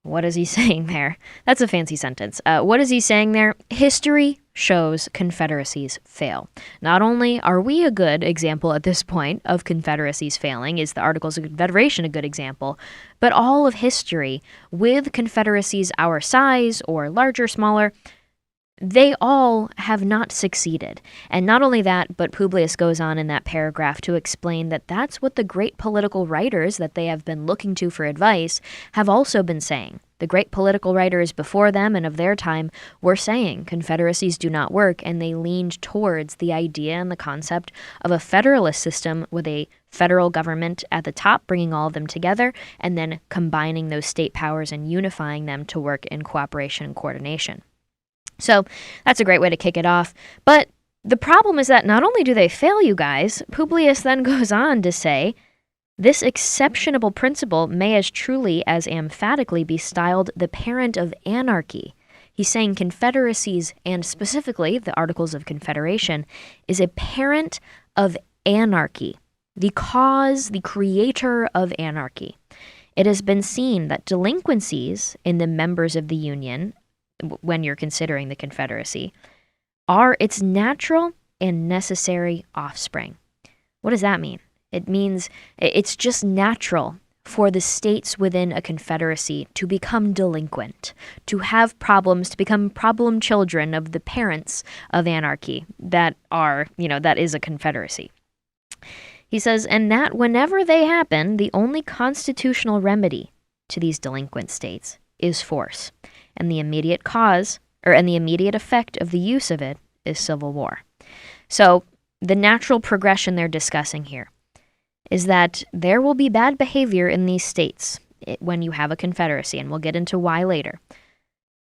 What is he saying there? That's a fancy sentence. What is he saying there? History shows confederacies fail. Not only are we a good example at this point of confederacies failing, is the Articles of Confederation a good example, but all of history with confederacies our size or larger, smaller, they all have not succeeded. And not only that, but Publius goes on in that paragraph to explain that that's what the great political writers that they have been looking to for advice have also been saying. The great political writers before them and of their time were saying confederacies do not work, and they leaned towards the idea and the concept of a federalist system with a federal government at the top, bringing all of them together, and then combining those state powers and unifying them to work in cooperation and coordination. So that's a great way to kick it off. But the problem is that not only do they fail, you guys, Publius then goes on to say, "This exceptionable principle may as truly as emphatically be styled the parent of anarchy." He's saying confederacies, and specifically the Articles of Confederation, is a parent of anarchy, the cause, the creator of anarchy. It has been seen that delinquencies in the members of the Union, when you're considering the Confederacy, are its natural and necessary offspring. What does that mean? It means it's just natural for the states within a confederacy to become delinquent, to have problems, to become problem children of the parents of anarchy that are, that is a confederacy. He says, and that whenever they happen, the only constitutional remedy to these delinquent states is force. And the immediate cause, and the immediate effect of the use of it is civil war. So the natural progression they're discussing here is that there will be bad behavior in these states when you have a confederacy, and we'll get into why later.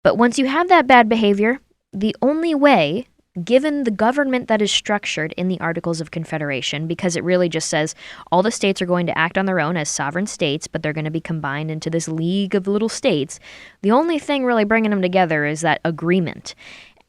But once you have that bad behavior, the only way, given the government that is structured in the Articles of Confederation, because it really just says all the states are going to act on their own as sovereign states, but they're going to be combined into this league of little states, the only thing really bringing them together is that agreement.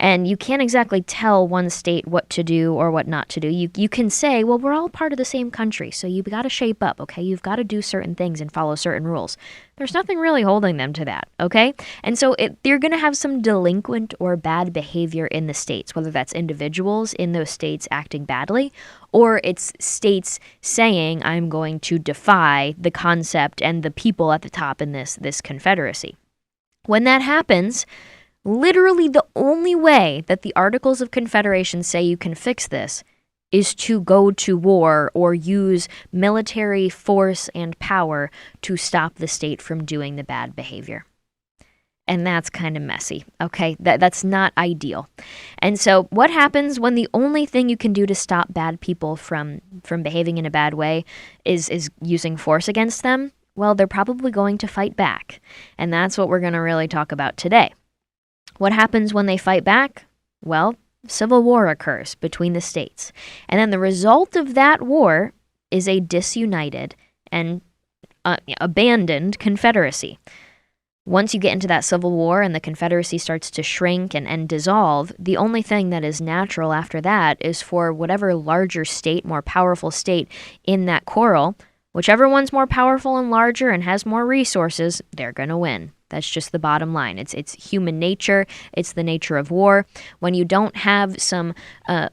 And you can't exactly tell one state what to do or what not to do. You can say, well, we're all part of the same country, so you've got to shape up, okay? You've got to do certain things and follow certain rules. There's nothing really holding them to that, okay? And so you're going to have some delinquent or bad behavior in the states, whether that's individuals in those states acting badly, or it's states saying, I'm going to defy the concept and the people at the top in this confederacy. When that happens, literally the only way that the Articles of Confederation say you can fix this is to go to war or use military force and power to stop the state from doing the bad behavior. And that's kind of messy, okay? That's not ideal. And so what happens when the only thing you can do to stop bad people from behaving in a bad way is using force against them? Well, they're probably going to fight back. And that's what we're going to really talk about today. What happens when they fight back? Well, civil war occurs between the states. And then the result of that war is a disunited and abandoned confederacy. Once you get into that civil war and the confederacy starts to shrink and dissolve, the only thing that is natural after that is for whatever larger state, more powerful state in that quarrel, whichever one's more powerful and larger and has more resources, they're going to win. That's just the bottom line. It's human nature. It's the nature of war. When you don't have some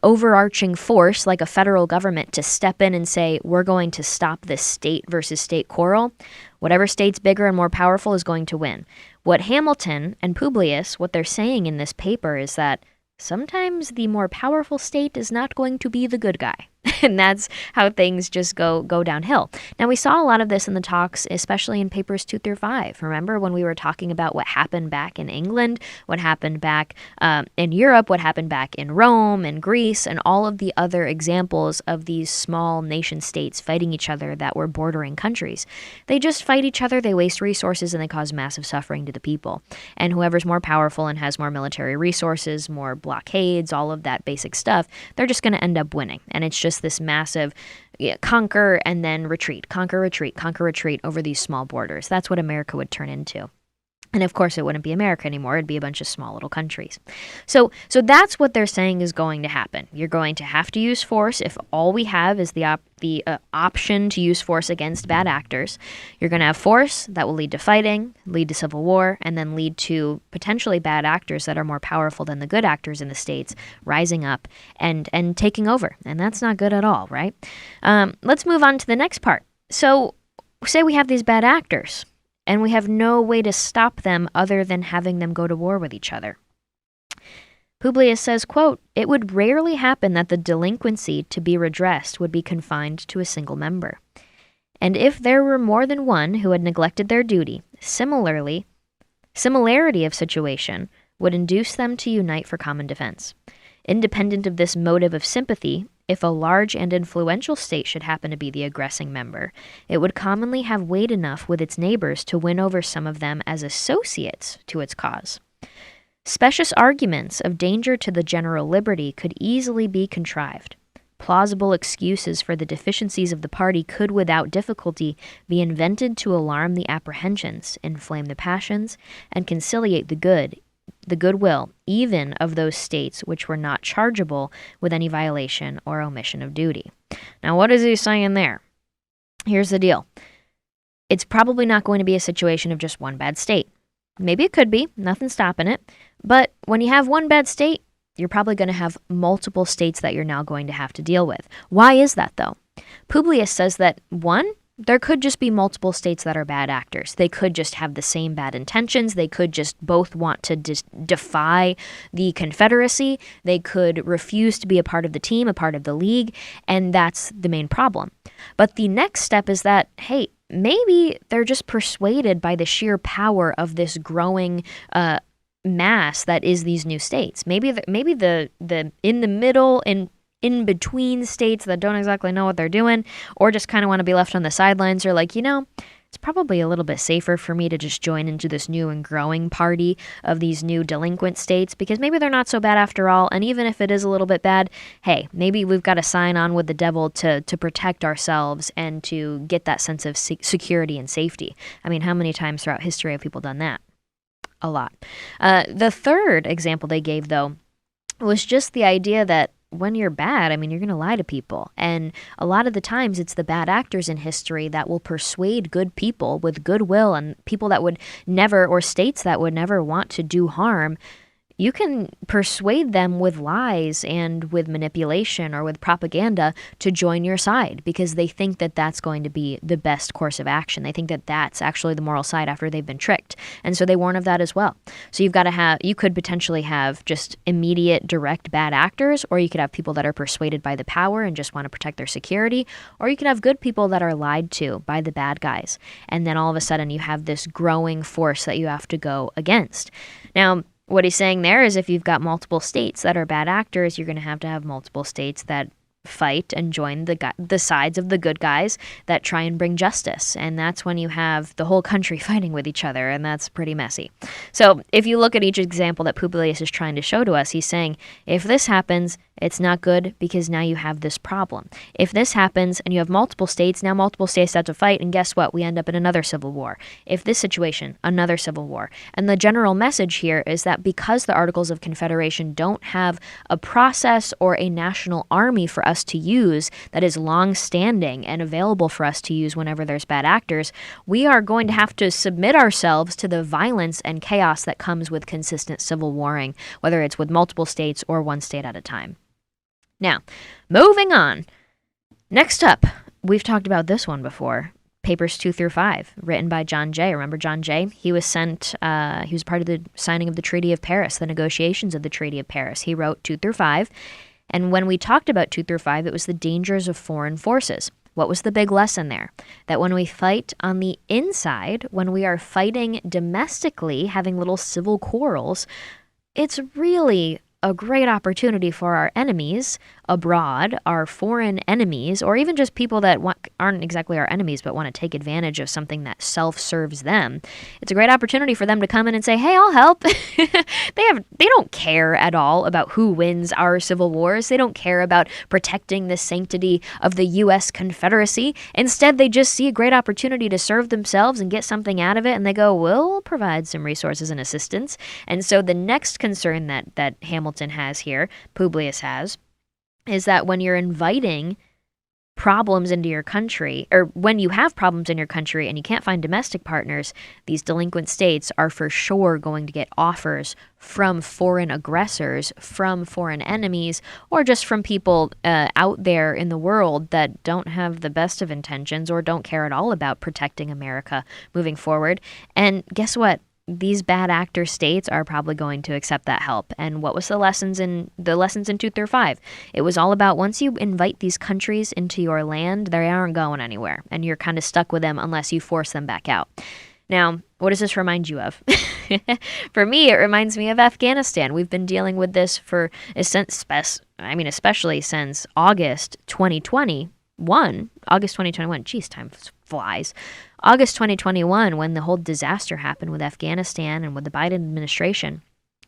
overarching force like a federal government to step in and say, we're going to stop this state versus state quarrel, whatever state's bigger and more powerful is going to win. What Hamilton and Publius, what they're saying in this paper is that sometimes the more powerful state is not going to be the good guy. And that's how things just go downhill. Now, we saw a lot of this in the talks, especially in papers 2 through 5. Remember when we were talking about what happened back in England, what happened back in Europe, what happened back in Rome and Greece, and all of the other examples of these small nation states fighting each other that were bordering countries. They just fight each other, they waste resources, and they cause massive suffering to the people. And whoever's more powerful and has more military resources, more blockades, all of that basic stuff, they're just going to end up winning. And it's just this massive conquer and then retreat, conquer, retreat over these small borders. That's what America would turn into. And of course, it wouldn't be America anymore. It'd be a bunch of small little countries. So that's what they're saying is going to happen. You're going to have to use force if all we have is the option to use force against bad actors. You're going to have force that will lead to fighting, lead to civil war, and then lead to potentially bad actors that are more powerful than the good actors in the states rising up and taking over. And that's not good at all, right? Let's move on to the next part. So say we have these bad actors, and we have no way to stop them other than having them go to war with each other. Publius says, quote, "It would rarely happen that the delinquency to be redressed would be confined to a single member. And if there were more than one who had neglected their duty, similarity of situation would induce them to unite for common defense. Independent of this motive of sympathy, if a large and influential state should happen to be the aggressing member, it would commonly have weight enough with its neighbors to win over some of them as associates to its cause. Specious arguments of danger to the general liberty could easily be contrived. Plausible excuses for the deficiencies of the party could without difficulty be invented to alarm the apprehensions, inflame the passions, and conciliate the goodwill, even of those states which were not chargeable with any violation or omission of duty." Now, what is he saying there? Here's the deal. It's probably not going to be a situation of just one bad state. Maybe it could be, nothing stopping it. But when you have one bad state, you're probably going to have multiple states that you're now going to have to deal with. Why is that, though? Publius says that, one, there could just be multiple states that are bad actors. They could just have the same bad intentions. They could just both want to defy the Confederacy. They could refuse to be a part of the team, a part of the league, and that's the main problem. But the next step is that, hey, maybe they're just persuaded by the sheer power of this growing mass that is these new states. Maybe the in the middle and in between states that don't exactly know what they're doing or just kind of want to be left on the sidelines are like, it's probably a little bit safer for me to just join into this new and growing party of these new delinquent states because maybe they're not so bad after all. And even if it is a little bit bad, hey, maybe we've got to sign on with the devil to protect ourselves and to get that sense of security and safety. I mean, how many times throughout history have people done that? A lot. The third example they gave, though, was just the idea that when you're bad, I mean, you're going to lie to people. And a lot of the times it's the bad actors in history that will persuade good people with goodwill and people that would never, or states that would never want to do harm. You can persuade them with lies and with manipulation or with propaganda to join your side because they think that that's going to be the best course of action. They think that that's actually the moral side after they've been tricked. And so they warn of that as well. So you could potentially have just immediate, direct bad actors, or you could have people that are persuaded by the power and just want to protect their security, or you could have good people that are lied to by the bad guys. And then all of a sudden you have this growing force that you have to go against. Now, what he's saying there is if you've got multiple states that are bad actors, you're going to have multiple states that fight and join the sides of the good guys that try and bring justice. And that's when you have the whole country fighting with each other, and that's pretty messy. So if you look at each example that Publius is trying to show to us, he's saying, if this happens, it's not good because now you have this problem. If this happens and you have multiple states have to fight, and guess what? We end up in another civil war. If this situation, another civil war. And the general message here is that because the Articles of Confederation don't have a process or a national army for us to use that is long-standing and available for us to use whenever there's bad actors, we are going to have to submit ourselves to the violence and chaos that comes with consistent civil warring, whether it's with multiple states or one state at a time. Now, moving on. Next up, we've talked about this one before. Papers 2 through 5, written by John Jay. Remember John Jay? He was he was part of the signing of the Treaty of Paris, the negotiations of the Treaty of Paris. He wrote 2 through 5. And when we talked about 2 through 5, it was the dangers of foreign forces. What was the big lesson there? That when we fight on the inside, when we are fighting domestically, having little civil quarrels, it's really a great opportunity for our enemies abroad, our foreign enemies, or even just people that aren't exactly our enemies but want to take advantage of something that self-serves them. It's a great opportunity for them to come in and say, hey, I'll help. They don't care at all about who wins our civil wars. They don't care about protecting the sanctity of the U.S. Confederacy. Instead, they just see a great opportunity to serve themselves and get something out of it, and they go, we'll provide some resources and assistance. And so the next concern that Hamilton has here, Publius has, is that when you're inviting problems into your country, or when you have problems in your country and you can't find domestic partners, these delinquent states are for sure going to get offers from foreign aggressors, from foreign enemies, or just from people out there in the world that don't have the best of intentions or don't care at all about protecting America moving forward. And guess what? These bad actor states are probably going to accept that help. And what was the lessons in 2 through 5? It was all about once you invite these countries into your land, they aren't going anywhere, and you're kind of stuck with them unless you force them back out. Now, what does this remind you of? For me, it reminds me of Afghanistan. We've been dealing with this especially since August 2021. Geez, time flies. August 2021, when the whole disaster happened with Afghanistan and with the Biden administration,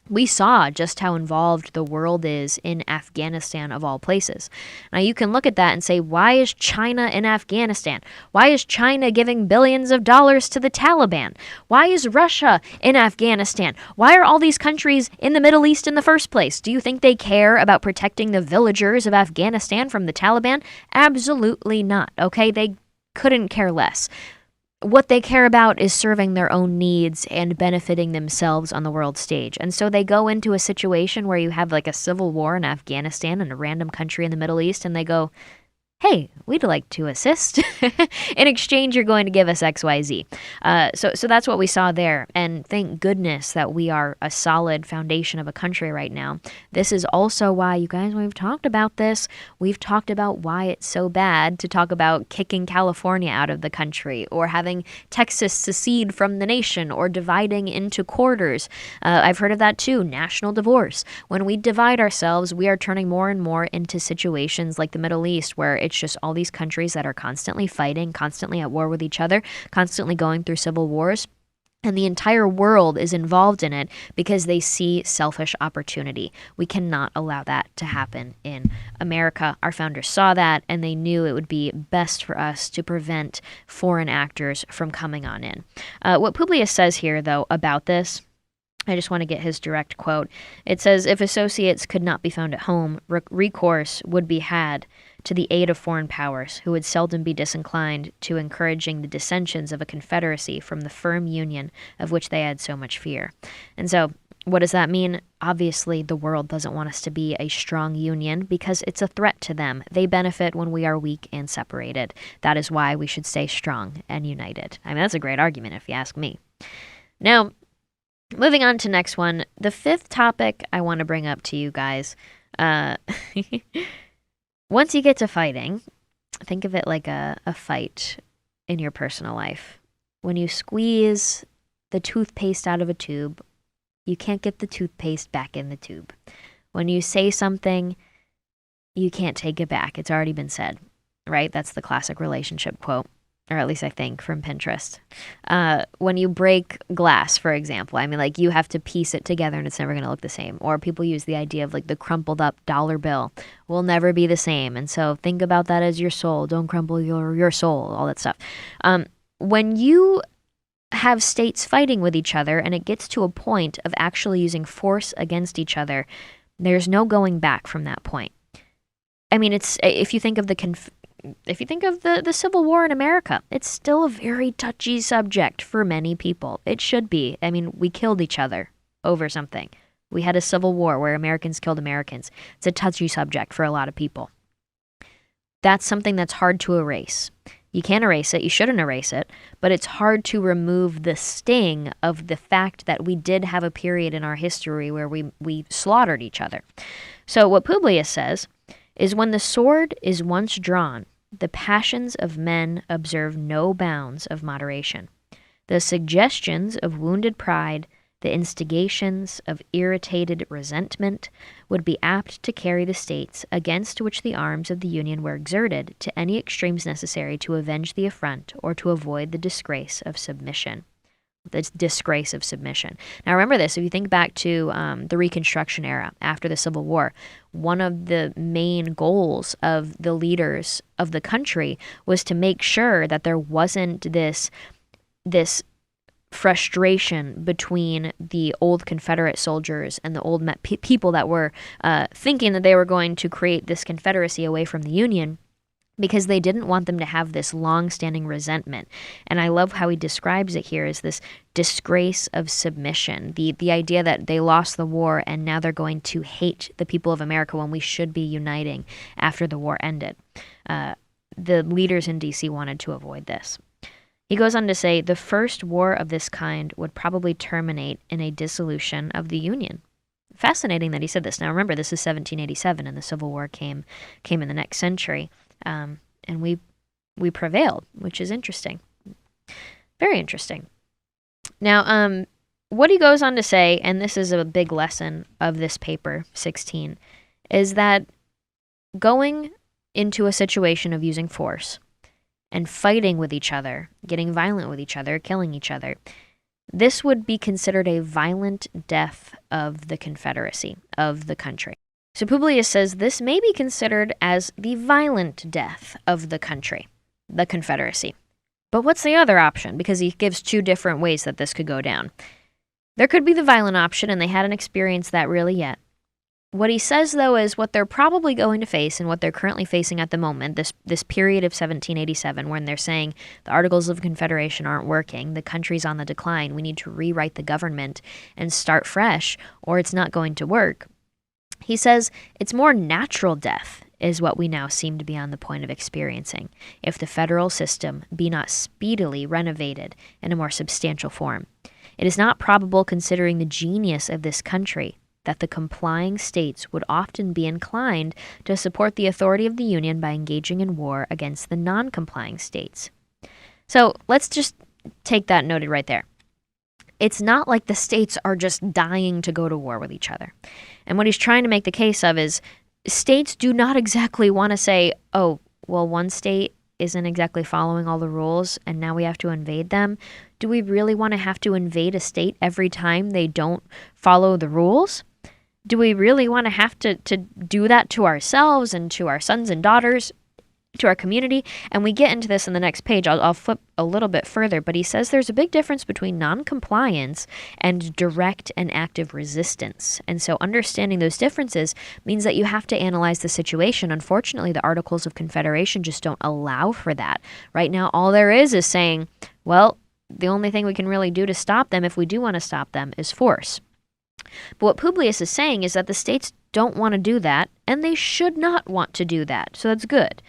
we saw just how involved the world is in Afghanistan of all places. Now you can look at that and say, why is China in Afghanistan? Why is China giving billions of dollars to the Taliban? Why is Russia in Afghanistan? Why are all these countries in the Middle East in the first place? Do you think they care about protecting the villagers of Afghanistan from the Taliban? Absolutely not, okay? They couldn't care less. What they care about is serving their own needs and benefiting themselves on the world stage. And so they go into a situation where you have like a civil war in Afghanistan and a random country in the Middle East, and they go, hey, we'd like to assist. In exchange, you're going to give us XYZ. So that's what we saw there. And thank goodness that we are a solid foundation of a country right now. This is also why, you guys, when we've talked about this, we've talked about why it's so bad to talk about kicking California out of the country or having Texas secede from the nation or dividing into quarters. I've heard of that too, national divorce. When we divide ourselves, we are turning more and more into situations like the Middle East where it's just all these countries that are constantly fighting, constantly at war with each other, constantly going through civil wars. And the entire world is involved in it because they see selfish opportunity. We cannot allow that to happen in America. Our founders saw that, and they knew it would be best for us to prevent foreign actors from coming on in. What Publius says here, though, about this I just want to get his direct quote. It says, if associates could not be found at home, recourse would be had to the aid of foreign powers, who would seldom be disinclined to encouraging the dissensions of a confederacy from the firm union of which they had so much fear. And so, what does that mean? Obviously, the world doesn't want us to be a strong union because it's a threat to them. They benefit when we are weak and separated. That is why we should stay strong and united. I mean, that's a great argument if you ask me. Now, moving on to next one, the fifth topic I want to bring up to you guys. Once you get to fighting, think of it like a fight in your personal life. When you squeeze the toothpaste out of a tube, you can't get the toothpaste back in the tube. When you say something, you can't take it back. It's already been said, right? That's the classic relationship quote. Or at least I think, from Pinterest. When you break glass, for example, I mean, like, you have to piece it together and it's never going to look the same. Or people use the idea of, like, the crumpled up dollar bill will never be the same. And so think about that as your soul. Don't crumple your soul, all that stuff. When you have states fighting with each other and it gets to a point of actually using force against each other, there's no going back from that point. I mean, it's if you think of the Civil War in America, it's still a very touchy subject for many people. It should be. I mean, we killed each other over something. We had a civil war where Americans killed Americans. It's a touchy subject for a lot of people. That's something that's hard to erase. You can't erase it. You shouldn't erase it. But it's hard to remove the sting of the fact that we did have a period in our history where we slaughtered each other. So what Publius says is, when the sword is once drawn, the passions of men observe no bounds of moderation. The suggestions of wounded pride, the instigations of irritated resentment, would be apt to carry the states against which the arms of the Union were exerted to any extremes necessary to avenge the affront or to avoid the disgrace of submission. Now remember this, if you think back to the Reconstruction era after the Civil War, one of the main goals of the leaders of the country was to make sure that there wasn't this frustration between the old Confederate soldiers and the old people that were thinking that they were going to create this Confederacy away from the Union, because they didn't want them to have this long-standing resentment. And I love how he describes it here as this disgrace of submission, the idea that they lost the war and now they're going to hate the people of America when we should be uniting after the war ended. The leaders in D.C. wanted to avoid this. He goes on to say, the first war of this kind would probably terminate in a dissolution of the Union. Fascinating that he said this. Now remember, this is 1787 and the Civil War came in the next century. And we prevailed, which is interesting. Very interesting. Now, what he goes on to say, and this is a big lesson of this paper, 16, is that going into a situation of using force and fighting with each other, getting violent with each other, killing each other, this would be considered a violent death of the Confederacy, of the country. So Publius says this may be considered as the violent death of the country, the Confederacy. But what's the other option? Because he gives two different ways that this could go down. There could be the violent option, and they hadn't experienced that really yet. What he says, though, is what they're probably going to face and what they're currently facing at the moment, this period of 1787, when they're saying the Articles of Confederation aren't working, the country's on the decline, we need to rewrite the government and start fresh, or it's not going to work. He says it's more natural death is what we now seem to be on the point of experiencing, if the federal system be not speedily renovated in a more substantial form. It is not probable, considering the genius of this country, that the complying states would often be inclined to support the authority of the Union by engaging in war against the non-complying states. So let's just take that noted right there. It's not like the states are just dying to go to war with each other. And what he's trying to make the case of is states do not exactly want to say, oh, well, one state isn't exactly following all the rules and now we have to invade them. Do we really want to have to invade a state every time they don't follow the rules? Do we really want to have to do that to ourselves and to our sons and daughters, to our community? And we get into this in the next page. I'll flip a little bit further, but he says there's a big difference between non-compliance and direct and active resistance. And so understanding those differences means that you have to analyze the situation. Unfortunately, the Articles of Confederation just don't allow for that. Right now, all there is saying, well, the only thing we can really do to stop them, if we do want to stop them, is force. But what Publius is saying is that the states don't want to do that, and they should not want to do that. So that's good.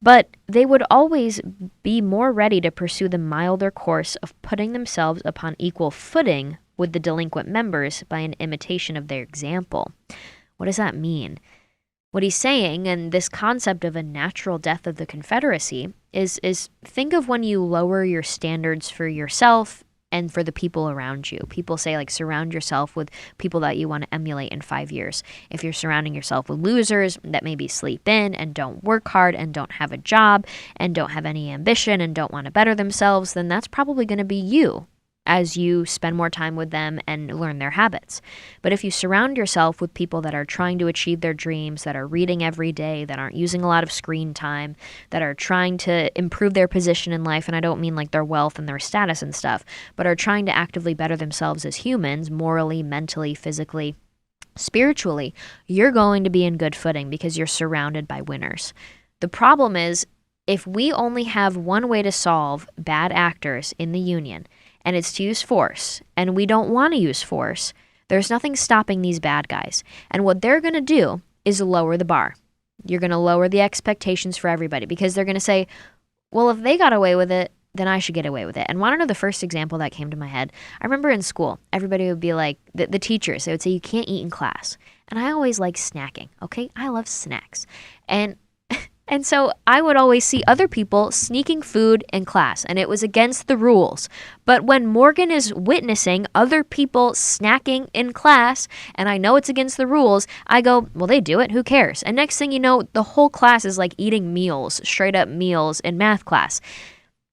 But they would always be more ready to pursue the milder course of putting themselves upon equal footing with the delinquent members by an imitation of their example. What does that mean? What he's saying, and this concept of a natural death of the Confederacy, is think of when you lower your standards for yourself and for the people around you. People say, like, surround yourself with people that you want to emulate in 5 years. If you're surrounding yourself with losers that maybe sleep in and don't work hard and don't have a job and don't have any ambition and don't want to better themselves, then that's probably going to be you as you spend more time with them and learn their habits. But if you surround yourself with people that are trying to achieve their dreams, that are reading every day, that aren't using a lot of screen time, that are trying to improve their position in life, and I don't mean like their wealth and their status and stuff, but are trying to actively better themselves as humans, morally, mentally, physically, spiritually, you're going to be in good footing because you're surrounded by winners. The problem is, if we only have one way to solve bad actors in the union, and it's to use force, and we don't want to use force, there's nothing stopping these bad guys. And what they're going to do is lower the bar. You're going to lower the expectations for everybody because they're going to say, well, if they got away with it, then I should get away with it. And want to know the first example that came to my head? I remember in school, everybody would be like, the teachers, they would say, you can't eat in class. And I always like snacking, okay? I love snacks. And so I would always see other people sneaking food in class, and it was against the rules. But when Morgan is witnessing other people snacking in class, and I know it's against the rules, I go, well, they do it, who cares? And next thing you know, the whole class is like eating meals, straight up meals in math class.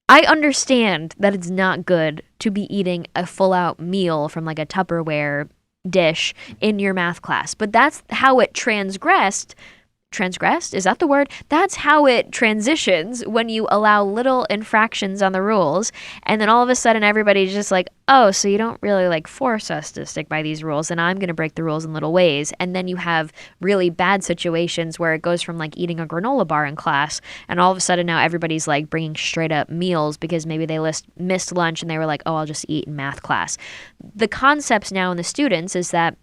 I understand that it's not good to be eating a full-out meal from like a Tupperware dish in your math class, but that's how it transgressed, is that the word? That's how it transitions when you allow little infractions on the rules, and then all of a sudden everybody's just like, oh, so you don't really like force us to stick by these rules, and I'm going to break the rules in little ways. And then you have really bad situations where it goes from like eating a granola bar in class, and all of a sudden now everybody's like bringing straight up meals because maybe they missed lunch and they were like, oh, I'll just eat in math class. The concepts now in the students is that,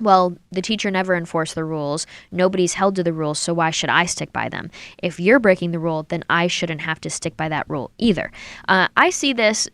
well, the teacher never enforced the rules. Nobody's held to the rules, so why should I stick by them? If you're breaking the rule, then I shouldn't have to stick by that rule either. I see this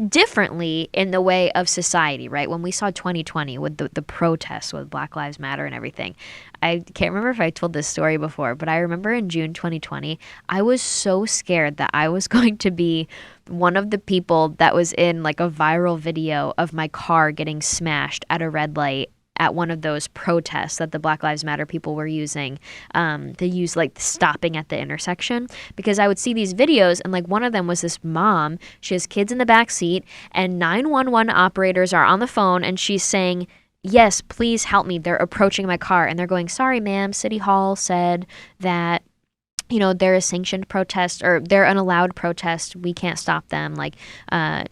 differently in the way of society, right? When we saw 2020 with the protests with Black Lives Matter and everything, I can't remember if I told this story before, but I remember in June 2020, I was so scared that I was going to be one of the people that was in like a viral video of my car getting smashed at a red light at one of those protests that the Black Lives Matter people were using. They use like stopping at the intersection, because I would see these videos and like one of them was this mom, she has kids in the back seat and 911 operators are on the phone and she's saying, yes, please help me. They're approaching my car and they're going, sorry, ma'am, City Hall said that, you know, they're a sanctioned protest or they're an allowed protest. We can't stop them. Like,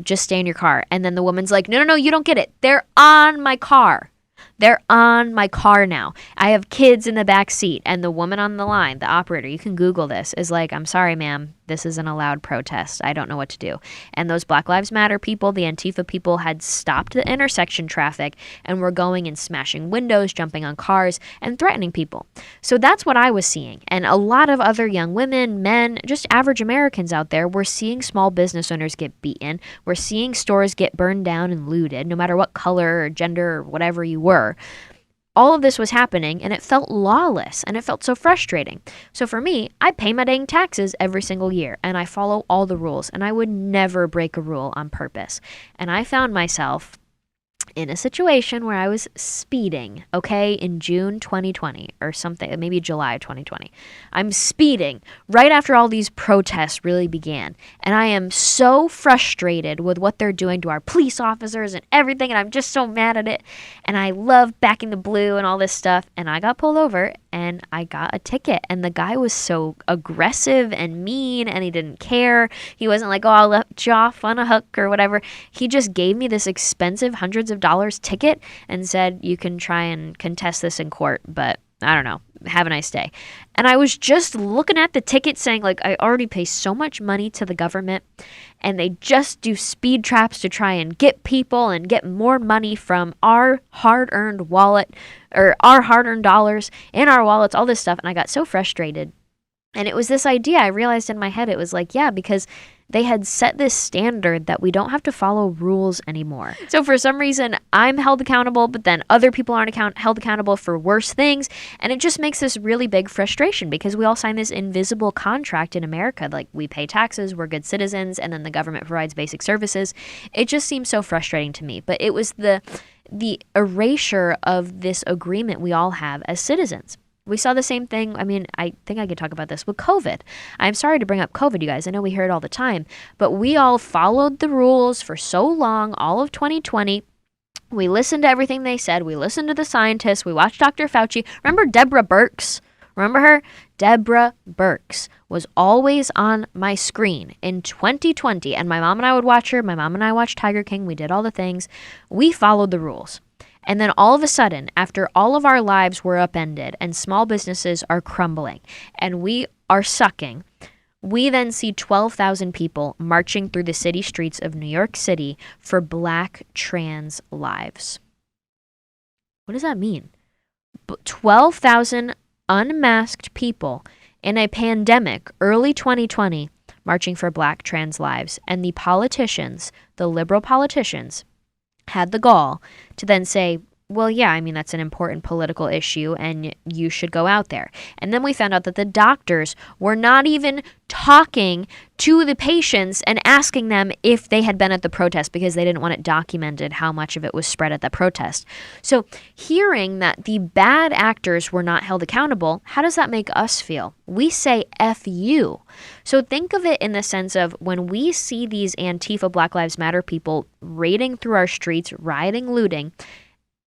just stay in your car. And then the woman's like, no, you don't get it. They're on my car. They're on my car now. I have kids in the back seat. And the woman on the line, the operator, you can Google this, is like, I'm sorry, ma'am, this is an allowed protest. I don't know what to do. And those Black Lives Matter people, the Antifa people, had stopped the intersection traffic and were going and smashing windows, jumping on cars, and threatening people. So that's what I was seeing. And a lot of other young women, men, just average Americans out there were seeing small business owners get beaten. We're seeing stores get burned down and looted, no matter what color or gender or whatever you were. All of this was happening, and it felt lawless, and it felt so frustrating. So for me, I pay my dang taxes every single year, and I follow all the rules, and I would never break a rule on purpose. And I found myself in a situation where I was speeding, okay, in June 2020 or something, maybe July 2020. I'm speeding right after all these protests really began. And I am so frustrated with what they're doing to our police officers and everything. And I'm just so mad at it. And I love backing the blue and all this stuff. And I got pulled over and I got a ticket. And the guy was so aggressive and mean, and he didn't care. He wasn't like, oh, I'll let you off on a hook or whatever. He just gave me this expensive hundreds of dollars ticket and said, you can try and contest this in court, but I don't know. Have a nice day. And I was just looking at the ticket saying, like, I already pay so much money to the government, and they just do speed traps to try and get people and get more money from our hard-earned wallet, or our hard-earned dollars in our wallets, all this stuff. And I got so frustrated. And it was this idea I realized in my head. It was like, yeah, because they had set this standard that we don't have to follow rules anymore. So for some reason, I'm held accountable, but then other people aren't held accountable for worse things. And it just makes this really big frustration because we all sign this invisible contract in America. Like, we pay taxes, we're good citizens, and then the government provides basic services. It just seems so frustrating to me. But it was the erasure of this agreement we all have as citizens. We saw the same thing. I mean, I think I could talk about this with COVID. I'm sorry to bring up COVID, you guys. I know we hear it all the time, but we all followed the rules for so long, all of 2020. We listened to everything they said. We listened to the scientists. We watched Dr. Fauci. Remember Deborah Birx? Remember her? Deborah Birx was always on my screen in 2020, and my mom and I would watch her. My mom and I watched Tiger King. We did all the things. We followed the rules. And then all of a sudden, after all of our lives were upended and small businesses are crumbling and we are sucking, we then see 12,000 people marching through the city streets of New York City for Black trans lives. What does that mean? 12,000 unmasked people in a pandemic, early 2020, marching for Black trans lives. And the politicians, the liberal politicians, had the gall to then say, well, yeah, I mean, that's an important political issue and you should go out there. And then we found out that the doctors were not even talking to the patients and asking them if they had been at the protest because they didn't want it documented how much of it was spread at the protest. So hearing that the bad actors were not held accountable, how does that make us feel? We say F you. So think of it in the sense of when we see these Antifa Black Lives Matter people raiding through our streets, rioting, looting,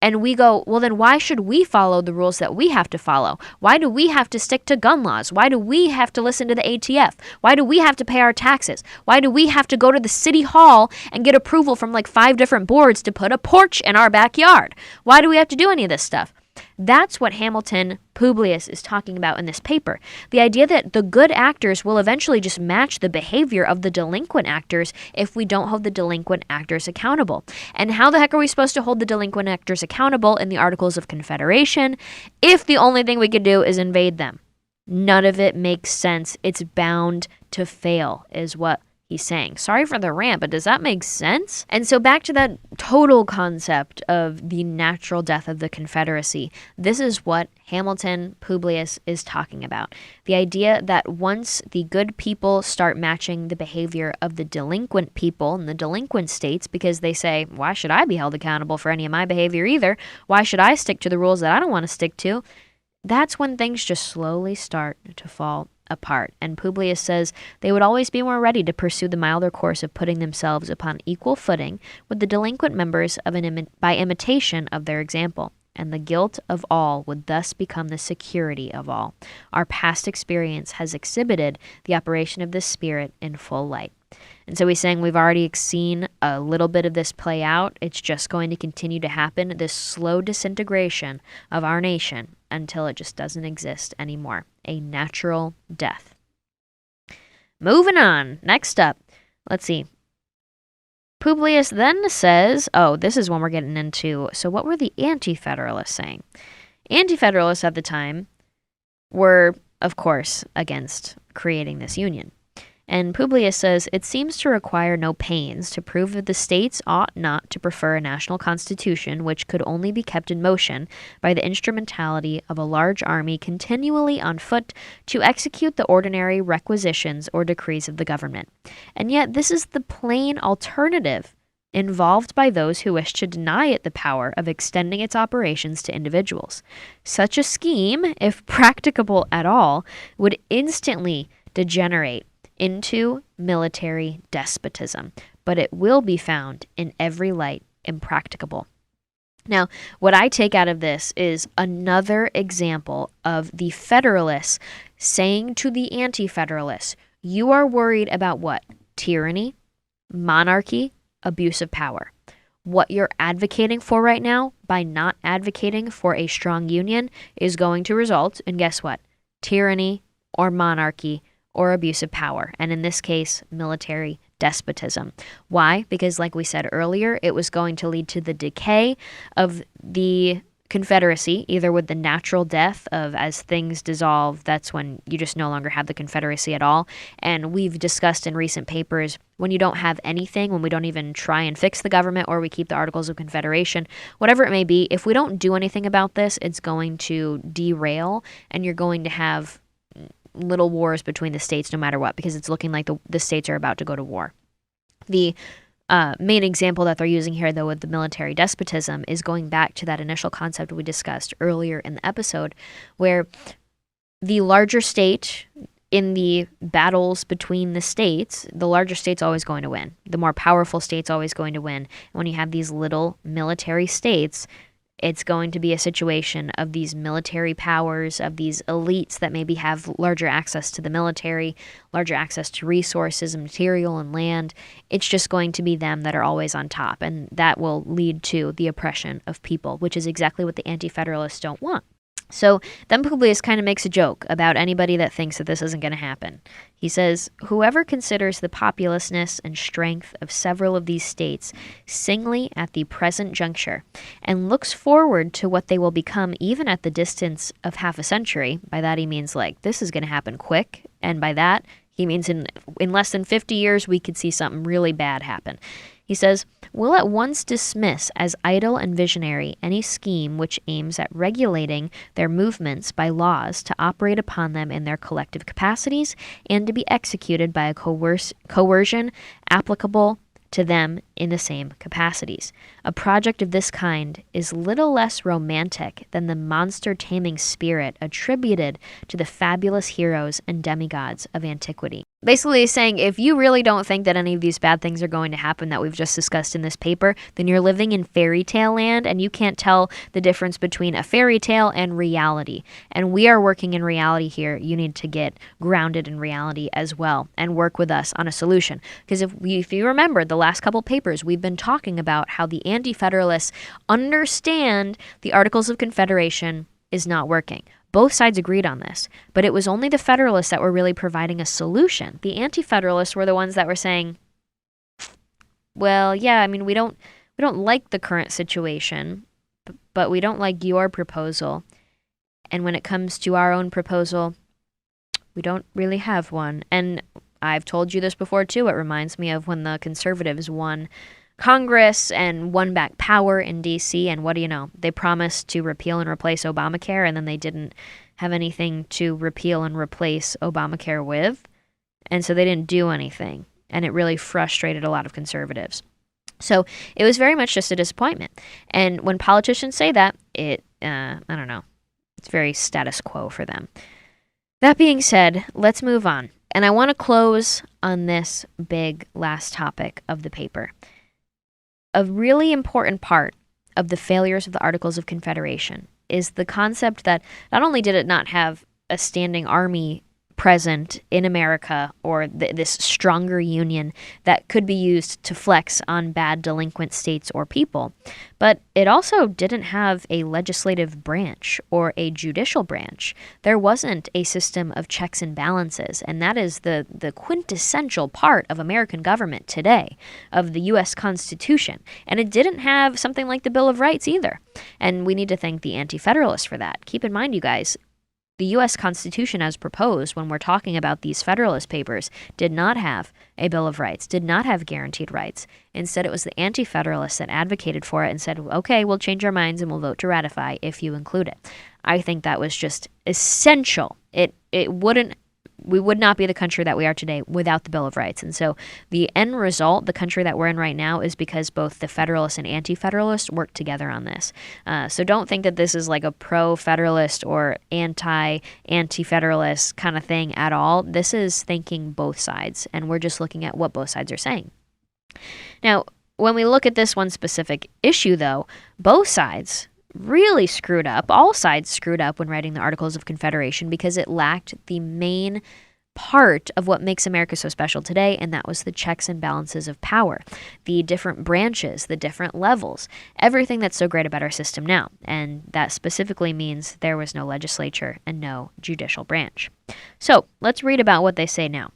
and we go, well, then why should we follow the rules that we have to follow? Why do we have to stick to gun laws? Why do we have to listen to the ATF? Why do we have to pay our taxes? Why do we have to go to the city hall and get approval from like 5 different boards to put a porch in our backyard? Why do we have to do any of this stuff? That's what Hamilton Publius is talking about in this paper. The idea that the good actors will eventually just match the behavior of the delinquent actors if we don't hold the delinquent actors accountable. And how the heck are we supposed to hold the delinquent actors accountable in the Articles of Confederation if the only thing we could do is invade them? None of it makes sense. It's bound to fail, is what he's saying. Sorry for the rant, but does that make sense? And so back to that total concept of the natural death of the Confederacy. This is what Hamilton Publius is talking about. The idea that once the good people start matching the behavior of the delinquent people in the delinquent states because they say, why should I be held accountable for any of my behavior either? Why should I stick to the rules that I don't want to stick to? That's when things just slowly start to fall apart. And Publius says they would always be more ready to pursue the milder course of putting themselves upon equal footing with the delinquent members of by imitation of their example. And the guilt of all would thus become the security of all. Our past experience has exhibited the operation of this spirit in full light. And so he's saying we've already seen a little bit of this play out. It's just going to continue to happen, this slow disintegration of our nation until it just doesn't exist anymore. A natural death. Moving on. Next up, let's see. Publius then says, oh, this is when we're getting into, so what were the Anti-Federalists saying? Anti-Federalists at the time were, of course, against creating this union. And Publius says, it seems to require no pains to prove that the states ought not to prefer a national constitution which could only be kept in motion by the instrumentality of a large army continually on foot to execute the ordinary requisitions or decrees of the government. And yet this is the plain alternative involved by those who wish to deny it the power of extending its operations to individuals. Such a scheme, if practicable at all, would instantly degenerate into military despotism, but it will be found in every light impracticable. Now, what I take out of this is another example of the Federalists saying to the Anti-Federalists, you are worried about what? Tyranny, monarchy, abuse of power. What you're advocating for right now by not advocating for a strong union is going to result in, guess what? Tyranny or monarchy or abuse of power. And in this case, military despotism. Why? Because like we said earlier, it was going to lead to the decay of the Confederacy, either with the natural death of as things dissolve, that's when you just no longer have the Confederacy at all. And we've discussed in recent papers, when you don't have anything, when we don't even try and fix the government or we keep the Articles of Confederation, whatever it may be, if we don't do anything about this, it's going to derail and you're going to have little wars between the states no matter what, because it's looking like the states are about to go to war. The main example that they're using here, though, with the military despotism is going back to that initial concept we discussed earlier in the episode, where the larger state in the battles between the states, the larger state's always going to win. The more powerful state's always going to win. And when you have these little military states, it's going to be a situation of these military powers, of these elites that maybe have larger access to the military, larger access to resources and material and land. It's just going to be them that are always on top, and that will lead to the oppression of people, which is exactly what the Anti-Federalists don't want. So then Publius kind of makes a joke about anybody that thinks that this isn't going to happen. He says, whoever considers the populousness and strength of several of these states singly at the present juncture and looks forward to what they will become even at the distance of half a century, by that he means like this is going to happen quick, and by that he means in less than 50 years we could see something really bad happen. He says, will at once dismiss as idle and visionary any scheme which aims at regulating their movements by laws to operate upon them in their collective capacities and to be executed by a coercion applicable to them in the same capacities. A project of this kind is little less romantic than the monster-taming spirit attributed to the fabulous heroes and demigods of antiquity. Basically saying, if you really don't think that any of these bad things are going to happen that we've just discussed in this paper, then you're living in fairy tale land and you can't tell the difference between a fairy tale and reality. And we are working in reality here. You need to get grounded in reality as well and work with us on a solution. Because if you remember the last couple papers, we've been talking about how the Anti-Federalists understand the Articles of Confederation is not working. Both sides agreed on this, but it was only the Federalists that were really providing a solution. The Anti-Federalists were the ones that were saying, well, yeah, I mean, we don't like the current situation, but we don't like your proposal. And when it comes to our own proposal, we don't really have one. And I've told you this before, too. It reminds me of when the conservatives won Congress and won back power in D.C. And what do you know? They promised to repeal and replace Obamacare, and then they didn't have anything to repeal and replace Obamacare with. And so they didn't do anything. And it really frustrated a lot of conservatives. So it was very much just a disappointment. And when politicians say that, I don't know, it's very status quo for them. That being said, let's move on. And I want to close on this big last topic of the paper. A really important part of the failures of the Articles of Confederation is the concept that not only did it not have a standing army present in America or this stronger union that could be used to flex on bad delinquent states or people, but it also didn't have a legislative branch or a judicial branch. There wasn't a system of checks and balances, and that is the quintessential part of American government today, of the U.S. Constitution. And it didn't have something like the Bill of Rights either. And we need to thank the Anti-Federalists for that. Keep in mind, you guys, the U.S. Constitution as proposed when we're talking about these Federalist Papers did not have a Bill of Rights, did not have guaranteed rights. Instead, it was the Anti-Federalists that advocated for it and said, okay, we'll change our minds and we'll vote to ratify if you include it. I think that was just essential. We would not be the country that we are today without the Bill of Rights. And so the end result, the country that we're in right now, is because both the Federalists and Anti-Federalists worked together on this. So don't think that this is like a pro-Federalist or anti-Federalist kind of thing at all. This is thinking both sides, and we're just looking at what both sides are saying. Now, when we look at this one specific issue, though, both sides really screwed up. All sides screwed up when writing the Articles of Confederation because it lacked the main part of what makes America so special today, and that was the checks and balances of power, the different branches, the different levels, everything that's so great about our system now. And that specifically means there was no legislature and no judicial branch. So let's read about what they say now.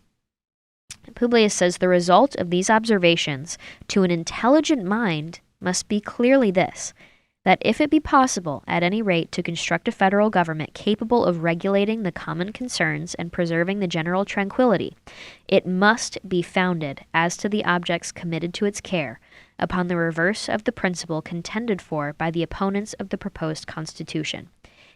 Publius says the result of these observations to an intelligent mind must be clearly this, that if it be possible, at any rate, to construct a federal government capable of regulating the common concerns and preserving the general tranquility, it must be founded, as to the objects committed to its care, upon the reverse of the principle contended for by the opponents of the proposed Constitution.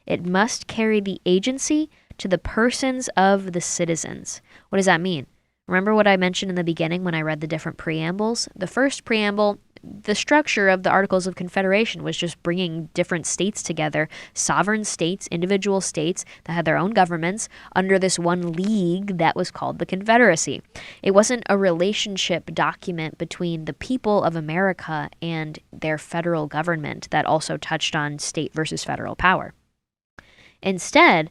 It must carry the agency to the persons of the citizens. What does that mean? Remember what I mentioned in the beginning when I read the different preambles? The first preamble, the structure of the Articles of Confederation was just bringing different states together, sovereign states, individual states that had their own governments under this one league that was called the Confederacy. It wasn't a relationship document between the people of America and their federal government that also touched on state versus federal power. Instead,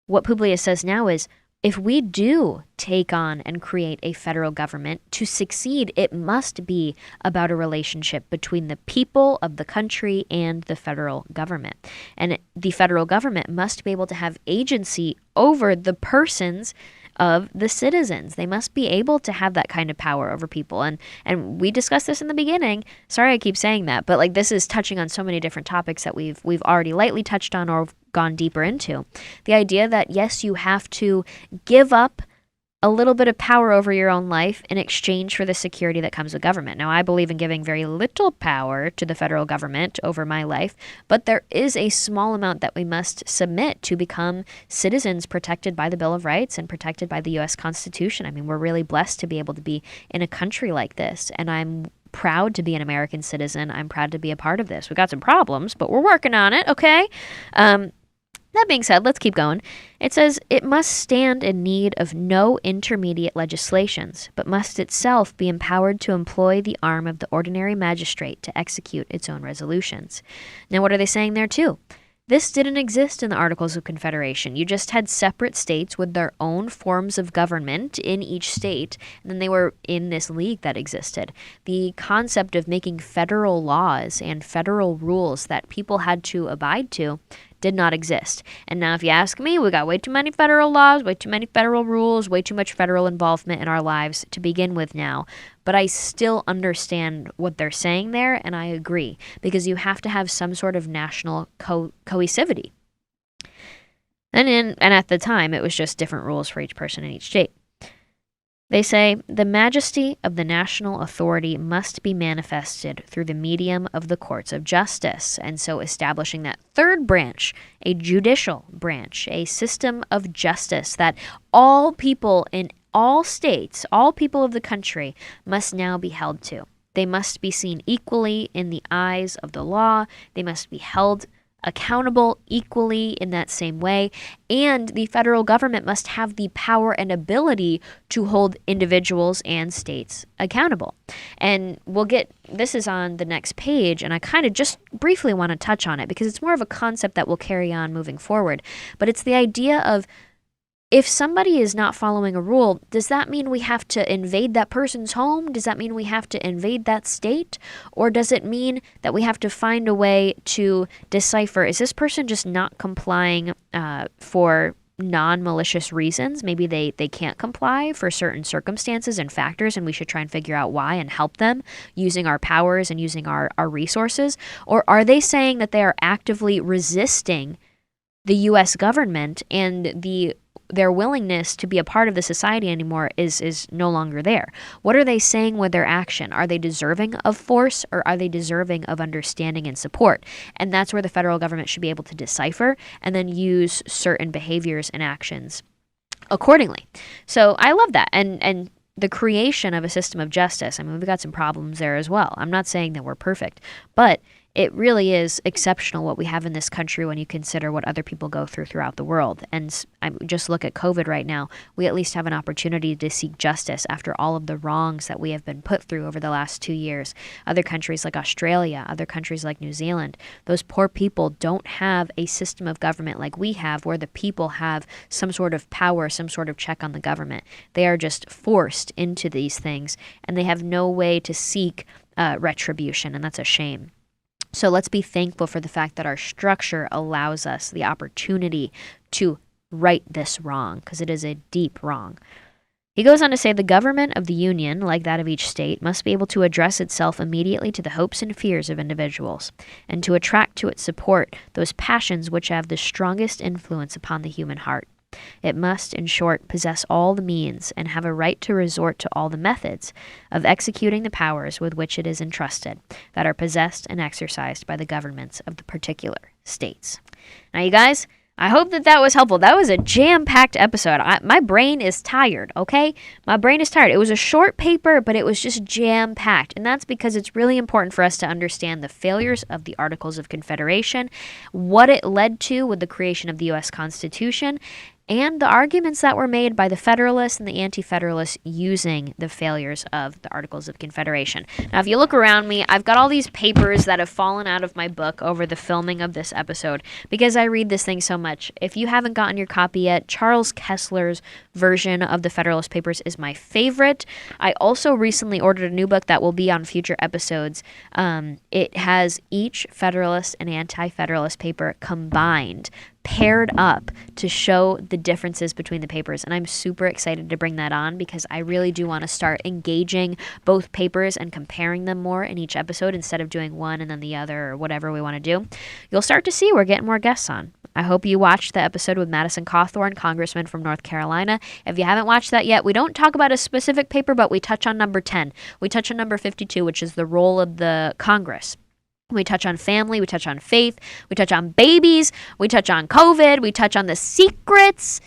what Publius says now is, if we do take on and create a federal government, to succeed, it must be about a relationship between the people of the country and the federal government. And the federal government must be able to have agency over the persons of the citizens. They must be able to have that kind of power over people. And we discussed this in the beginning. Sorry I keep saying that, but like this is touching on so many different topics that we've already lightly touched on or gone deeper into. The idea that yes, you have to give up a little bit of power over your own life in exchange for the security that comes with government. Now, I believe in giving very little power to the federal government over my life, but there is a small amount that we must submit to become citizens protected by the Bill of Rights and protected by the U.S. Constitution. I mean, we're really blessed to be able to be in a country like this, and I'm proud to be an American citizen. I'm proud to be a part of this. We've got some problems, but we're working on it, okay? That being said, let's keep going. It says, it must stand in need of no intermediate legislations, but must itself be empowered to employ the arm of the ordinary magistrate to execute its own resolutions. Now, what are they saying there, too? This didn't exist in the Articles of Confederation. You just had separate states with their own forms of government in each state, and then they were in this league that existed. The concept of making federal laws and federal rules that people had to abide to did not exist. And now if you ask me, we got way too many federal laws, way too many federal rules, way too much federal involvement in our lives to begin with now. But I still understand what they're saying there, and I agree, because you have to have some sort of national cohesivity. And at the time, it was just different rules for each person in each state. They say, the majesty of the national authority must be manifested through the medium of the courts of justice, and so establishing that third branch, a judicial branch, a system of justice that all people in all states, all people of the country must now be held to. They must be seen equally in the eyes of the law. They must be held accountable equally in that same way, and the federal government must have the power and ability to hold individuals and states accountable. And we'll get, this is on the next page, and I kind of just briefly want to touch on it because it's more of a concept that will carry on moving forward, but it's the idea of, if somebody is not following a rule, does that mean we have to invade that person's home? Does that mean we have to invade that state? Or does it mean that we have to find a way to decipher, is this person just not complying for non-malicious reasons? Maybe they can't comply for certain circumstances and factors, and we should try and figure out why and help them using our powers and using our resources? Or are they saying that they are actively resisting the U.S. government and their willingness to be a part of the society anymore is no longer there? What are they saying with their action? Are they deserving of force, or are they deserving of understanding and support? And that's where the federal government should be able to decipher and then use certain behaviors and actions accordingly. So I love that. And the creation of a system of justice, I mean, we've got some problems there as well. I'm not saying that we're perfect, but it really is exceptional what we have in this country when you consider what other people go through throughout the world. And just look at COVID right now. We at least have an opportunity to seek justice after all of the wrongs that we have been put through over the last 2 years. Other countries like Australia, other countries like New Zealand, those poor people don't have a system of government like we have where the people have some sort of power, some sort of check on the government. They are just forced into these things, and they have no way to seek retribution, and that's a shame. So let's be thankful for the fact that our structure allows us the opportunity to right this wrong, because it is a deep wrong. He goes on to say the government of the union, like that of each state, must be able to address itself immediately to the hopes and fears of individuals, and to attract to its support those passions which have the strongest influence upon the human heart. It must, in short, possess all the means and have a right to resort to all the methods of executing the powers with which it is entrusted that are possessed and exercised by the governments of the particular states. Now, you guys, I hope that was helpful. That was a jam-packed episode. My brain is tired, okay? My brain is tired. It was a short paper, but it was just jam-packed. And that's because it's really important for us to understand the failures of the Articles of Confederation, what it led to with the creation of the U.S. Constitution, and the arguments that were made by the Federalists and the Anti-Federalists using the failures of the Articles of Confederation. Now, if you look around me, I've got all these papers that have fallen out of my book over the filming of this episode because I read this thing so much. If you haven't gotten your copy yet, Charles Kessler's version of the Federalist Papers is my favorite. I also recently ordered a new book that will be on future episodes. It has each Federalist and Anti-Federalist paper combined, paired up to show the differences between the papers, and I'm super excited to bring that on because I really do want to start engaging both papers and comparing them more in each episode instead of doing one and then the other or whatever we want to do. You'll start to see we're getting more guests on. I hope you watched the episode with Madison Cawthorn, Congressman from North Carolina. If you haven't watched that yet, we don't talk about a specific paper, but we touch on number 10. We touch on number 52, which is the role of the Congress. We touch on family, we touch on faith, we touch on babies, we touch on COVID, we touch on the secrets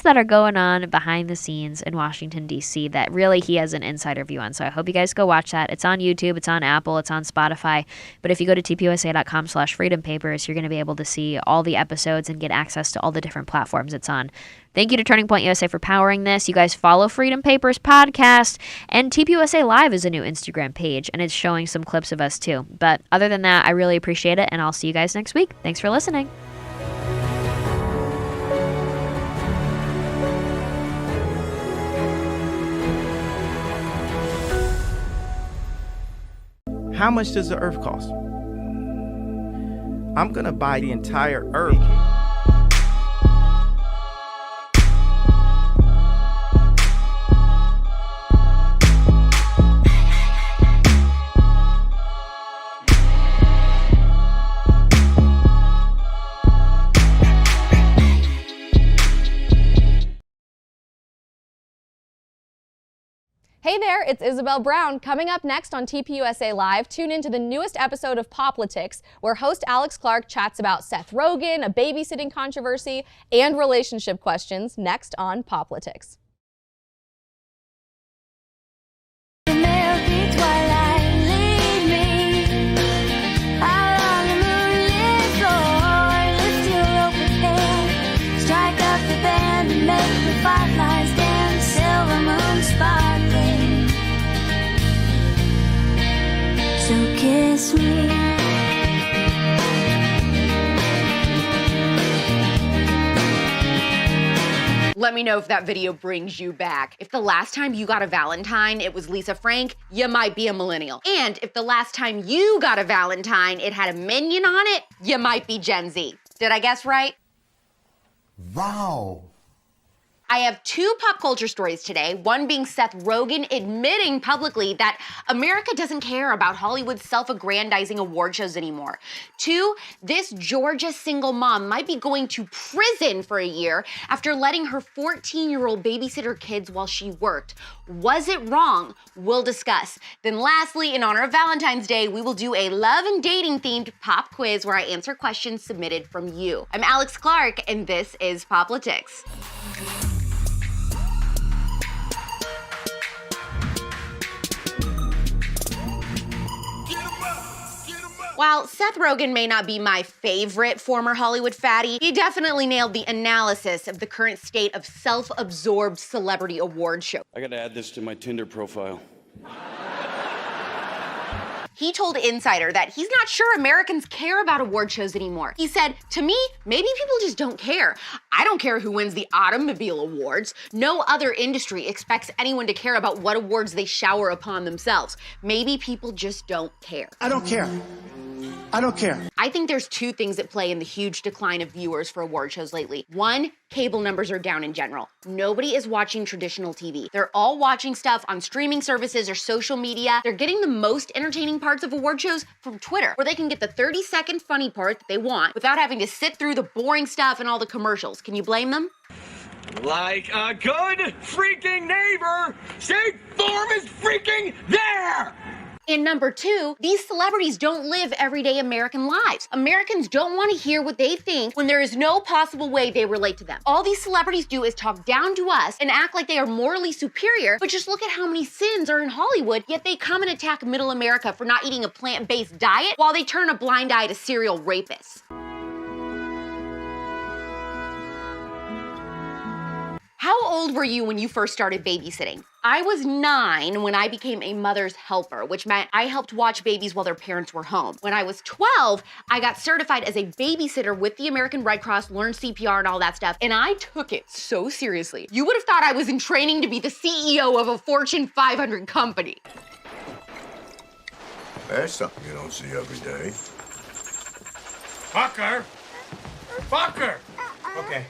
that are going on behind the scenes in Washington, D.C. that really he has an insider view on. So I hope you guys go watch that. It's on YouTube, it's on Apple, it's on Spotify. But if you go to tpusa.com/freedompapers, you're going to be able to see all the episodes and get access to all the different platforms it's on. Thank you to Turning Point USA for powering this. You guys follow Freedom Papers Podcast, and TPUSA Live is a new Instagram page, and it's showing some clips of us too. But other than that, I really appreciate it, and I'll see you guys next week. Thanks for listening. How much does the earth cost? I'm gonna buy the entire earth. Hey there, it's Isabel Brown. Coming up next on TPUSA Live, tune into the newest episode of Politics, where host Alex Clark chats about Seth Rogen, a babysitting controversy, and relationship questions next on Politics. So kiss me. Let me know if that video brings you back. If the last time you got a Valentine, it was Lisa Frank, you might be a millennial. And if the last time you got a Valentine, it had a minion on it, you might be Gen Z. Did I guess right? Wow. I have two pop culture stories today, one being Seth Rogen admitting publicly that America doesn't care about Hollywood's self-aggrandizing award shows anymore. Two, this Georgia single mom might be going to prison for a year after letting her 14-year-old babysit her kids while she worked. Was it wrong? We'll discuss. Then lastly, in honor of Valentine's Day, we will do a love and dating themed pop quiz where I answer questions submitted from you. I'm Alex Clark, and this is Politics. While Seth Rogen may not be my favorite former Hollywood fatty, he definitely nailed the analysis of the current state of self-absorbed celebrity award shows. I gotta add this to my Tinder profile. He told Insider that he's not sure Americans care about award shows anymore. He said, "To me, maybe people just don't care. I don't care who wins the automobile awards. No other industry expects anyone to care about what awards they shower upon themselves. Maybe people just don't care." I don't care. I don't care. I think there's two things at play in the huge decline of viewers for award shows lately. One, cable numbers are down in general. Nobody is watching traditional TV. They're all watching stuff on streaming services or social media. They're getting the most entertaining parts of award shows from Twitter, where they can get the 30-second funny part that they want without having to sit through the boring stuff and all the commercials. Can you blame them? Like a good freaking neighbor, State Farm is freaking there! And number two, these celebrities don't live everyday American lives. Americans don't want to hear what they think when there is no possible way they relate to them. All these celebrities do is talk down to us and act like they are morally superior, but just look at how many sins are in Hollywood, yet they come and attack middle America for not eating a plant-based diet while they turn a blind eye to serial rapists. How old were you when you first started babysitting? I was 9 when I became a mother's helper, which meant I helped watch babies while their parents were home. When I was 12, I got certified as a babysitter with the American Red Cross, learned CPR and all that stuff, and I took it so seriously. You would have thought I was in training to be the CEO of a Fortune 500 company. There's something you don't see every day. Fucker! Fucker! Okay.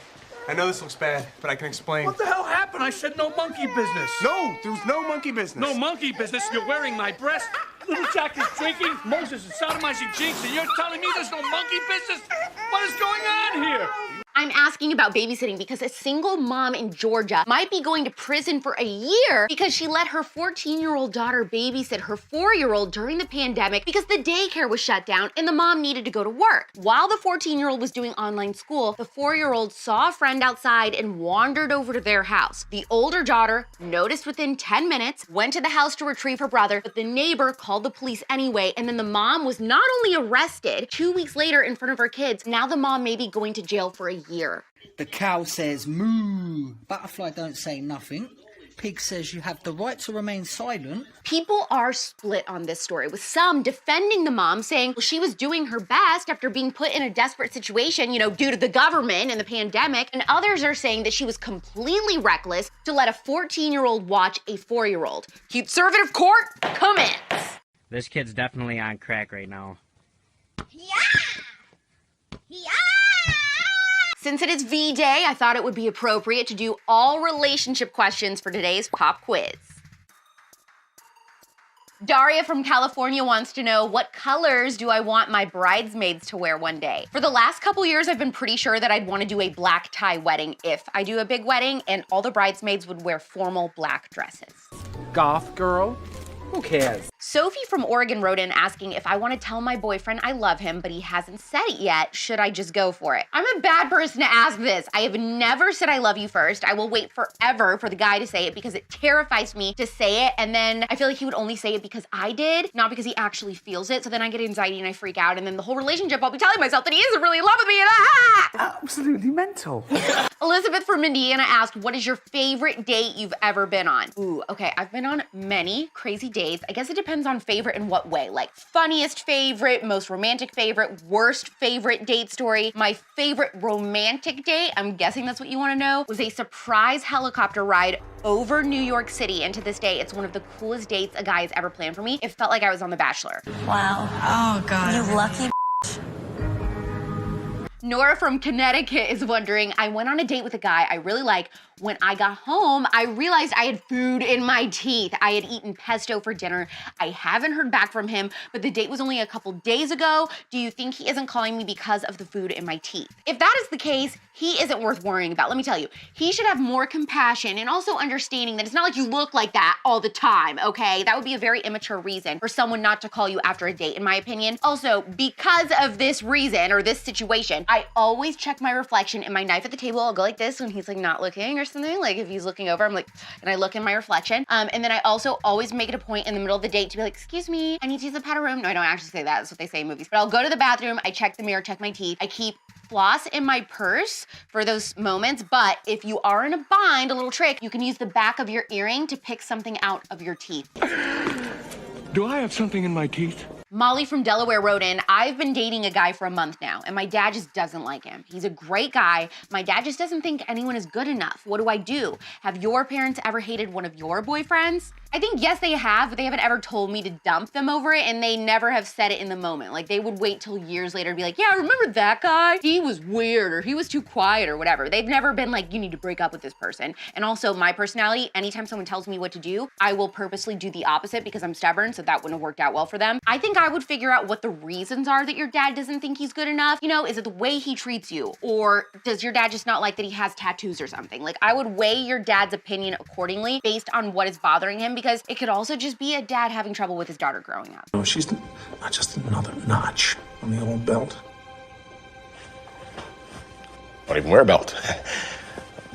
I know this looks bad, but I can explain. What the hell happened? I said no monkey business. No, there was no monkey business. No monkey business? You're wearing my breast? Little Jack is drinking, Moses is sodomizing Jinx, and you're telling me there's no monkey business? What is going on here? I'm asking about babysitting because a single mom in Georgia might be going to prison for a year because she let her 14-year-old daughter babysit her 4-year-old during the pandemic because the daycare was shut down and the mom needed to go to work. While the 14-year-old was doing online school, the 4-year-old saw a friend outside and wandered over to their house. The older daughter noticed within 10 minutes, went to the house to retrieve her brother, but the neighbor called the police anyway, and then the mom was not only arrested 2 weeks later in front of her kids, now the mom may be going to jail for a year. The cow says moo. Butterfly don't say nothing. Pig says you have the right to remain silent. People are split on this story, with some defending the mom, saying, well, she was doing her best after being put in a desperate situation, due to the government and the pandemic, and others are saying that she was completely reckless to let a 14-year-old watch a 4-year-old. Conservative court comments. This kid's definitely on crack right now. Since it is V-Day, I thought it would be appropriate to do all relationship questions for today's pop quiz. Daria from California wants to know, what colors do I want my bridesmaids to wear one day? For the last couple years, I've been pretty sure that I'd want to do a black tie wedding if I do a big wedding, and all the bridesmaids would wear formal black dresses. Goth girl? Who cares? Sophie from Oregon wrote in asking if I want to tell my boyfriend I love him, but he hasn't said it yet. Should I just go for it? I'm a bad person to ask this. I have never said I love you first. I will wait forever for the guy to say it because it terrifies me to say it. And then I feel like he would only say it because I did, not because he actually feels it. So then I get anxiety and I freak out. And then the whole relationship, I'll be telling myself that he isn't really in love with me. And Absolutely mental. Elizabeth from Indiana asked, what is your favorite date you've ever been on? Ooh, okay, I've been on many crazy dates. I guess it depends on favorite in what way. Like funniest favorite, most romantic favorite, worst favorite date story. My favorite romantic date, I'm guessing that's what you wanna know, was a surprise helicopter ride over New York City. And to this day, it's one of the coolest dates a guy has ever planned for me. It felt like I was on The Bachelor. Wow. Oh, God. You lucky Nora from Connecticut is wondering, I went on a date with a guy I really like. When I got home, I realized I had food in my teeth. I had eaten pesto for dinner. I haven't heard back from him, but the date was only a couple days ago. Do you think he isn't calling me because of the food in my teeth? If that is the case, he isn't worth worrying about. Let me tell you, he should have more compassion and also understanding that it's not like you look like that all the time, okay? That would be a very immature reason for someone not to call you after a date, in my opinion. Also, because of this reason or this situation, I always check my reflection, and my knife at the table, I'll go like this when he's like not looking or something. Like if he's looking over, I'm like, and I look in my reflection. And then I also always make it a point in the middle of the date to be like, excuse me, I need to use the powder room. No, I don't actually say that. That's what they say in movies. But I'll go to the bathroom, I check the mirror, check my teeth. I keep floss in my purse for those moments, but if you are in a bind, a little trick, you can use the back of your earring to pick something out of your teeth. Do I have something in my teeth? Molly from Delaware wrote in, I've been dating a guy for a month now, and my dad just doesn't like him. He's a great guy. My dad just doesn't think anyone is good enough. What do I do? Have your parents ever hated one of your boyfriends? I think yes, they have, but they haven't ever told me to dump them over it, and they never have said it in the moment. Like, they would wait till years later to be like, yeah, remember that guy? He was weird, or he was too quiet, or whatever. They've never been like, you need to break up with this person. And also, my personality, anytime someone tells me what to do, I will purposely do the opposite because I'm stubborn, so that wouldn't have worked out well for them. I think I would figure out what the reasons are that your dad doesn't think he's good enough. You know, is it the way he treats you? Or does your dad just not like that he has tattoos or something? Like, I would weigh your dad's opinion accordingly based on what is bothering him, because it could also just be a dad having trouble with his daughter growing up. No, she's not just another notch on the old belt. Don't even wear a belt.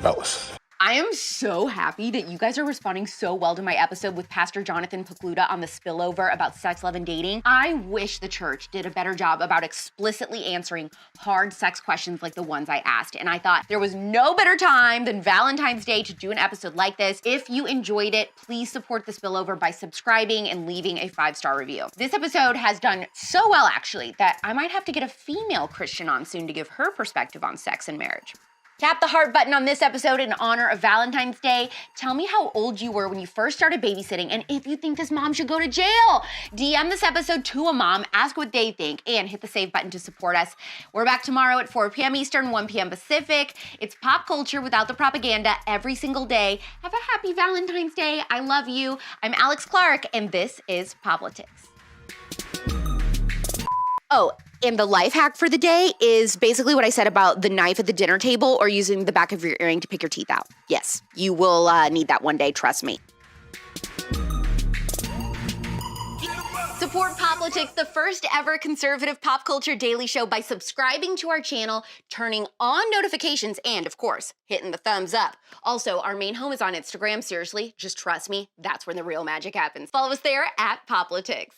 Beltless. I am so happy that you guys are responding so well to my episode with Pastor Jonathan Pokluda on the spillover about sex, love, and dating. I wish the church did a better job about explicitly answering hard sex questions like the ones I asked. And I thought there was no better time than Valentine's Day to do an episode like this. If you enjoyed it, please support the spillover by subscribing and leaving a 5-star review. This episode has done so well, actually, that I might have to get a female Christian on soon to give her perspective on sex and marriage. Tap the heart button on this episode in honor of Valentine's Day. Tell me how old you were when you first started babysitting and if you think this mom should go to jail. DM this episode to a mom, ask what they think, and hit the save button to support us. We're back tomorrow at 4 p.m. Eastern, 1 p.m. Pacific. It's pop culture without the propaganda every single day. Have a happy Valentine's Day. I love you. I'm Alex Clark, and this is Politics. Oh, and the life hack for the day is basically what I said about the knife at the dinner table or using the back of your earring to pick your teeth out. Yes, you will need that one day, trust me. Support Politics, the first ever conservative pop culture daily show, by subscribing to our channel, turning on notifications, and of course, hitting the thumbs up. Also, our main home is on Instagram. Seriously, just trust me, that's when the real magic happens. Follow us there at Politics.